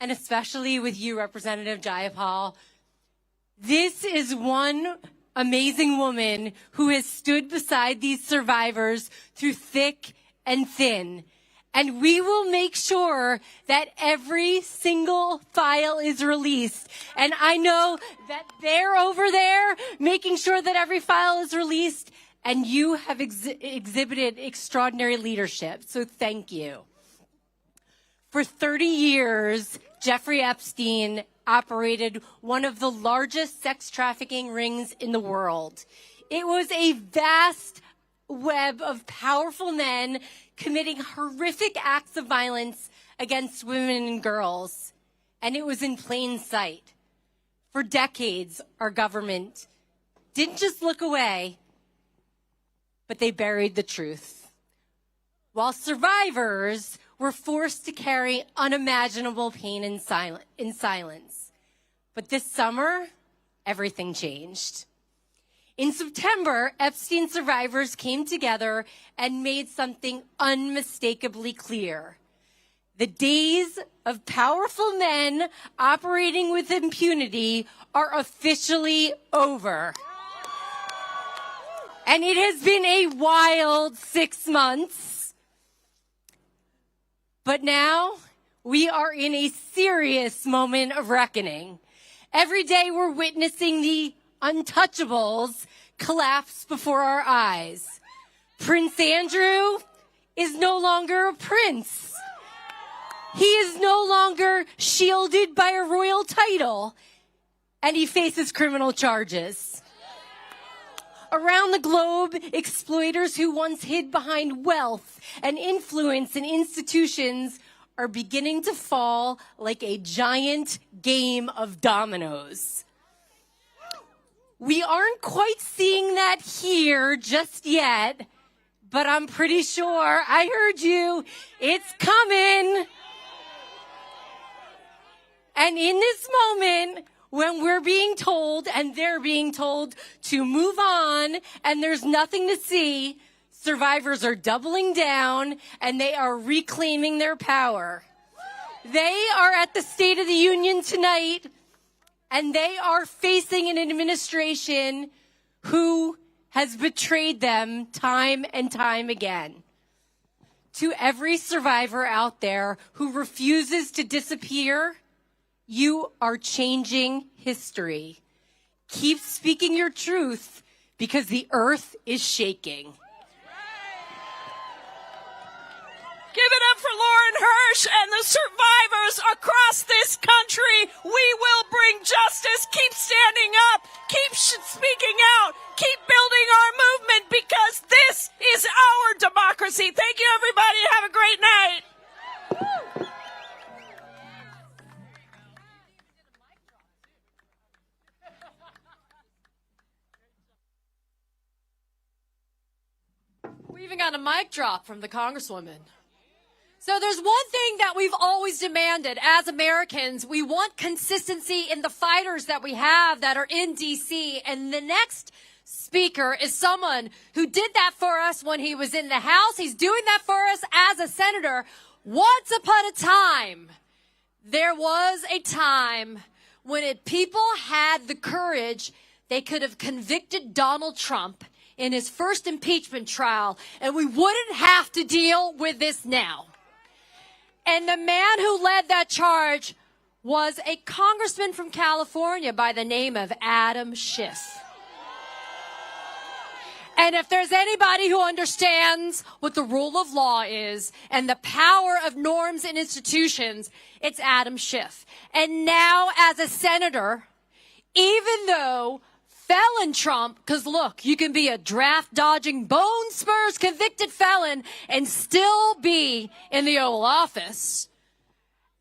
and especially with you, Representative Jayapal. This is one amazing woman who has stood beside these survivors through thick and thin. And we will make sure that every single file is released. And I know that they're over there making sure that every file is released. And you have exhibited extraordinary leadership. So thank you. For 30 years, Jeffrey Epstein operated one of the largest sex trafficking rings in the world. It was a vast web of powerful men committing horrific acts of violence against women and girls, and it was in plain sight. For decades, our government didn't just look away, but they buried the truth. While survivors were forced to carry unimaginable pain in silence. But this summer, everything changed. In September, Epstein survivors came together and made something unmistakably clear. The days of powerful men operating with impunity are officially over. And it has been a wild 6 months. But now we are in a serious moment of reckoning. Every day we're witnessing the untouchables collapse before our eyes. Prince Andrew is no longer a prince. He is no longer shielded by a royal title, and he faces criminal charges. Around the globe, exploiters who once hid behind wealth and influence in institutions are beginning to fall like a giant game of dominoes. We aren't quite seeing that here just yet, but I'm pretty sure I heard you. It's coming. And in this moment, when we're being told and they're being told to move on and there's nothing to see, survivors are doubling down and they are reclaiming their power. They are at the State of the Union tonight and they are facing an administration who has betrayed them time and time again. To every survivor out there who refuses to disappear, you are changing history. Keep speaking your truth because the earth is shaking. Give it up for Lauren Hirsch and the survivors across this country. We will bring justice. Keep standing up. Keep speaking out. Keep building our movement because this is our democracy. Thank you, everybody. Have a great night. We even got a mic drop from the Congresswoman. So there's one thing that we've always demanded as Americans. We want consistency in the fighters that we have that are in D.C. And the next speaker is someone who did that for us when he was in the House. He's doing that for us as a senator. Once upon a time, there was a time when people had the courage, they could have convicted Donald Trump in his first impeachment trial, and we wouldn't have to deal with this now. And the man who led that charge was a congressman from California by the name of Adam Schiff. And if there's anybody who understands what the rule of law is and the power of norms and institutions, it's Adam Schiff. And now as a senator, even though felon Trump, because look, you can be a draft-dodging, bone spurs convicted felon and still be in the Oval Office.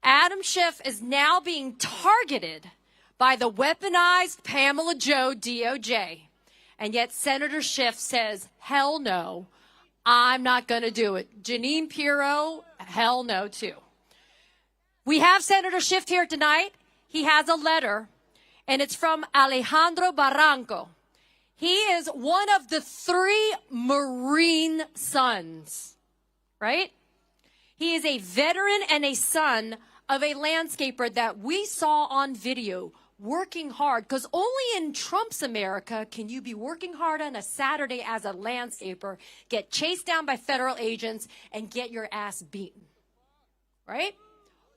Adam Schiff is now being targeted by the weaponized Pamela Joe DOJ. And yet Senator Schiff says, hell no, I'm not going to do it. Jeanine Pirro, hell no too. We have Senator Schiff here tonight. He has a letter. And it's from Alejandro Barranco. He is one of the 3 Marine sons, right? He is a veteran and a son of a landscaper that we saw on video working hard. Because only in Trump's America can you be working hard on a Saturday as a landscaper, get chased down by federal agents, and get your ass beaten, right?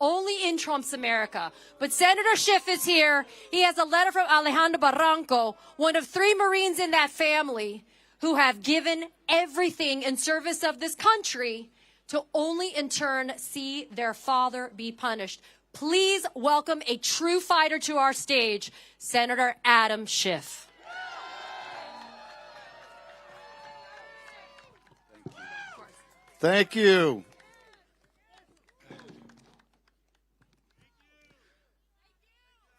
Only in Trump's America. But Senator Schiff is here. He has a letter from Alejandro Barranco, one of 3 Marines in that family who have given everything in service of this country to only in turn see their father be punished. Please welcome a true fighter to our stage, Senator Adam Schiff. Thank you.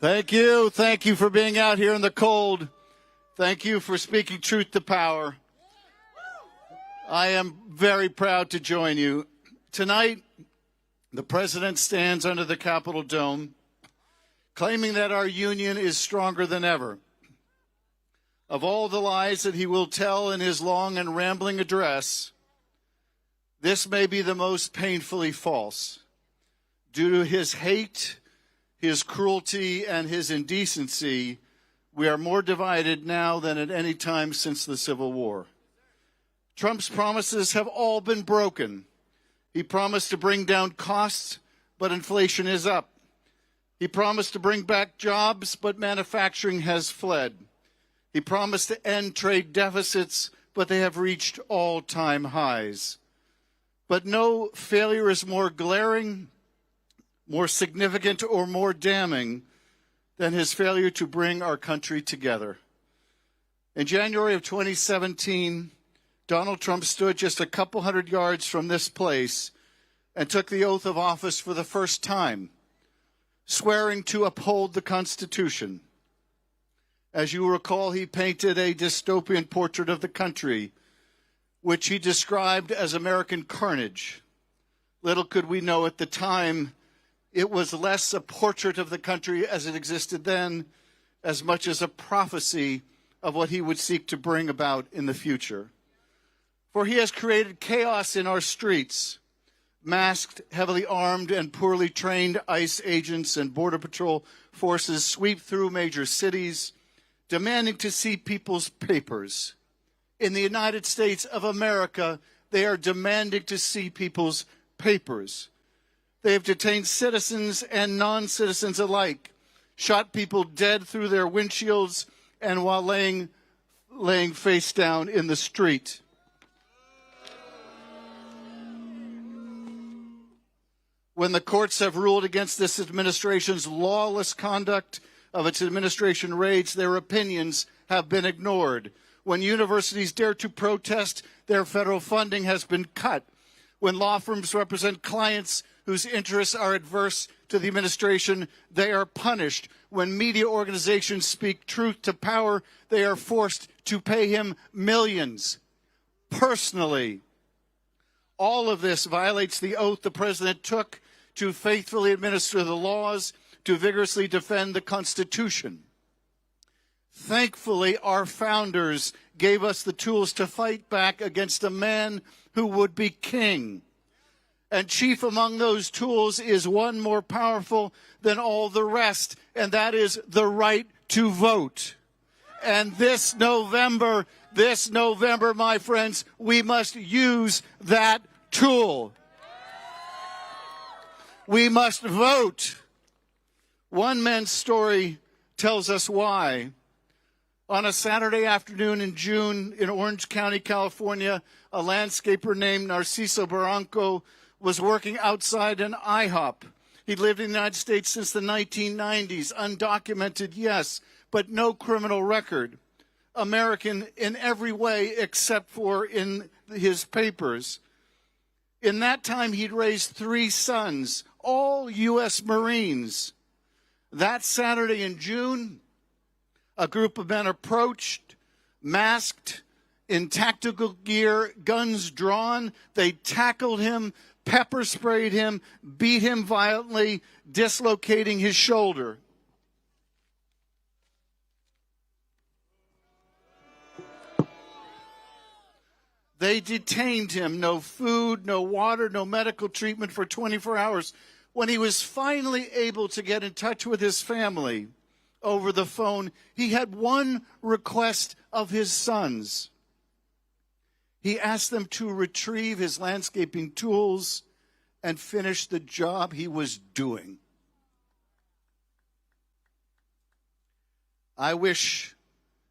Thank you. Thank you for being out here in the cold. Thank you for speaking truth to power. I am very proud to join you. Tonight, the president stands under the Capitol dome, claiming that our union is stronger than ever. Of all the lies that he will tell in his long and rambling address, this may be the most painfully false. Due to his hate, his cruelty, and his indecency, we are more divided now than at any time since the Civil War. Trump's promises have all been broken. He promised to bring down costs, but inflation is up. He promised to bring back jobs, but manufacturing has fled. He promised to end trade deficits, but they have reached all-time highs. But no failure is more glaring, more significant, or more damning than his failure to bring our country together. In January of 2017, Donald Trump stood just a couple hundred yards from this place and took the oath of office for the first time, swearing to uphold the Constitution. As you recall, he painted a dystopian portrait of the country, which he described as American carnage. Little could we know at the time it was less a portrait of the country as it existed then, as much as a prophecy of what he would seek to bring about in the future. For he has created chaos in our streets. Masked, heavily armed, and poorly trained ICE agents and Border Patrol forces sweep through major cities, demanding to see people's papers. In the United States of America, they are demanding to see people's papers. They have detained citizens and non-citizens alike, shot people dead through their windshields and while laying face down in the street. When the courts have ruled against this administration's lawless conduct of its administration raids, their opinions have been ignored. When universities dare to protest, their federal funding has been cut. When law firms represent clients whose interests are adverse to the administration, they are punished. When media organizations speak truth to power, they are forced to pay him millions personally. All of this violates the oath the president took to faithfully administer the laws, to vigorously defend the Constitution. Thankfully, our founders gave us the tools to fight back against a man who would be king. And chief among those tools is one more powerful than all the rest, and that is the right to vote. And this November, my friends, we must use that tool. We must vote. One man's story tells us why. On a Saturday afternoon in June in Orange County, California, a landscaper named Narciso Barranco was working outside an IHOP. He'd lived in the United States since the 1990s, undocumented, yes, but no criminal record. American in every way except for in his papers. In that time, he'd raised 3 sons, all U.S. Marines. That Saturday in June, a group of men approached, masked, in tactical gear, guns drawn. They tackled him, pepper sprayed him, beat him violently, dislocating his shoulder. They detained him, no food, no water, no medical treatment for 24 hours. When he was finally able to get in touch with his family over the phone, he had one request of his sons. He asked them to retrieve his landscaping tools and finish the job he was doing. I wish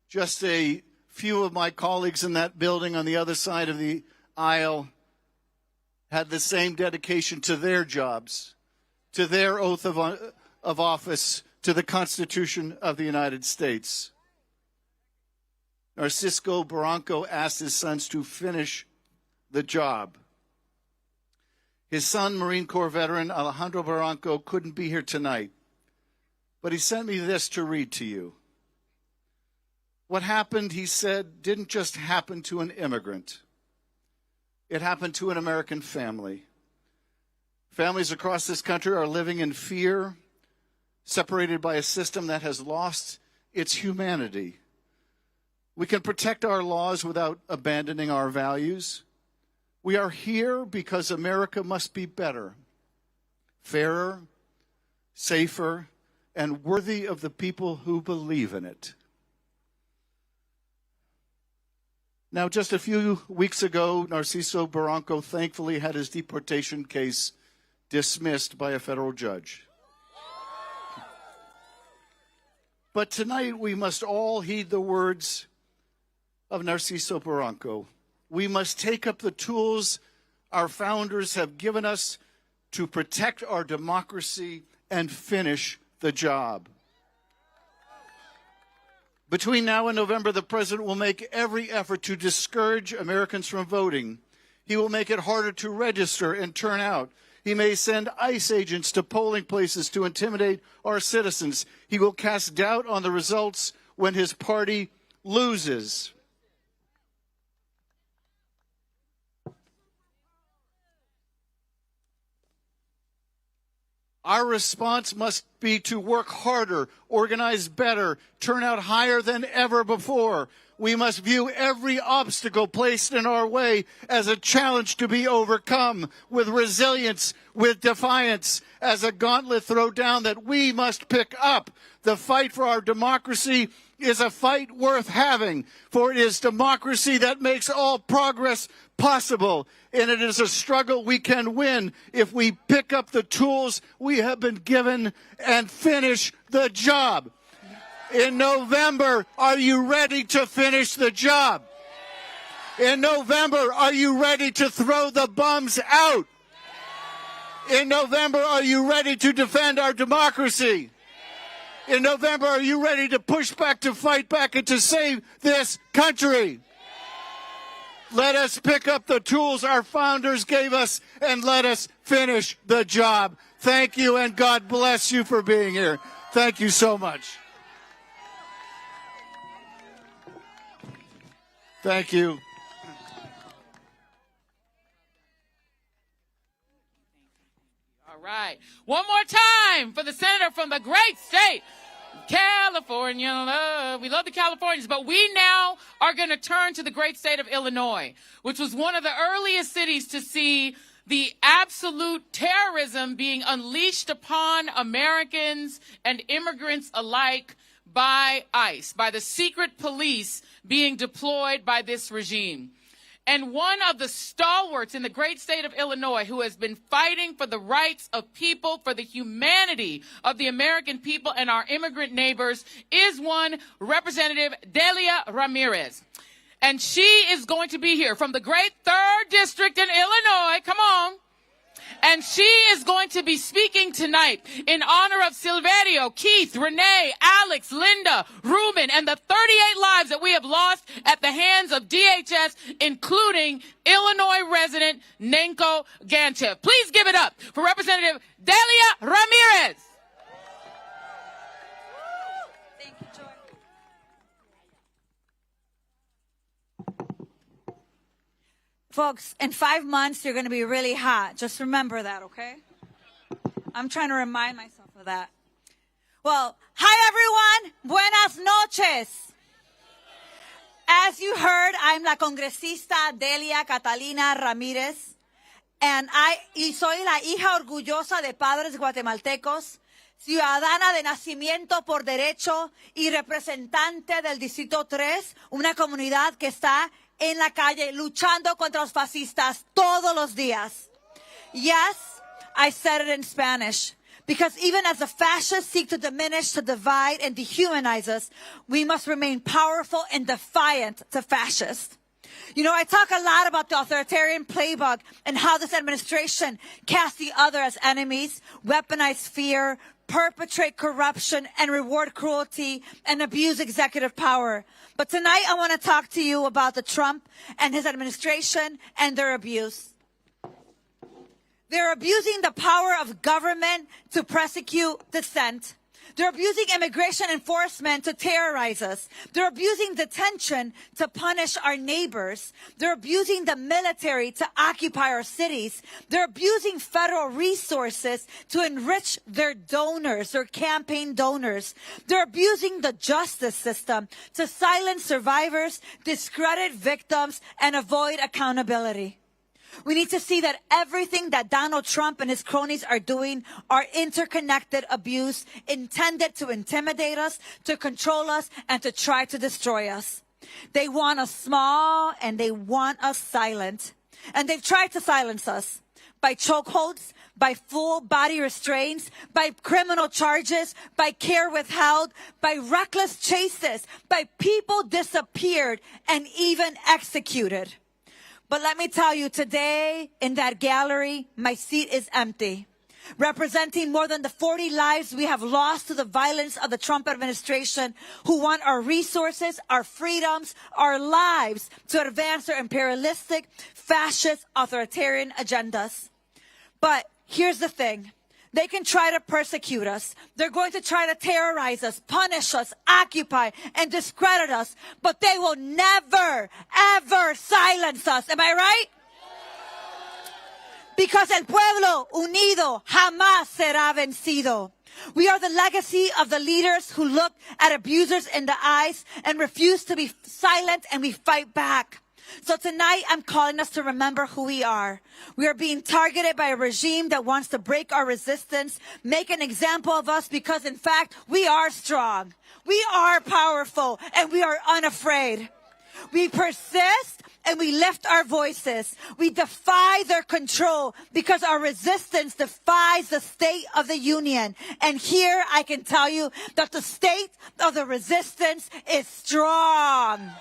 just a few of my colleagues in that building on the other side of the aisle had the same dedication to their jobs, to their oath of office, to the Constitution of the United States. Narciso Barranco asked his sons to finish the job. His son, Marine Corps veteran Alejandro Barranco, couldn't be here tonight, but he sent me this to read to you. What happened, he said, didn't just happen to an immigrant. It happened to an American family. Families across this country are living in fear, separated by a system that has lost its humanity. We can protect our laws without abandoning our values. We are here because America must be better, fairer, safer, and worthy of the people who believe in it. Now, just a few weeks ago, Narciso Barranco thankfully had his deportation case dismissed by a federal judge. But tonight we must all heed the words of Narciso Barranco. We must take up the tools our founders have given us to protect our democracy and finish the job. Between now and November, the president will make every effort to discourage Americans from voting. He will make it harder to register and turn out. He may send ICE agents to polling places to intimidate our citizens. He will cast doubt on the results when his party loses. Our response must be to work harder, organize better, turn out higher than ever before. We must view every obstacle placed in our way as a challenge to be overcome, with resilience, with defiance, as a gauntlet thrown down that we must pick up. The fight for our democracy is a fight worth having, for it is democracy that makes all progress possible, and it is a struggle we can win if we pick up the tools we have been given and finish the job. In November, are you ready to finish the job? In November, are you ready to throw the bums out? In November, are you ready to defend our democracy? In November, are you ready to push back, to fight back, and to save this country? Let us pick up the tools our founders gave us and let us finish the job. Thank you, and God bless you for being here. Thank you so much. Thank you. All right. One more time for the senator from the great state, California. We love the Californians, but we now are going to turn to the great state of Illinois, which was one of the earliest cities to see the absolute terrorism being unleashed upon Americans and immigrants alike by ICE, by the secret police being deployed by this regime. And one of the stalwarts in the great state of Illinois who has been fighting for the rights of people, for the humanity of the American people and our immigrant neighbors is one Representative Delia Ramirez. And she is going to be here from the great 3rd District in Illinois. Come on. And she is going to be speaking tonight in honor of Silverio, Keith, Renee, Alex, Linda, Ruben, and the 38 lives that we have lost at the hands of DHS, including Illinois resident Nenko Ganchev. Please give it up for Representative Delia Ramirez. Thank you, Joy. Folks, in 5 months, you're going to be really hot. Just remember that, okay? I'm trying to remind myself of that. Well, hi, everyone. Buenas noches. As you heard, I'm la congresista Delia Catalina Ramírez, and soy la hija orgullosa de padres guatemaltecos, ciudadana de nacimiento por derecho y representante del Distrito 3, una comunidad que está en la calle luchando contra los fascistas todos los días. Yes, I said it in Spanish. Because even as the fascists seek to diminish, to divide, and dehumanize us, we must remain powerful and defiant to fascists. You know, I talk a lot about the authoritarian playbook and how this administration casts the other as enemies, weaponize fear, perpetrate corruption, and reward cruelty and abuse executive power. But tonight I want to talk to you about the Trump and his administration and their abuse. They're abusing the power of government to persecute dissent. They're abusing immigration enforcement to terrorize us. They're abusing detention to punish our neighbors. They're abusing the military to occupy our cities. They're abusing federal resources to enrich their donors, their campaign donors. They're abusing the justice system to silence survivors, discredit victims, and avoid accountability. We need to see that everything that Donald Trump and his cronies are doing are interconnected abuse intended to intimidate us, to control us, and to try to destroy us. They want us small and they want us silent. And they've tried to silence us by chokeholds, by full body restraints, by criminal charges, by care withheld, by reckless chases, by people disappeared and even executed. But let me tell you, today in that gallery, my seat is empty, representing more than the 40 lives we have lost to the violence of the Trump administration, who want our resources, our freedoms, our lives to advance their imperialistic, fascist, authoritarian agendas. But here's the thing. They can try to persecute us. They're going to try to terrorize us, punish us, occupy, and discredit us. But they will never, ever silence us. Am I right? Because el pueblo unido jamás será vencido. We are the legacy of the leaders who look at abusers in the eyes and refuse to be silent, and we fight back. So tonight, I'm calling us to remember who we are. We are being targeted by a regime that wants to break our resistance, make an example of us, because in fact, we are strong. We are powerful, and we are unafraid. We persist and we lift our voices. We defy their control because our resistance defies the state of the union. And here I can tell you that the state of the resistance is strong.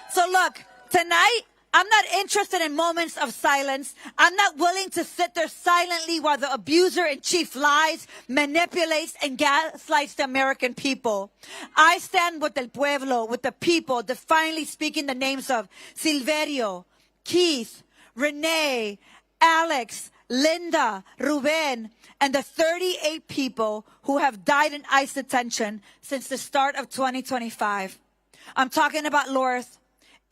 So look, tonight, I'm not interested in moments of silence. I'm not willing to sit there silently while the abuser-in-chief lies, manipulates, and gaslights the American people. I stand with el pueblo, with the people, defiantly speaking the names of Silverio, Keith, Renee, Alex, Linda, Ruben, and the 38 people who have died in ICE detention since the start of 2025. I'm talking about Lorth,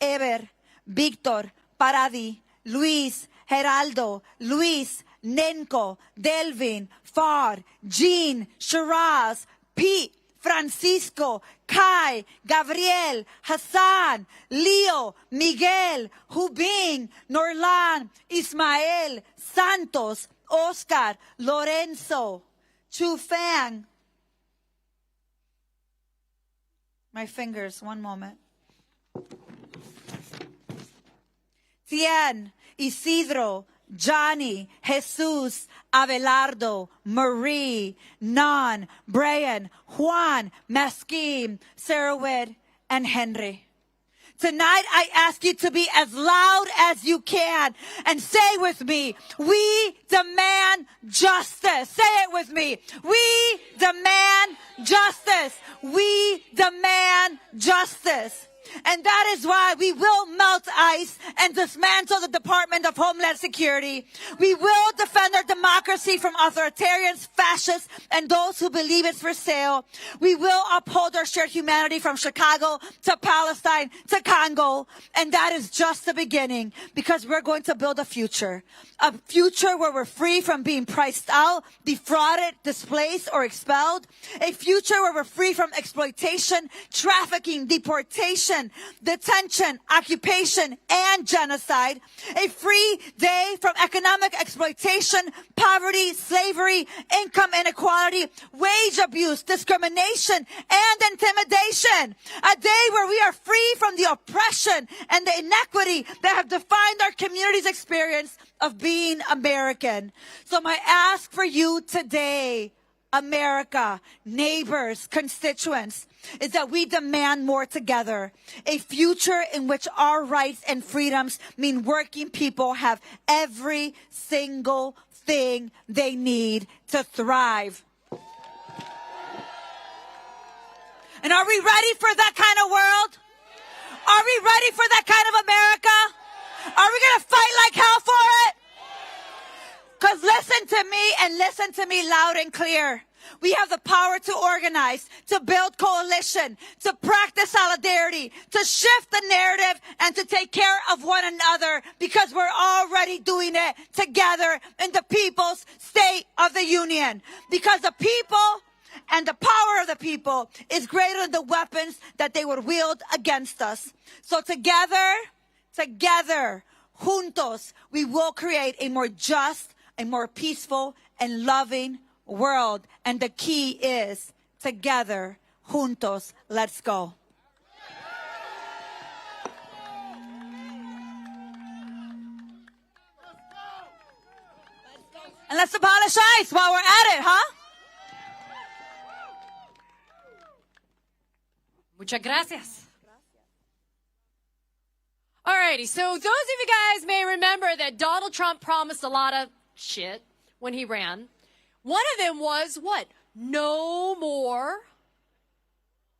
Eber, Victor, Paradi, Luis, Geraldo, Luis, Nenko, Delvin, Far, Jean, Shiraz, Pete, Francisco, Kai, Gabriel, Hassan, Leo, Miguel, Hubin, Norlan, Ismael, Santos, Oscar, Lorenzo, Chufang. My fingers, one moment. Tien, Isidro, Johnny, Jesus, Abelardo, Marie, Nan, Brian, Juan, Mesquim, Sarahwid, and Henry. Tonight, I ask you to be as loud as you can and say with me, we demand justice. Say it with me. We demand justice. We demand justice. And that is why we will melt ICE and dismantle the Department of Homeland Security. We will defend our democracy from authoritarians, fascists, and those who believe it's for sale. We will uphold our shared humanity from Chicago to Palestine to Congo. And that is just the beginning, because we're going to build a future where we're free from being priced out, defrauded, displaced, or expelled. A future where we're free from exploitation, trafficking, deportation, detention, occupation, and genocide. A free day from economic exploitation, poverty, slavery, income inequality, wage abuse, discrimination, and intimidation. A day where we are free from the oppression and the inequity that have defined our community's experience of being American. So my ask for you today, America, neighbors, constituents, is that we demand more together. A future in which our rights and freedoms mean working people have every single thing they need to thrive. And are we ready for that kind of world? Are we ready for that kind of America? Are we going to fight like hell for it? Because listen to me, and listen to me loud and clear. We have the power to organize, to build coalition, to practice solidarity, to shift the narrative, and to take care of one another, because we're already doing it together in the People's State of the Union. Because the people and the power of the people is greater than the weapons that they would wield against us. So together, juntos, we will create a more just, a more peaceful, and loving world. And the key is together, juntos, let's go. And let's abolish ICE while we're at it, huh? Muchas gracias. Alrighty, so those of you guys may remember that Donald Trump promised a lot of shit when he ran. One of them was what? No more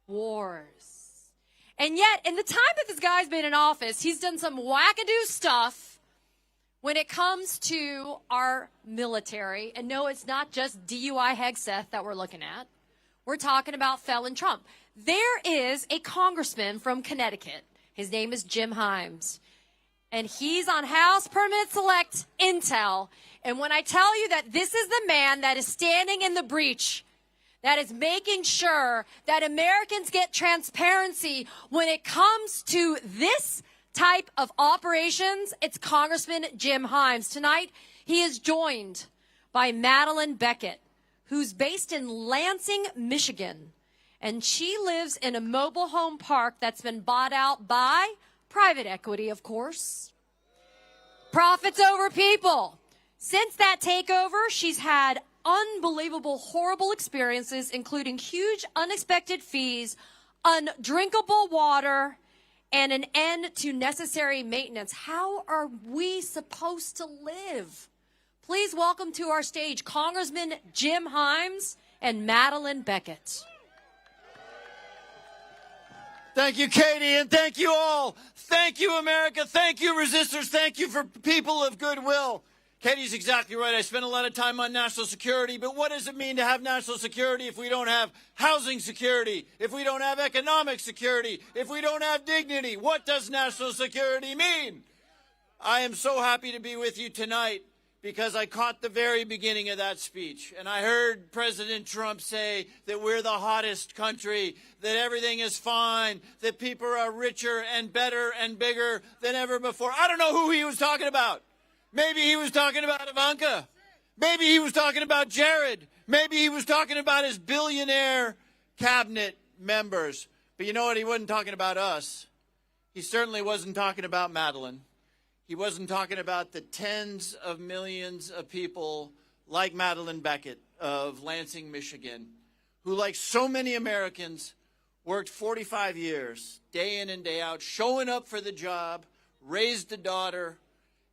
wars. And yet, in the time that this guy's been in office, he's done some wackadoo stuff when it comes to our military. And no, it's not just DUI Hegseth that we're looking at. We're talking about felon Trump. There is a congressman from Connecticut. His name is Jim Himes. And he's on House Permit Select Intel. And when I tell you that this is the man that is standing in the breach, that is making sure that Americans get transparency when it comes to this type of operations, it's Congressman Jim Himes. Tonight, he is joined by Madeline Beckett, who's based in Lansing, Michigan. And she lives in a mobile home park that's been bought out by private equity, of course. Profits over people. Since that takeover, she's had unbelievable, horrible experiences, including huge unexpected fees, undrinkable water, and an end to necessary maintenance. How are we supposed to live? Please welcome to our stage Congressman Jim Himes and Madeline Beckett. Thank you, Katie, and thank you all. Thank you, America. Thank you, resistors. Thank you for people of goodwill. Katie's exactly right. I spent a lot of time on national security, but what does it mean to have national security if we don't have housing security, if we don't have economic security, if we don't have dignity? What does national security mean? I am so happy to be with you tonight because I caught the very beginning of that speech, and I heard President Trump say that we're the hottest country, that everything is fine, that people are richer and better and bigger than ever before. I don't know who he was talking about. Maybe he was talking about Ivanka. Maybe he was talking about Jared. Maybe he was talking about his billionaire cabinet members. But you know what? He wasn't talking about us. He certainly wasn't talking about Madeline. He wasn't talking about the tens of millions of people like Madeline Beckett of Lansing, Michigan, who, like so many Americans, worked 45 years, day in and day out, showing up for the job, raised a daughter,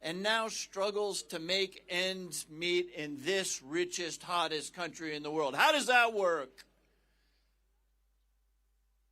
and now struggles to make ends meet in this richest, hottest country in the world. How does that work?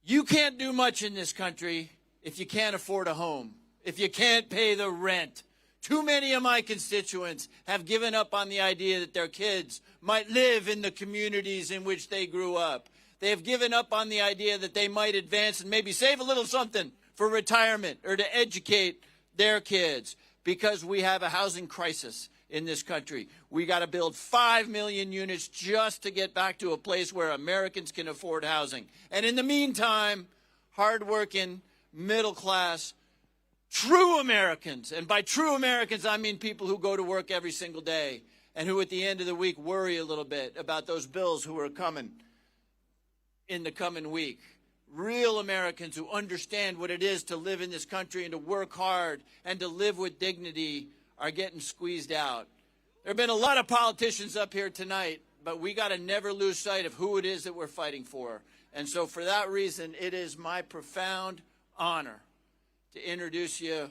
You can't do much in this country if you can't afford a home, if you can't pay the rent. Too many of my constituents have given up on the idea that their kids might live in the communities in which they grew up. They have given up on the idea that they might advance and maybe save a little something for retirement or to educate their kids, because we have a housing crisis in this country. We got to build 5 million units just to get back to a place where Americans can afford housing. And in the meantime, hardworking, middle-class, true Americans, and by true Americans, I mean people who go to work every single day and who at the end of the week worry a little bit about those bills who are coming in the coming week. Real Americans who understand what it is to live in this country and to work hard and to live with dignity are getting squeezed out. There have been a lot of politicians up here tonight, but we got to never lose sight of who it is that we're fighting for. And so for that reason, it is my profound honor to introduce you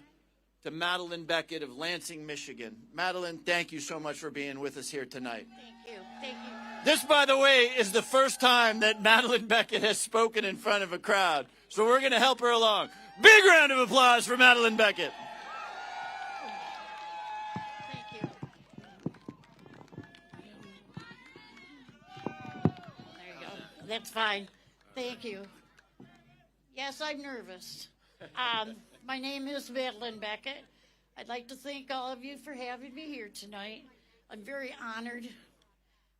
to Madeline Beckett of Lansing, Michigan. Madeline, thank you so much for being with us here tonight. Thank you. Thank you. This, by the way, is the first time that Madeline Beckett has spoken in front of a crowd. So we're going to help her along. Big round of applause for Madeline Beckett. Thank you. That's fine. Thank you. Yes, I'm nervous. My name is Madeline Beckett. I'd like to thank all of you for having me here tonight. I'm very honored.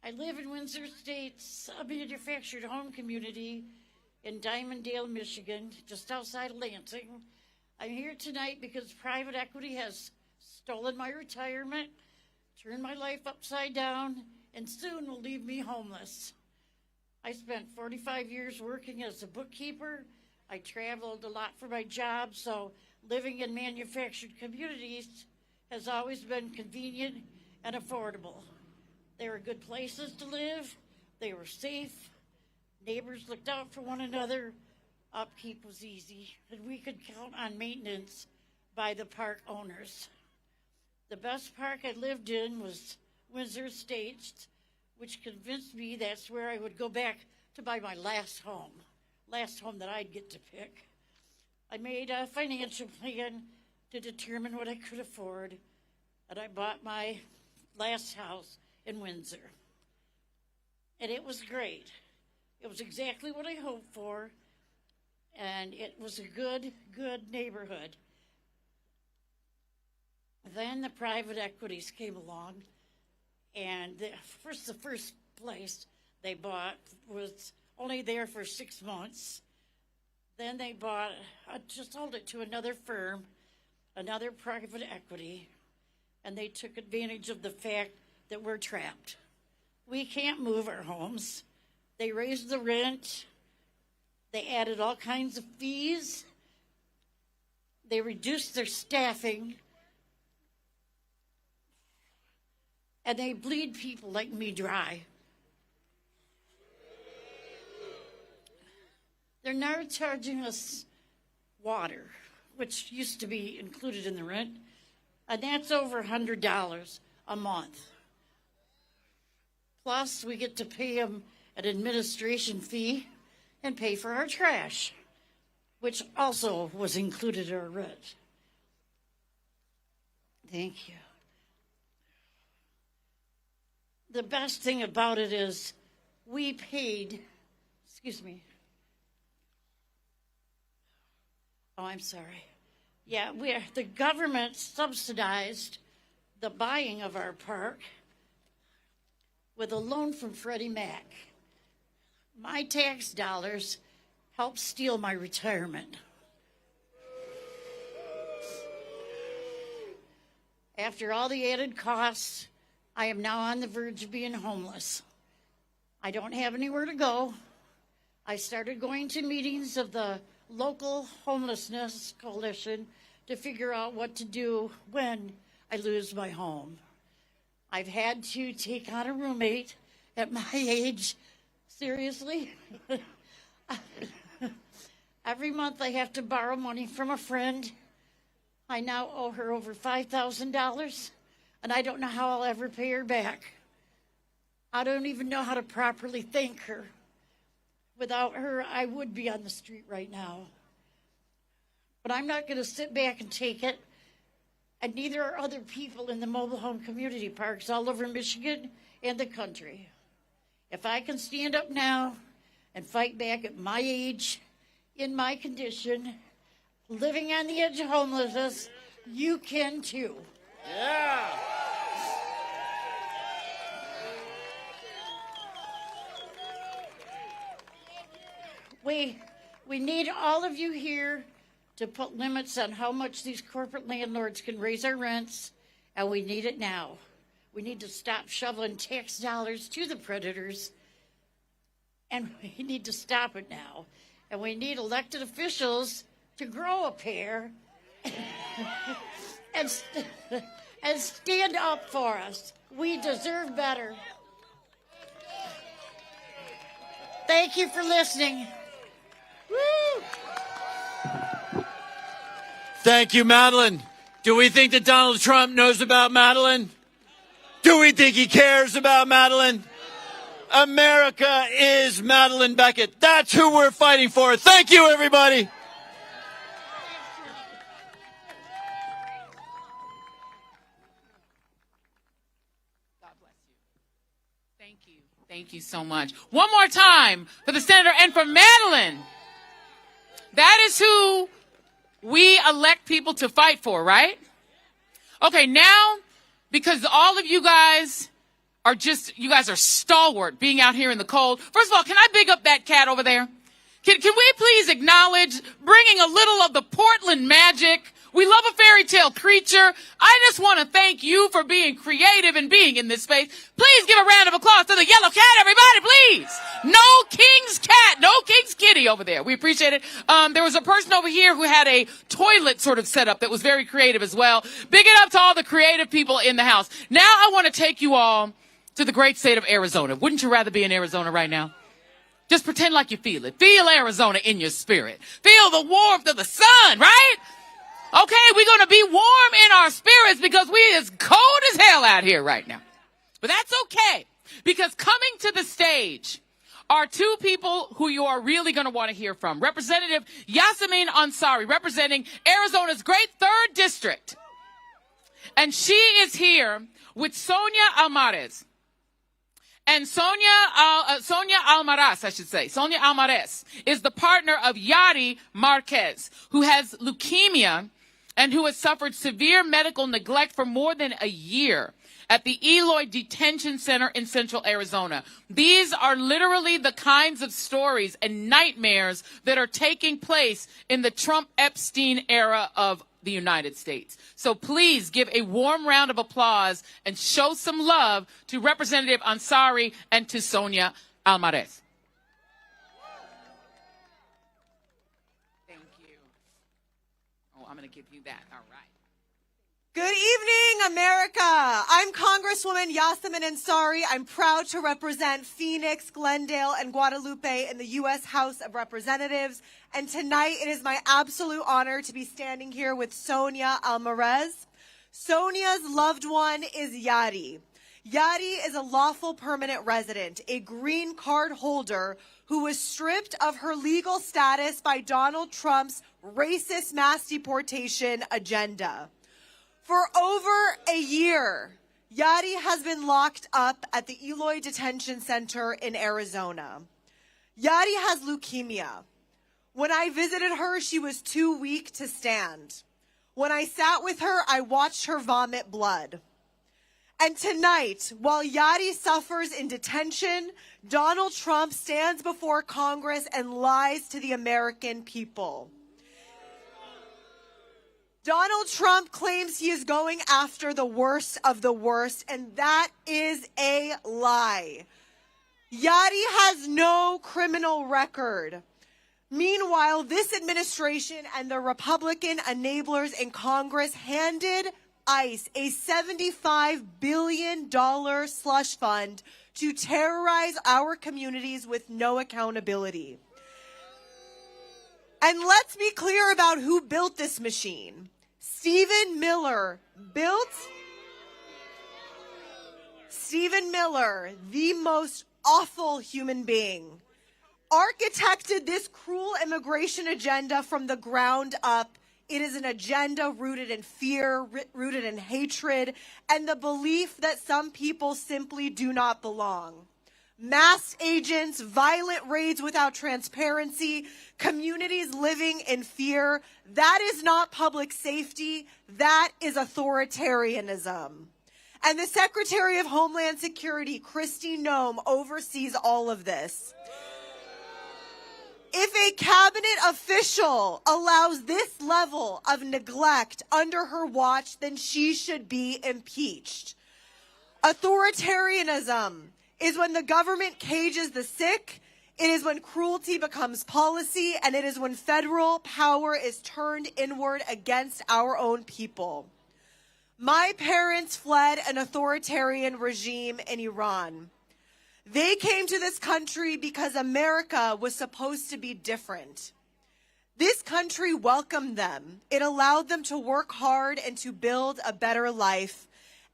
I live in Windsor Estates, a manufactured home community in Diamonddale, Michigan, just outside of Lansing. I'm here tonight because private equity has stolen my retirement, turned my life upside down, and soon will leave me homeless. I spent 45 years working as a bookkeeper. I traveled a lot for my job, so living in manufactured communities has always been convenient and affordable. They were good places to live. They were safe. Neighbors looked out for one another. Upkeep was easy, and we could count on maintenance by the park owners. The best park I lived in was Windsor Estates, which convinced me that's where I would go back to buy my last home that I'd get to pick. I made a financial plan to determine what I could afford, and I bought my last house in Windsor. And it was great. It was exactly what I hoped for, and it was a good neighborhood. Then the private equities came along, and the first place they bought was only there for 6 months. Then they just sold it to another firm, another private equity, and they took advantage of the fact that we're trapped. We can't move our homes. They raised the rent. They added all kinds of fees. They reduced their staffing. And they bleed people like me dry. They're now charging us water, which used to be included in the rent, and that's over $100 a month. Plus, we get to pay them an administration fee and pay for our trash, which also was included in our rent. Thank you. The best thing about it is we paid, Oh, I'm sorry. Yeah, the government subsidized the buying of our park with a loan from Freddie Mac. My tax dollars helped steal my retirement. After all the added costs, I am now on the verge of being homeless. I don't have anywhere to go. I started going to meetings of the local homelessness coalition to figure out what to do when I lose my home. I've had to take on a roommate at my age. Seriously? Every month I have to borrow money from a friend. I now owe her over $5,000, and I don't know how I'll ever pay her back. I don't even know how to properly thank her. Without her, I would be on the street right now. But I'm not going to sit back and take it, and neither are other people in the mobile home community parks all over Michigan and the country. If I can stand up now and fight back at my age, in my condition, living on the edge of homelessness, you can too. Yeah. We need all of you here to put limits on how much these corporate landlords can raise our rents, and we need it now. We need to stop shoveling tax dollars to the predators, and we need to stop it now. And we need elected officials to grow a pair and stand up for us. We deserve better. Thank you for listening. Woo! Thank you, Madeline. Do we think that Donald Trump knows about Madeline? Do we think he cares about Madeline? America is Madeline Beckett. That's who we're fighting for. Thank you, everybody. God bless you. Thank Thank you so much. One more time for the senator and for Madeline. That is who we elect people to fight for, right? Okay, now, because all of you guys are stalwart being out here in the cold. First of all, can I big up that cat over there? Can we please acknowledge bringing a little of the Portland magic? We love a fairy tale creature. I just want to thank you for being creative and being in this space. Please give a round of applause to the yellow cat, everybody, please. No king's cat, no king's kitty over there. We appreciate it. There was a person over here who had a toilet sort of set up that was very creative as well. Big it up to all the creative people in the house. Now I want to take you all to the great state of Arizona. Wouldn't you rather be in Arizona right now? Just pretend like you feel it. Feel Arizona in your spirit. Feel the warmth of the sun, right? Okay, we're going to be warm in our spirits because we're as cold as hell out here right now. But that's okay, because coming to the stage are two people who you are really going to want to hear from. Representative Yasamin Ansari, representing Arizona's great 3rd district. And she is here with Sonia Almaraz. And Sonia Almaraz is the partner of Yari Marquez, who has leukemia and who has suffered severe medical neglect for more than a year at the Eloy Detention Center in Central Arizona. These are literally the kinds of stories and nightmares that are taking place in the Trump-Epstein era of the United States. So please give a warm round of applause and show some love to Representative Ansari and to Sonia Almaraz. Thank you. Oh, I'm going to give you that. All right. Good evening, America. I'm Congresswoman Yasamin Ansari. I'm proud to represent Phoenix, Glendale, and Guadalupe in the U.S. House of Representatives. And tonight, it is my absolute honor to be standing here with Sonia Almaraz. Sonia's loved one is Yari. Yari is a lawful permanent resident, a green card holder who was stripped of her legal status by Donald Trump's racist mass deportation agenda. For over a year, Yari has been locked up at the Eloy Detention Center in Arizona. Yari has leukemia. When I visited her, she was too weak to stand. When I sat with her, I watched her vomit blood. And tonight, while Yari suffers in detention, Donald Trump stands before Congress and lies to the American people. Donald Trump claims he is going after the worst of the worst, and that is a lie. Yari has no criminal record. Meanwhile, this administration and the Republican enablers in Congress handed ICE a $75 billion slush fund to terrorize our communities with no accountability. And let's be clear about who built this machine. Stephen Miller, the most awful human being, architected this cruel immigration agenda from the ground up. It is an agenda rooted in fear, rooted in hatred, and the belief that some people simply do not belong. Masked agents, violent raids without transparency, communities living in fear. That is not public safety. That is authoritarianism. And the Secretary of Homeland Security, Kristi Noem, oversees all of this. If a cabinet official allows this level of neglect under her watch, then she should be impeached. Authoritarianism is when the government cages the sick, it is when cruelty becomes policy, and it is when federal power is turned inward against our own people. My parents fled an authoritarian regime in Iran. They came to this country because America was supposed to be different. This country welcomed them. It allowed them to work hard and to build a better life.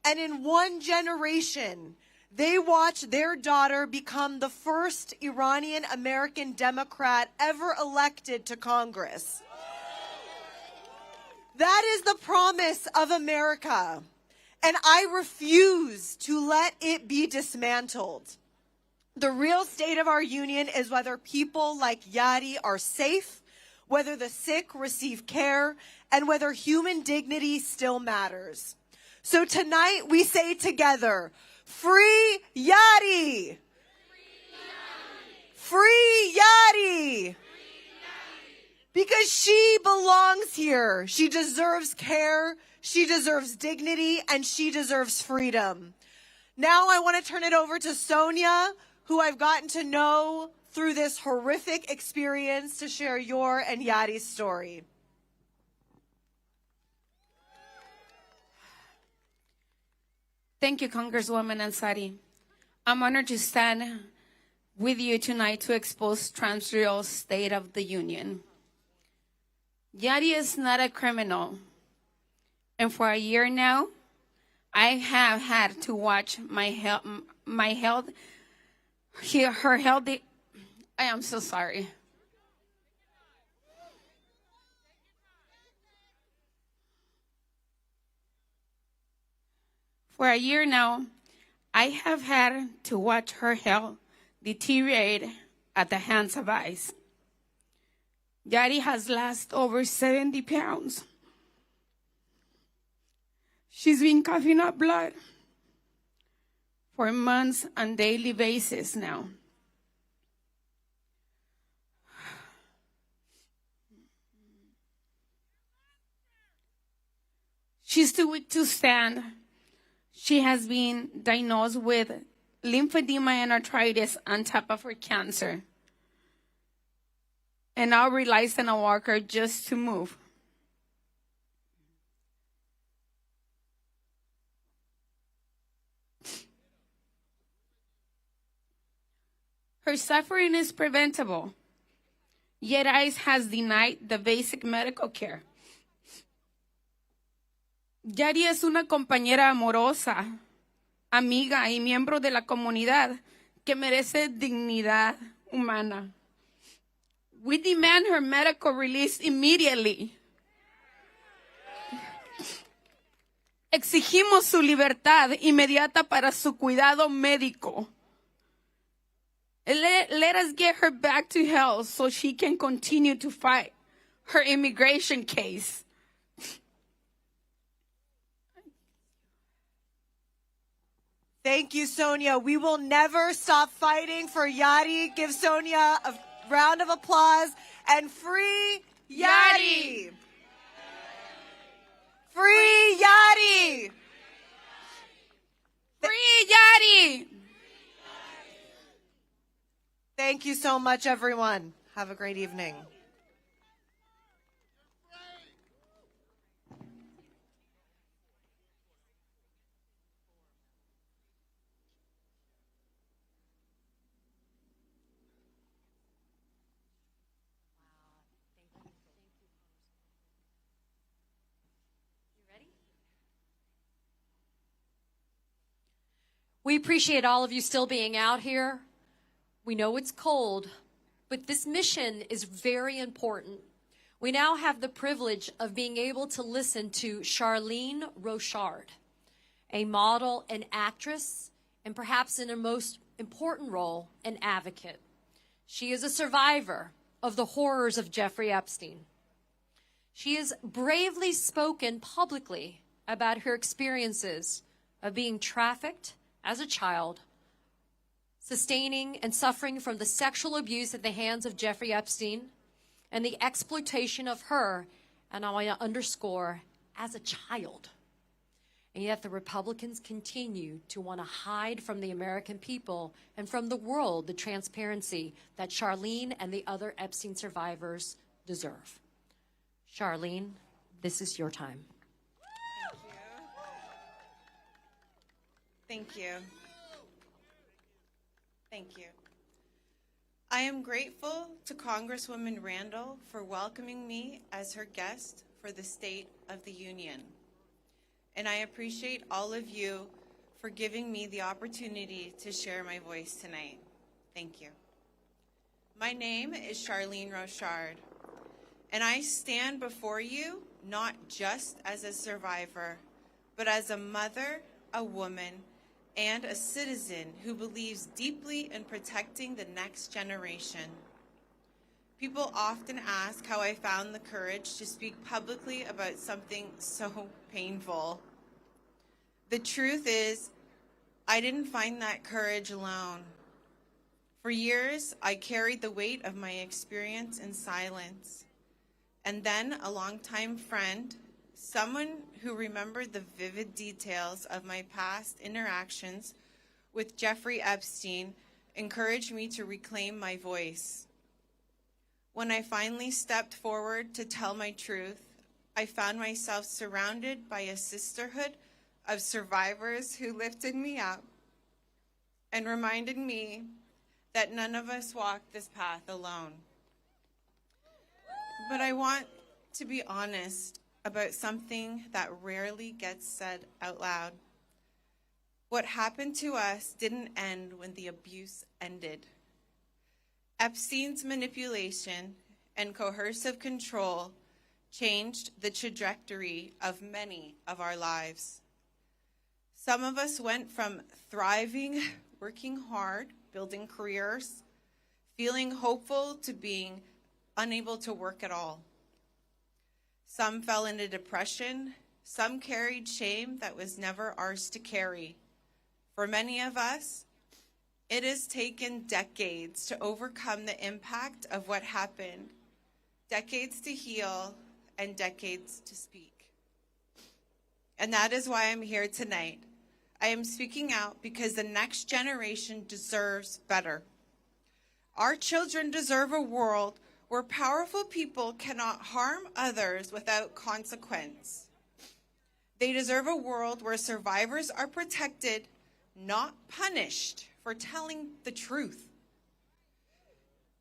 And in one generation, they watched their daughter become the first Iranian American Democrat ever elected to Congress. That is the promise of America, and I refuse to let it be dismantled. The real state of our union is whether people like Yadi are safe, whether the sick receive care, and whether human dignity still matters. So tonight we say together, free Yadi! Free Yadi! Because she belongs here. She deserves care, she deserves dignity, and she deserves freedom. Now I want to turn it over to Sonia, who I've gotten to know through this horrific experience, to share your and Yadi's story. Thank you, Congresswoman Ansari. I'm honored to stand with you tonight to expose Transreal's State of the Union. Yadi is not a criminal, and for a year now, I have had to watch her health. I am so sorry. For a year now, I have had to watch her health deteriorate at the hands of ICE. Yadi has lost over 70 pounds. She's been coughing up blood for months on daily basis now. She's too weak to stand. She has been diagnosed with lymphedema and arthritis on top of her cancer, and now relies on a walker just to move. Her suffering is preventable, yet ICE has denied the basic medical care. Yadi es una compañera amorosa, amiga y miembro de la comunidad que merece dignidad humana. We demand her medical release immediately. Exigimos su libertad inmediata para su cuidado médico. Let us get her back to health so she can continue to fight her immigration case. Thank you, Sonia. We will never stop fighting for Yadi. Give Sonia a round of applause. And free Yadi! Free Yadi! Free Yadi! Thank you so much, everyone. Have a great evening. We appreciate all of you still being out here. We know it's cold, but this mission is very important. We now have the privilege of being able to listen to Charlene Rochard, a model, an actress, and perhaps in her most important role, an advocate. She is a survivor of the horrors of Jeffrey Epstein. She has bravely spoken publicly about her experiences of being trafficked as a child, sustaining and suffering from the sexual abuse at the hands of Jeffrey Epstein, and the exploitation of her, and I want to underscore, as a child. And yet the Republicans continue to want to hide from the American people and from the world the transparency that Charlene and the other Epstein survivors deserve. Charlene, this is your time. Thank you. Thank you. I am grateful to Congresswoman Randall for welcoming me as her guest for the State of the Union. And I appreciate all of you for giving me the opportunity to share my voice tonight. Thank you. My name is Charlene Rochard, and I stand before you not just as a survivor, but as a mother, a woman, and a citizen who believes deeply in protecting the next generation. People often ask how I found the courage to speak publicly about something so painful. The truth is, I didn't find that courage alone. For years, I carried the weight of my experience in silence. And then a longtime friend, someone who remembered the vivid details of my past interactions with Jeffrey Epstein, encouraged me to reclaim my voice. When I finally stepped forward to tell my truth, I found myself surrounded by a sisterhood of survivors who lifted me up and reminded me that none of us walk this path alone. But I want to be honest about something that rarely gets said out loud. What happened to us didn't end when the abuse ended. Epstein's manipulation and coercive control changed the trajectory of many of our lives. Some of us went from thriving, working hard, building careers, feeling hopeful, to being unable to work at all. Some fell into depression. Some carried shame that was never ours to carry. For many of us, it has taken decades to overcome the impact of what happened, decades to heal, and decades to speak. And that is why I'm here tonight. I am speaking out because the next generation deserves better. Our children deserve a world where powerful people cannot harm others without consequence. They deserve a world where survivors are protected, not punished, for telling the truth.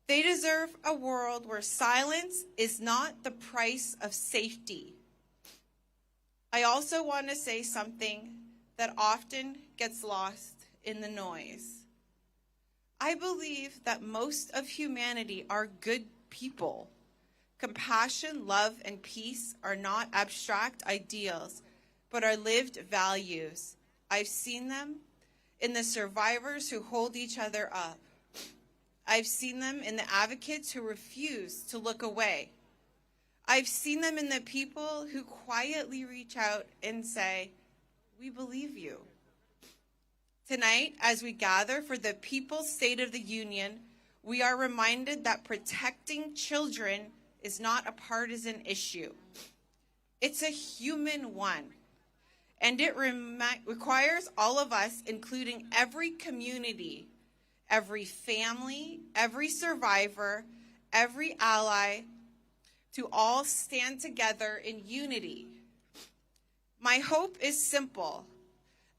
They deserve a world where silence is not the price of safety. I also want to say something that often gets lost in the noise. I believe that most of humanity are good people. Compassion, love, and peace are not abstract ideals, but are lived values. I've seen them in the survivors who hold each other up. I've seen them in the advocates who refuse to look away. I've seen them in the people who quietly reach out and say, "We believe you." Tonight, as we gather for the People's State of the Union, we are reminded that protecting children is not a partisan issue. It's a human one, and it requires all of us, including every community, every family, every survivor, every ally, to all stand together in unity. My hope is simple,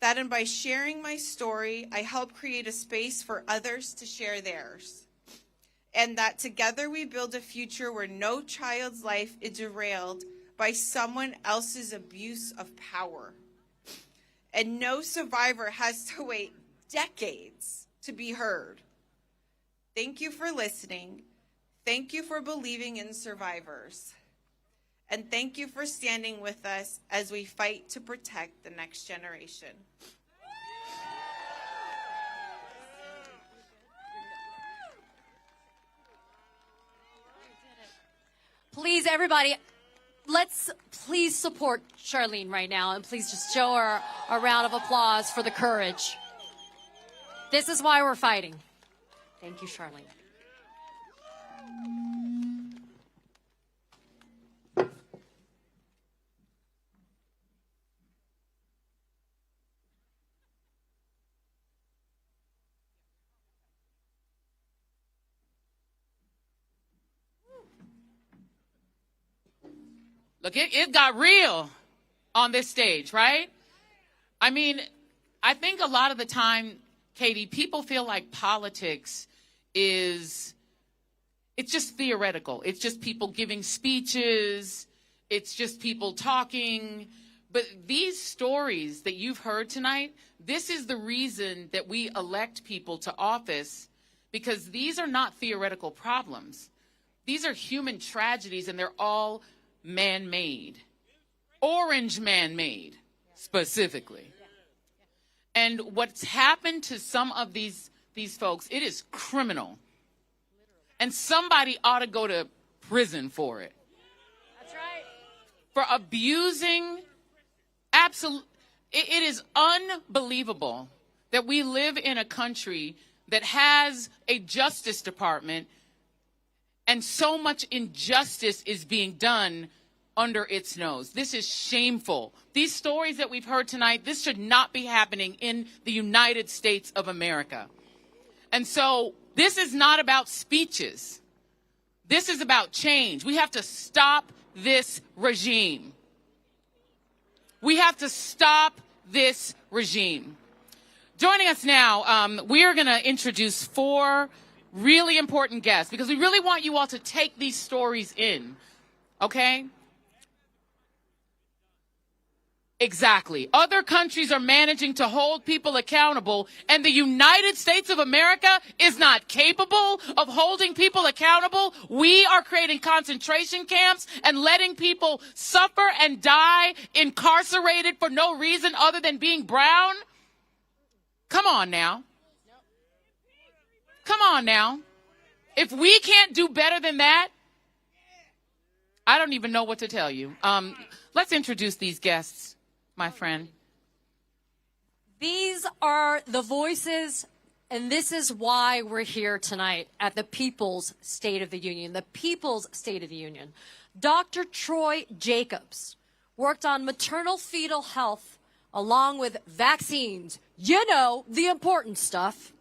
that by sharing my story, I help create a space for others to share theirs. And that together we build a future where no child's life is derailed by someone else's abuse of power. And no survivor has to wait decades to be heard. Thank you for listening. Thank you for believing in survivors. And thank you for standing with us as we fight to protect the next generation. Please, everybody, let's please support Charlene right now, and please just show her a round of applause for the courage. This is why we're fighting. Thank you, Charlene. Look, it got real on this stage, right? I mean, I think a lot of the time, Katie, people feel like politics it's just theoretical. It's just people giving speeches. It's just people talking. But these stories that you've heard tonight, this is the reason that we elect people to office, because these are not theoretical problems. These are human tragedies, and they're all man-made. Orange man-made, specifically. And what's happened to some of these folks, it is criminal. And somebody ought to go to prison for it. That's right. For abusing, it is unbelievable that we live in a country that has a Justice Department and so much injustice is being done under its nose. This is shameful. These stories that we've heard tonight, this should not be happening in the United States of America. And so this is not about speeches. This is about change. We have to stop this regime. We have to stop this regime. Joining us now, we are going to introduce 4 really important guests because we really want you all to take these stories in, okay? Exactly. Other countries are managing to hold people accountable, and the United States of America is not capable of holding people accountable. We are creating concentration camps and letting people suffer and die incarcerated for no reason other than being brown. Come on now. Come on now. If we can't do better than that, I don't even know what to tell you. Let's introduce these guests, my friend. These are the voices, and this is why we're here tonight at the People's State of the Union. The People's State of the Union. Dr. Troy Jacobs worked on maternal fetal health along with vaccines. You know, the important stuff.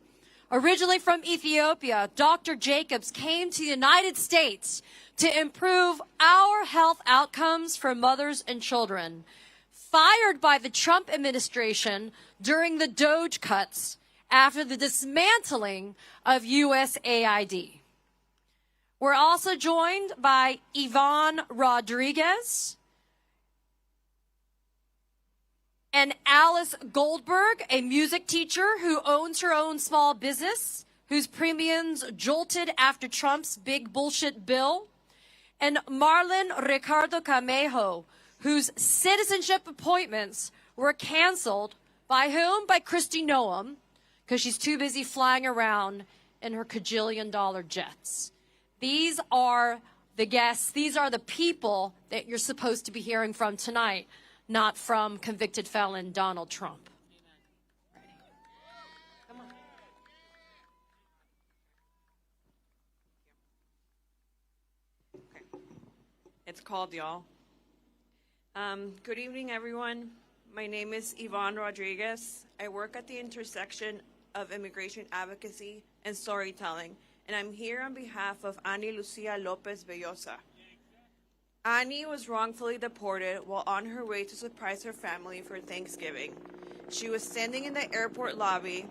Originally from Ethiopia, Dr. Jacobs came to the United States to improve our health outcomes for mothers and children. Fired by the Trump administration during the DOGE cuts after the dismantling of USAID. We're also joined by Yvonne Rodriguez and Alice Goldberg, a music teacher who owns her own small business, whose premiums jolted after Trump's big bullshit bill, and Marlon Ricardo Camejo, whose citizenship appointments were canceled by whom? By Kristi Noem, because she's too busy flying around in her $1,000,000,000 jets. These are the guests, these are the people that you're supposed to be hearing from tonight, not from convicted felon Donald Trump. Come on. Okay. It's called, y'all. Good evening, everyone. My name is Yvonne Rodriguez. I work at the intersection of immigration advocacy and storytelling, and I'm here on behalf of Ani Lucia Lopez Bellosa. Ani was wrongfully deported while on her way to surprise her family for Thanksgiving. She was standing in the airport lobby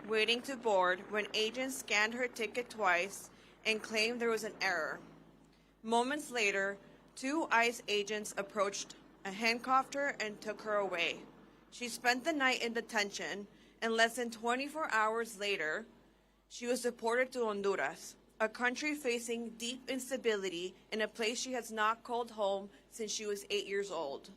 waiting to board when agents scanned her ticket twice and claimed there was an error. Moments later, 2 ICE agents approached, handcuffed her, and took her away. She spent the night in detention, and less than 24 hours later, she was deported to Honduras, a country facing deep instability in a place she has not called home since she was 8 years old.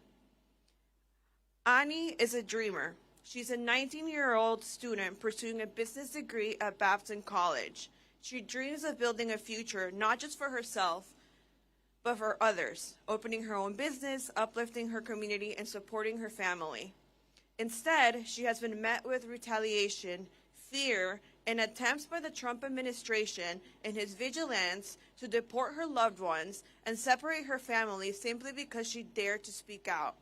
Ani is a dreamer. She's a 19-year-old student pursuing a business degree at Babson College. She dreams of building a future not just for herself, but for others, opening her own business, uplifting her community, and supporting her family. Instead, she has been met with retaliation, fear, and attempts by the Trump administration and his vigilantes to deport her loved ones and separate her family simply because she dared to speak out.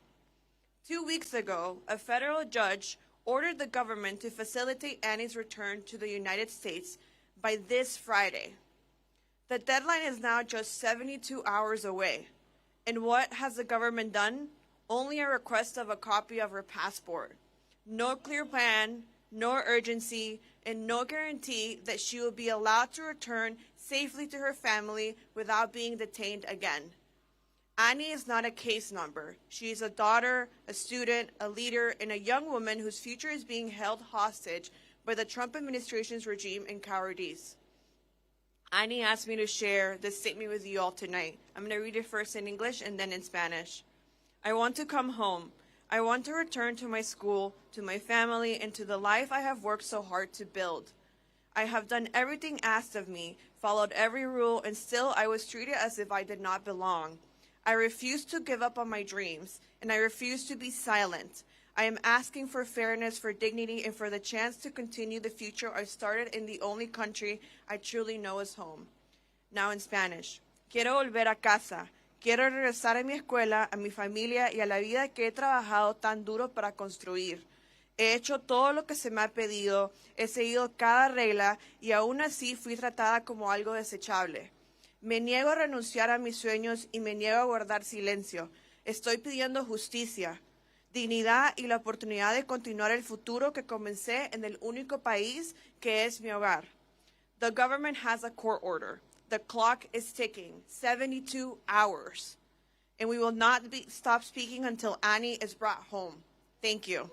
2 weeks ago, a federal judge ordered the government to facilitate Annie's return to the United States by this Friday. The deadline is now just 72 hours away. And what has the government done? Only a request of a copy of her passport. No clear plan, no urgency, and no guarantee that she will be allowed to return safely to her family without being detained again. Annie is not a case number. She is a daughter, a student, a leader, and a young woman whose future is being held hostage by the Trump administration's regime and cowardice. Annie asked me to share this statement with you all tonight. I'm going to read it first in English and then in Spanish. I want to come home. I want to return to my school, to my family, and to the life I have worked so hard to build. I have done everything asked of me, followed every rule, and still I was treated as if I did not belong. I refuse to give up on my dreams, and I refuse to be silent. I am asking for fairness, for dignity, and for the chance to continue the future I started in the only country I truly know as home. Now in Spanish. Quiero volver a casa. Quiero regresar a mi escuela, a mi familia y a la vida que he trabajado tan duro para construir. He hecho todo lo que se me ha pedido, he seguido cada regla y aún así fui tratada como algo desechable. Me niego a renunciar a mis sueños y me niego a guardar silencio. Estoy pidiendo justicia, dignidad y la oportunidad de continuar el futuro que comencé en el único país que es mi hogar. The government has a court order. The clock is ticking, 72 hours. And we will not stop speaking until Annie is brought home. Thank you.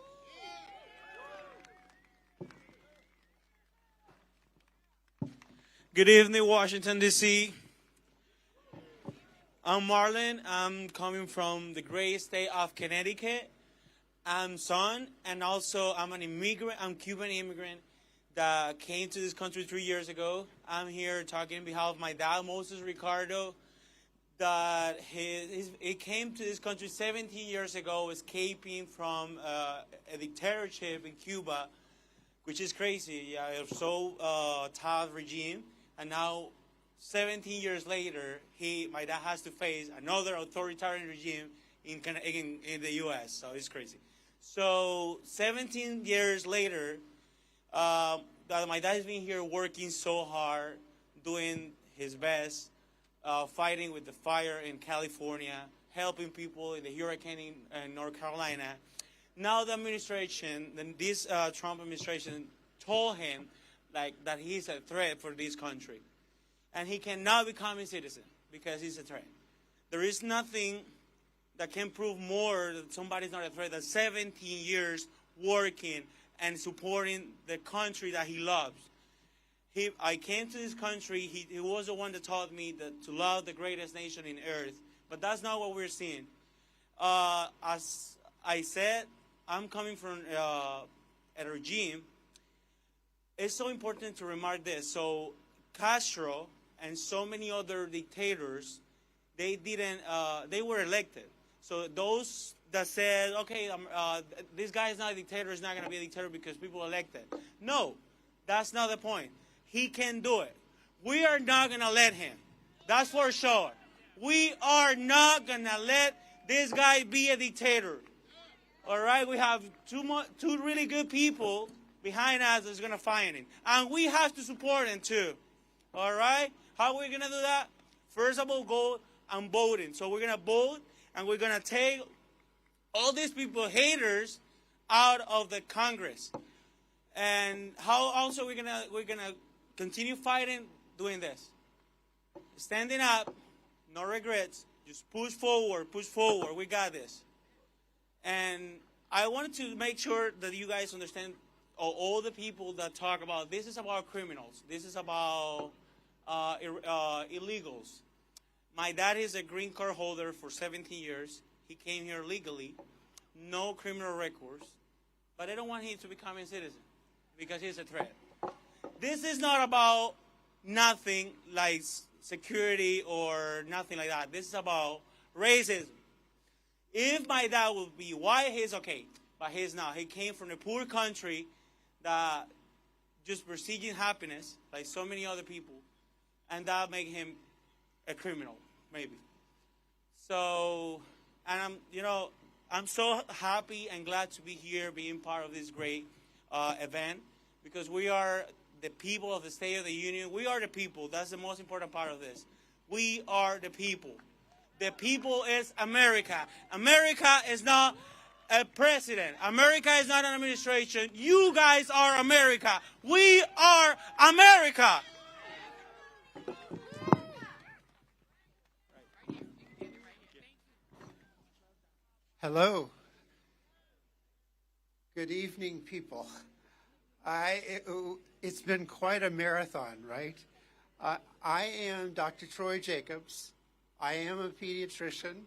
Good evening, Washington, D.C. I'm Marlon. I'm coming from the great state of Connecticut. I'm son, and also I'm an immigrant. I'm Cuban immigrant that came to this country 3 years ago. I'm here talking on behalf of my dad, Moses Ricardo, that he came to this country 17 years ago, escaping from a dictatorship in Cuba, which is crazy. Yeah, a so tough regime. And now, 17 years later, my dad has to face another authoritarian regime in the U.S., so it's crazy. So 17 years later, my dad has been here working so hard, doing his best, fighting with the fire in California, helping people in the hurricane in North Carolina. Now the administration, this Trump administration, told him that he's a threat for this country. And he cannot become a citizen because he's a threat. There is nothing that can prove more that somebody's not a threat than 17 years working and supporting the country that he loves. I came to this country, he was the one that taught me to love the greatest nation in earth. But that's not what we're seeing. As I said, I'm coming from a regime. It's so important to remark this. So Castro and so many other dictators, they were elected. So those that said, okay, this guy is not a dictator, is not going to be a dictator because people elected. No, that's not the point. He can do it. We are not going to let him. That's for sure. We are not going to let this guy be a dictator. All right? We have two really good people behind us that's going to fight him. And we have to support him too. All right? How are we going to do that? First of all, go and voting. So we're going to vote, and we're going to take all these people, haters, out of the Congress. And how also we're gonna continue fighting, doing this. Standing up, no regrets, just push forward, we got this. And I wanted to make sure that you guys understand, all the people that talk about, this is about criminals, this is about illegals. My dad is a green card holder for 17 years. He came here legally, no criminal records, but I don't want him to become a citizen because he's a threat. This is not about nothing like security or nothing like that. This is about racism. If my dad would be white, he's okay, but he's not. He came from a poor country that just pursuing happiness, like so many other people, and that make him a criminal, maybe. So, and I'm so happy and glad to be here, being part of this great event, because we are the people of the State of the Union. We are the people. That's the most important part of this. We are the people. The people is America. America is not a president. America is not an administration. You guys are America. We are America. Hello. Good evening, people. It's been quite a marathon, right? I am Dr. Troy Jacobs. I am a pediatrician.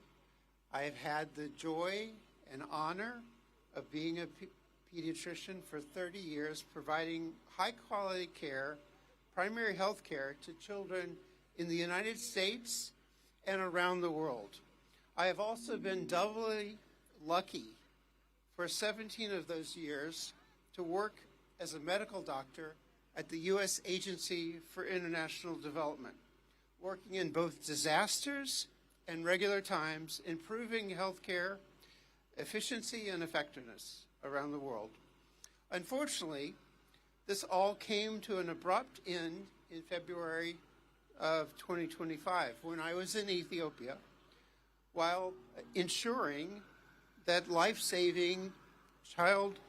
I have had the joy and honor of being a pediatrician for 30 years, providing high-quality care, primary health care to children in the United States and around the world. I have also been doubly lucky for 17 of those years to work as a medical doctor at the U.S. Agency for International Development, working in both disasters and regular times, improving healthcare efficiency and effectiveness around the world. Unfortunately, this all came to an abrupt end in February of 2025 when I was in Ethiopia while ensuring that life-saving child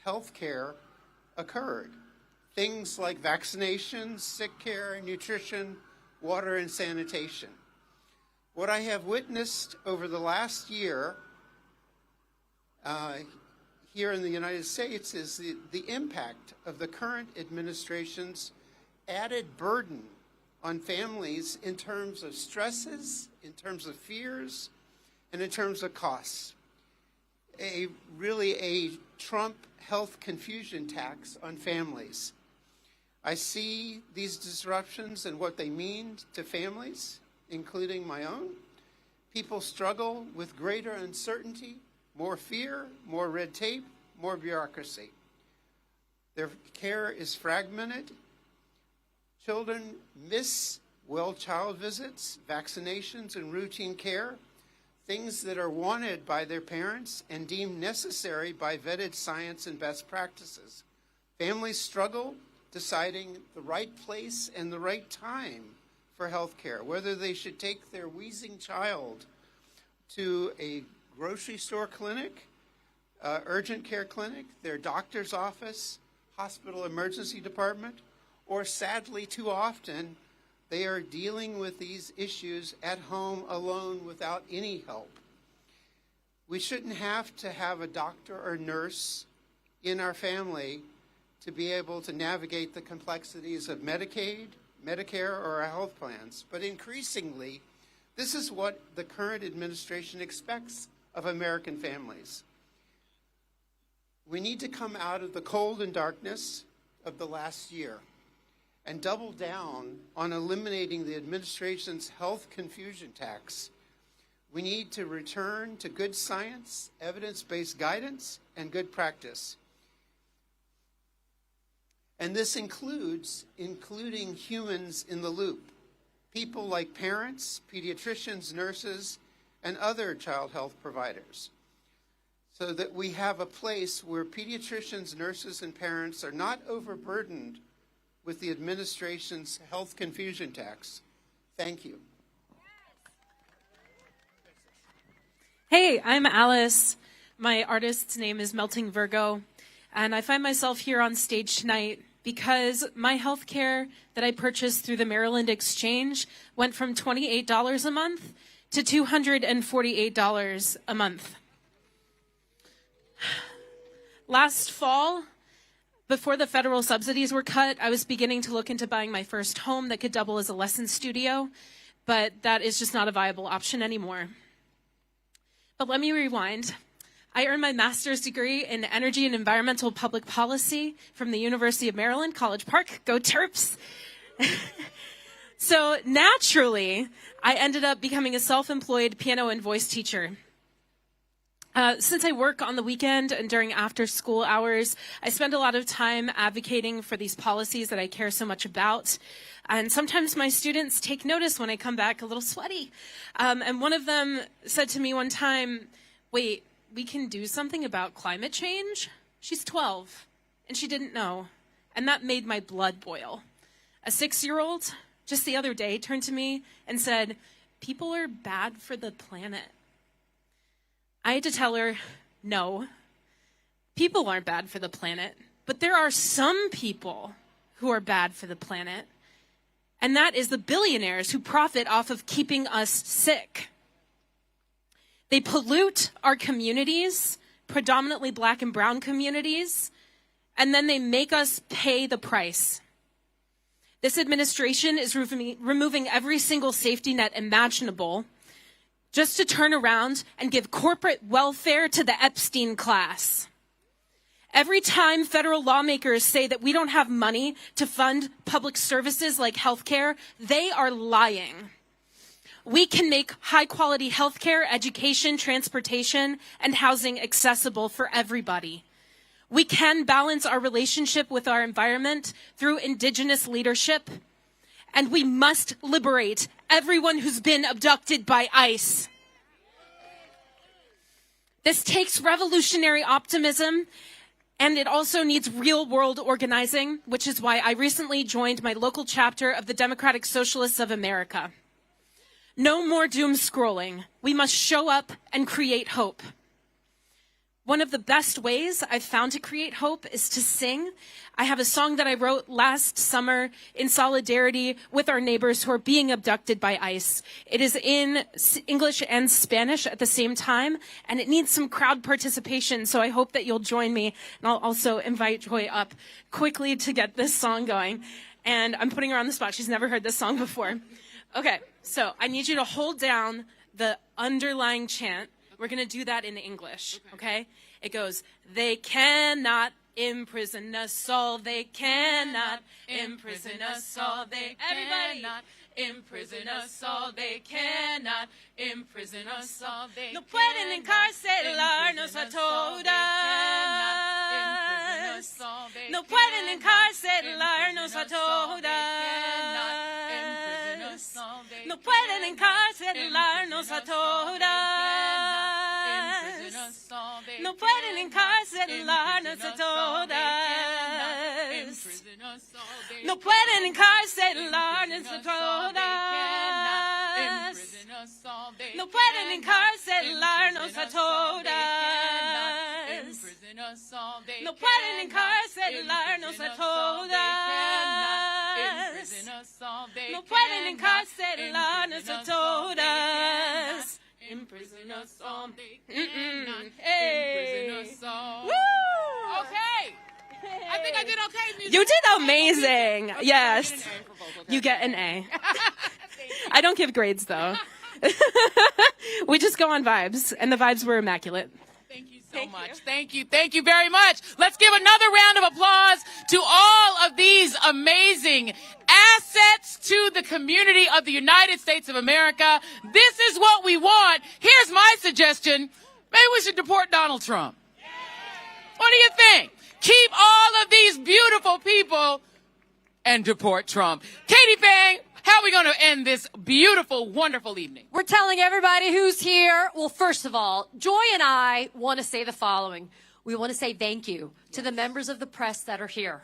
health care occurred. Things like vaccinations, sick care, nutrition, water, and sanitation. What I have witnessed over the last year here in the United States is the impact of the current administration's added burden on families in terms of stresses, in terms of fears, and in terms of costs. Really a Trump health confusion tax on families. I see these disruptions and what they mean to families, including my own. People struggle with greater uncertainty, more fear, more red tape, more bureaucracy. Their care is fragmented. Children miss well child visits, vaccinations, and routine care, things that are wanted by their parents and deemed necessary by vetted science and best practices. Families struggle deciding the right place and the right time for health care, whether they should take their wheezing child to a grocery store clinic, urgent care clinic, their doctor's office, hospital emergency department, or sadly, too often, they are dealing with these issues at home alone without any help. We shouldn't have to have a doctor or nurse in our family to be able to navigate the complexities of Medicaid, Medicare, or our health plans. But increasingly, this is what the current administration expects of American families. We need to come out of the cold and darkness of the last year and double down on eliminating the administration's health confusion tax. We need to return to good science, evidence-based guidance, and good practice. And this includes including humans in the loop, people like parents, pediatricians, nurses, and other child health providers, so that we have a place where pediatricians, nurses, and parents are not overburdened with the administration's health confusion tax. Thank you. Hey, I'm Alice. My artist's name is Melting Virgo, and I find myself here on stage tonight because my health care that I purchased through the Maryland Exchange went from $28 a month to $248 a month. Last fall, before the federal subsidies were cut, I was beginning to look into buying my first home that could double as a lesson studio, but that is just not a viable option anymore. But let me rewind. I earned my master's degree in energy and environmental public policy from the University of Maryland, College Park. Go Terps! So naturally, I ended up becoming a self-employed piano and voice teacher. Since I work on the weekend and during after-school hours, I spend a lot of time advocating for these policies that I care so much about. And sometimes my students take notice when I come back a little sweaty. And one of them said to me one time, "Wait, we can do something about climate change?" She's 12, and she didn't know. And that made my blood boil. A 6-year-old, just the other day, turned to me and said, "People are bad for the planet." I had to tell her, no, people aren't bad for the planet, but there are some people who are bad for the planet, and that is the billionaires who profit off of keeping us sick. They pollute our communities, predominantly black and brown communities, and then they make us pay the price. This administration is removing every single safety net imaginable just to turn around and give corporate welfare to the Epstein class. Every time federal lawmakers say that we don't have money to fund public services like healthcare, they are lying. We can make high-quality healthcare, education, transportation, and housing accessible for everybody. We can balance our relationship with our environment through indigenous leadership, and we must liberate everyone who's been abducted by ICE. This takes revolutionary optimism, and it also needs real-world organizing, which is why I recently joined my local chapter of the Democratic Socialists of America. No more doom scrolling. We must show up and create hope. One of the best ways I've found to create hope is to sing. I have a song that I wrote last summer in solidarity with our neighbors who are being abducted by ICE. It is in English and Spanish at the same time, and it needs some crowd participation, so I hope that you'll join me. And I'll also invite Joy up quickly to get this song going. And I'm putting her on the spot. She's never heard this song before. Okay, so I need you to hold down the underlying chant. We're going to do that in English, okay? It goes, they cannot imprison us all. They cannot imprison us all. They cannot imprison us all. They cannot imprison us all. No pueden encarcelarnos a todas. No pueden encarcelarnos a todas. No pueden encarcelarnos a todas. No pueden encarcelarnos a todas. No pueden encarcelarnos a todas. No pueden encarcelarnos a todas. No pueden encarcelarnos a todas. No pueden encarcelarnos a todas. Imprison us all. Hey. Imprison us all. Woo! Okay. I think I did okay. Music. You did amazing. Yes. You get an A. I don't give grades, though. We just go on vibes, and the vibes were immaculate. Thank you so much. Thank you. Thank you very much. Let's give another round of applause to all of these amazing assets to the community of the United States of America. This is what we want. Here's my suggestion. Maybe we should deport Donald Trump. What do you think? Keep all of these beautiful people and deport Trump. Katie Fang, how are we going to end this beautiful, wonderful evening? We're telling everybody who's here. Well, first of all, Joy and I want to say the following. We want to say thank you to the members of the press that are here,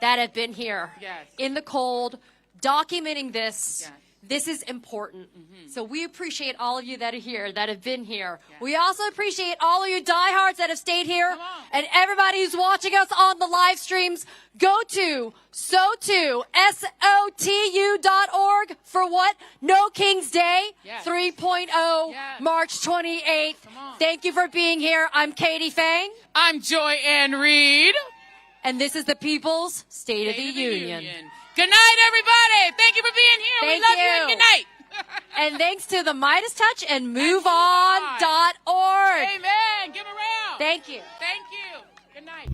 that have been here in the cold, documenting this. This is important. So we appreciate all of you that are here, that have been here. We also appreciate all of you diehards that have stayed here. And everybody who's watching us on the live streams, go to SOTU.org for what? No King's Day 3.0, March 28th. Thank you for being here. I'm Katie Fang. I'm Joy Ann Reid. And this is the People's State of the Union. Good night, everybody. Thank you for being here. We love you and good night. And thanks to the MeidasTouch and MoveOn.org. Amen. Give a round. Thank you. Thank you. Good night.